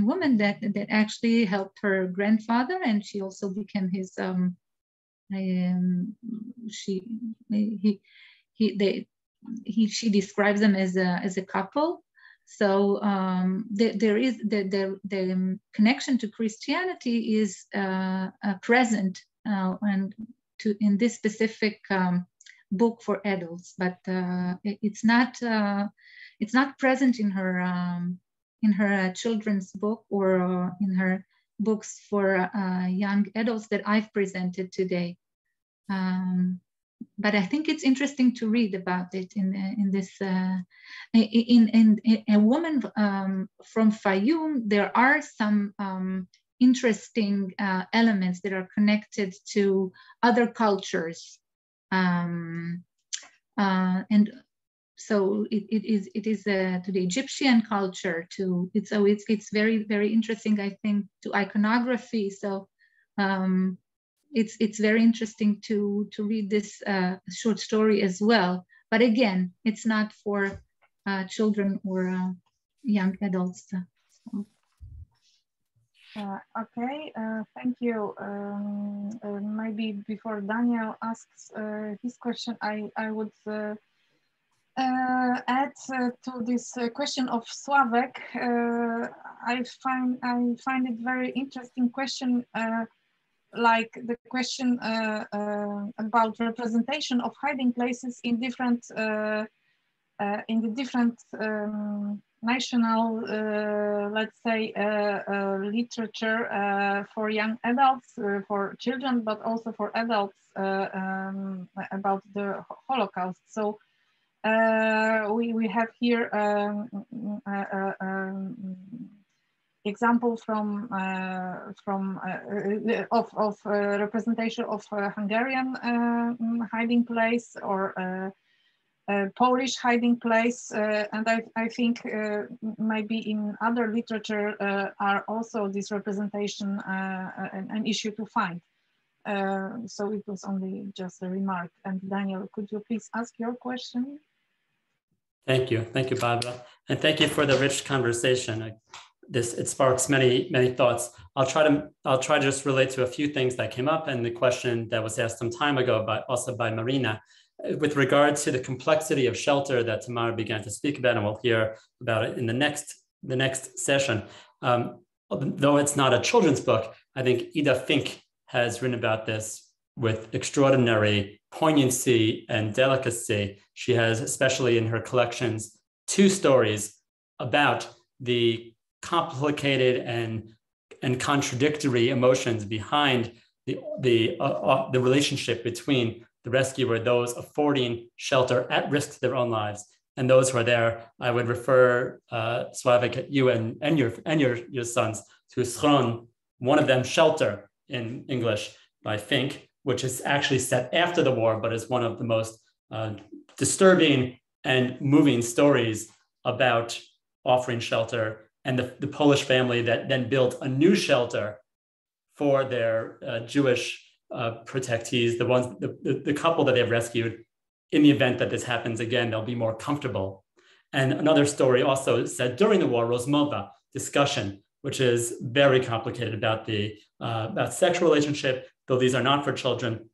woman that actually helped her grandfather, and she also became his. She describes them as a couple. So there is the connection to Christianity is present and in this specific book for adults, but it's not present in her children's book or in her books for young adults that I've presented today. But I think it's interesting to read about it in A Woman from Fayum. There are some interesting elements that are connected to other cultures, and so it is to the Egyptian culture too. It's very, very interesting, I think, to iconography. So. It's very interesting to read this short story as well. But again, it's not for children or young adults. So. Okay, thank you. Maybe before Daniel asks his question, I would add to this question of Sławek. I find it very interesting question. Like the question about representation of hiding places in different national, let's say, literature for young adults, for children, but also for adults about the Holocaust. So we have here example from representation of Hungarian hiding place or Polish hiding place, and I think maybe in other literature are also this representation an issue to find. So it was only just a remark. And Daniel, could you please ask your question? Thank you, Barbara, and thank you for the rich conversation. It sparks many thoughts. I'll try to just relate to a few things that came up and the question that was asked some time ago, also by Marina, with regard to the complexity of shelter that Tamara began to speak about, and we'll hear about it in the next session. Though it's not a children's book, I think Ida Fink has written about this with extraordinary poignancy and delicacy. She has, especially in her collections, 2 stories about the complicated and contradictory emotions behind the relationship between the rescuer, those affording shelter at risk to their own lives, and those who are there. I would refer Sławek, you and your sons to Schron, one of them Shelter in English by Fink, which is actually set after the war, but is one of the most disturbing and moving stories about offering shelter, and the Polish family that then built a new shelter for their Jewish protectees, the couple that they've rescued. In the event that this happens again, they'll be more comfortable. And another story also said during the war, Rozmova, discussion, which is very complicated about sexual relationship, though these are not for children.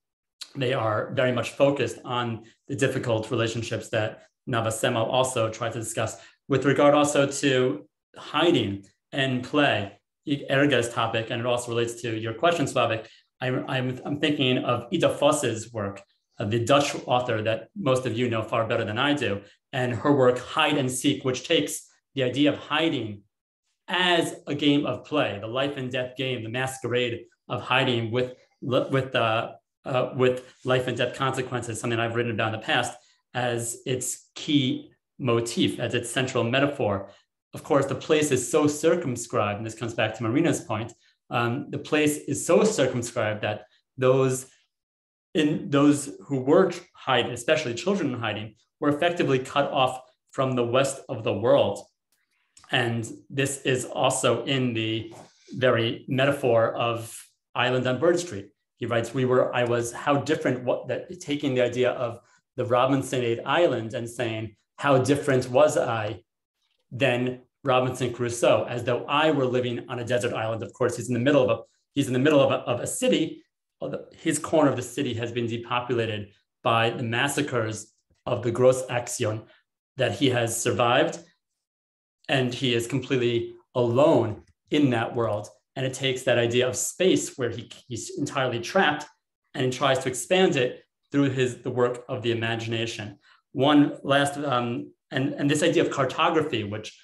They are very much focused on the difficult relationships that Nava Semel also tried to discuss. With regard also to hiding and play, Erga's topic, and it also relates to your question, Slavik, I'm thinking of Ida Voss's work, the Dutch author that most of you know far better than I do, and her work Hide and Seek, which takes the idea of hiding as a game of play, the life and death game, the masquerade of hiding with life and death consequences, something I've written about in the past, as its key motif, as its central metaphor. Of course, the place is so circumscribed, and this comes back to Marina's point, the place is so circumscribed that those who were hiding, especially children in hiding, were effectively cut off from the west of the world. And this is also in the very metaphor of Island on Bird Street. He writes, how different, taking the idea of the Robinsonade Island and saying, how different was I than Robinson Crusoe, as though I were living on a desert island. Of course, he's in the middle of a city. His corner of the city has been depopulated by the massacres of the Großaktion that he has survived. And he is completely alone in that world. And it takes that idea of space where he's entirely trapped, and he tries to expand it through the work of the imagination. One last, and this idea of cartography, which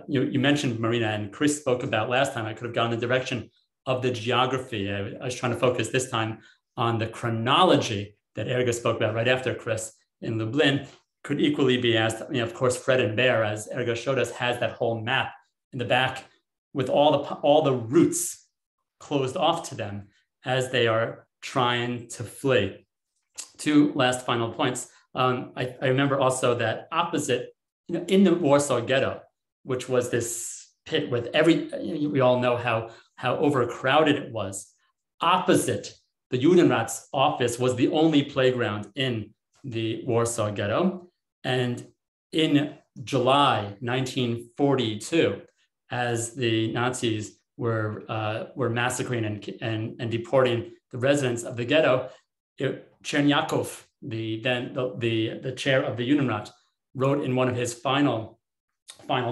you mentioned, Marina, and Chris spoke about last time. I could have gone in the direction of the geography. I was trying to focus this time on the chronology that Erga spoke about right after Chris in Lublin. Could equally be asked, of course, Fred and Bear, as Erga showed us, has that whole map in the back with all the routes closed off to them as they are trying to flee. Two last final points. I remember also that opposite, in the Warsaw Ghetto, which was this pit with we all know how overcrowded it was. Opposite the Judenrat's office was the only playground in the Warsaw Ghetto. And in July 1942, as the Nazis were massacring and deporting the residents of the ghetto, Chernyakov, the chair of the Judenrat, wrote in one of his final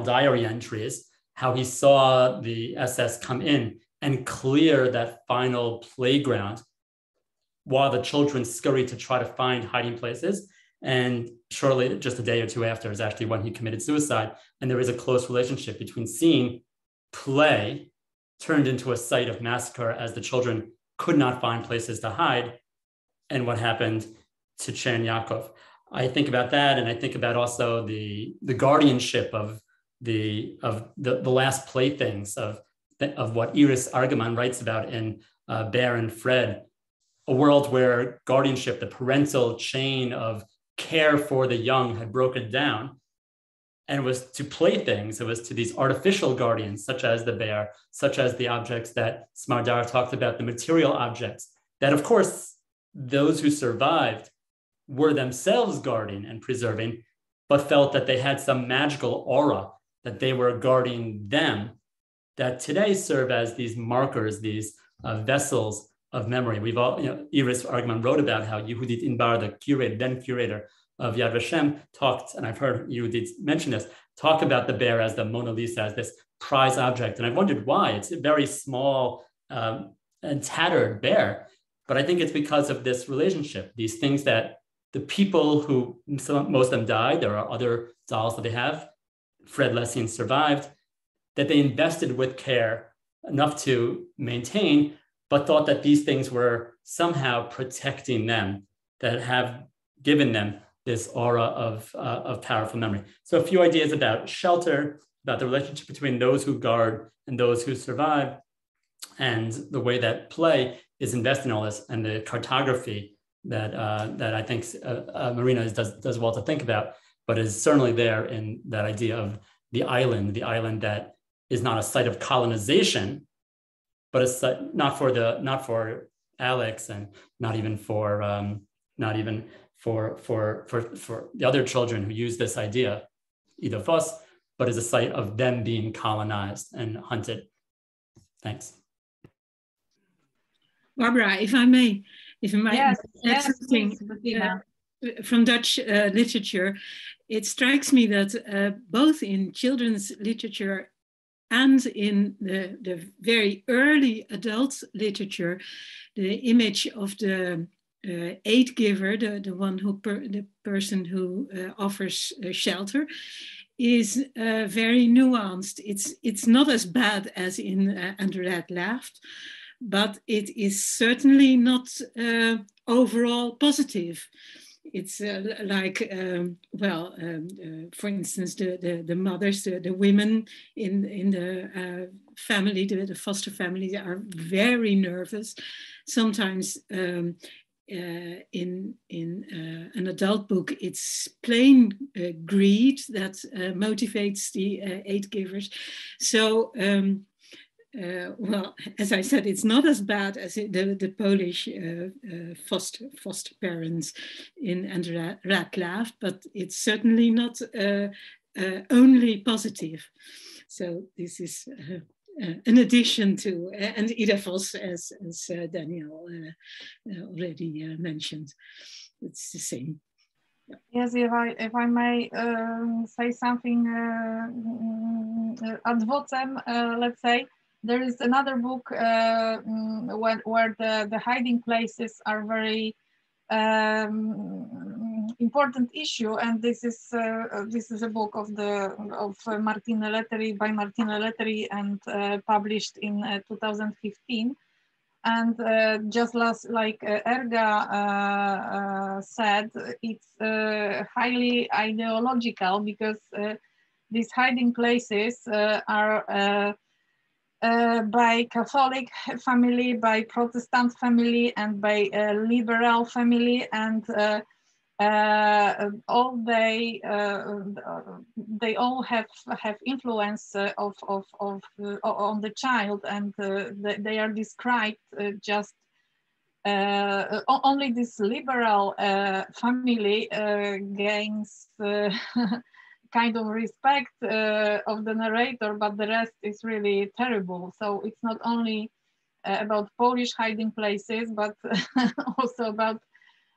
diary entries how he saw the SS come in and clear that final playground while the children scurried to try to find hiding places. And shortly, just a day or two after, is actually when he committed suicide. And there is a close relationship between seeing play turned into a site of massacre as the children could not find places to hide, and what happened to Chernyakov. I think about that, and I think about also the guardianship of the last playthings of what Iris Argaman writes about in Bear and Fred, a world where guardianship, the parental chain of care for the young, had broken down, and it was to playthings. It was to these artificial guardians, such as the bear, such as the objects that Smadar talked about, the material objects, that of course those who survived were themselves guarding and preserving, but felt that they had some magical aura, that they were guarding them, that today serve as these markers, these vessels of memory. We've all, Iris Argaman wrote about how Yehudit Inbar, the then curator of Yad Vashem, talked, and I've heard Yehudit mention this, talk about the bear as the Mona Lisa, as this prize object. And I've wondered why. It's a very small and tattered bear, but I think it's because of this relationship, these things that the people who, most of them died, there are other dolls that they have, Fred Lessing survived, that they invested with care enough to maintain, but thought that these things were somehow protecting them, that have given them this aura of powerful memory. So a few ideas about shelter, about the relationship between those who guard and those who survive, and the way that play is invested in all this, and the cartography that I think Marina does well to think about, but is certainly there in that idea of the island that is not a site of colonization, but a site, not for Alex, and not even for the other children who use this idea, Ida Voss, but as a site of them being colonized and hunted. Thanks. Barbara, if I may yes, add something. please, literature, it strikes me that both in children's literature and in the very early adult literature, the image of the aid giver, the one who the person who offers shelter, is very nuanced. It's not as bad as in And the Rat Laughed, but it is certainly not overall positive. It's for instance, the mothers, the women in the family, the foster family, are very nervous. Sometimes in an adult book, it's plain greed that motivates the aid givers. So, well, as I said, it's not as bad as the Polish foster parents in And the Rat Laughed, but it's certainly not only positive. So this is an addition to, and Ida Vos, as Daniel already mentioned, it's the same. Yes, if I may say something ad vocem, let's say, there is another book where the hiding places are very important issue, and this is a book of Martine Lettery, by Martine Lettery, and published in 2015. And just like Erga said, it's highly ideological, because these hiding places are by Catholic family, by Protestant family, and by liberal family, and all they all have influence on the child, and they are described just only this liberal family gains kind of respect of the narrator, but the rest is really terrible. So it's not only about Polish hiding places, but also about,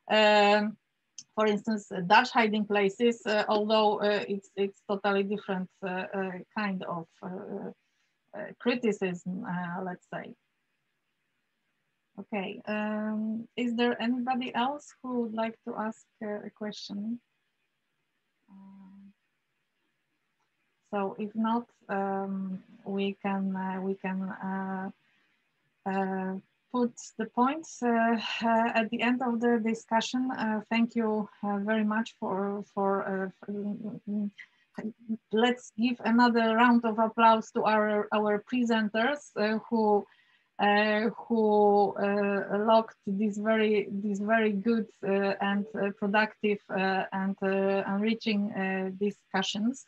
for instance, Dutch hiding places, although it's totally different kind of criticism, let's say. Okay, is there anybody else who would like to ask a question? So if not, we can put the points at the end of the discussion. Thank you very much for let's give another round of applause to our presenters who logged these very good and productive and enriching discussions.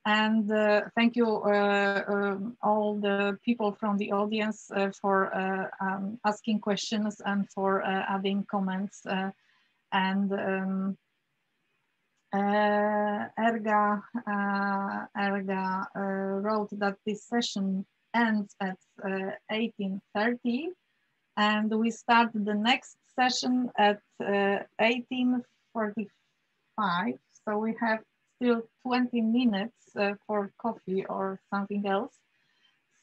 And thank you all the people from the audience for asking questions and for adding comments. And Erga wrote that this session ends at 18:30, and we start the next session at 18:45. So we have still 20 minutes for coffee or something else.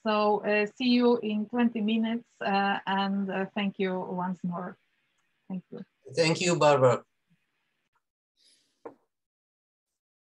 So see you in 20 minutes, and thank you once more. Thank you. Thank you, Barbara.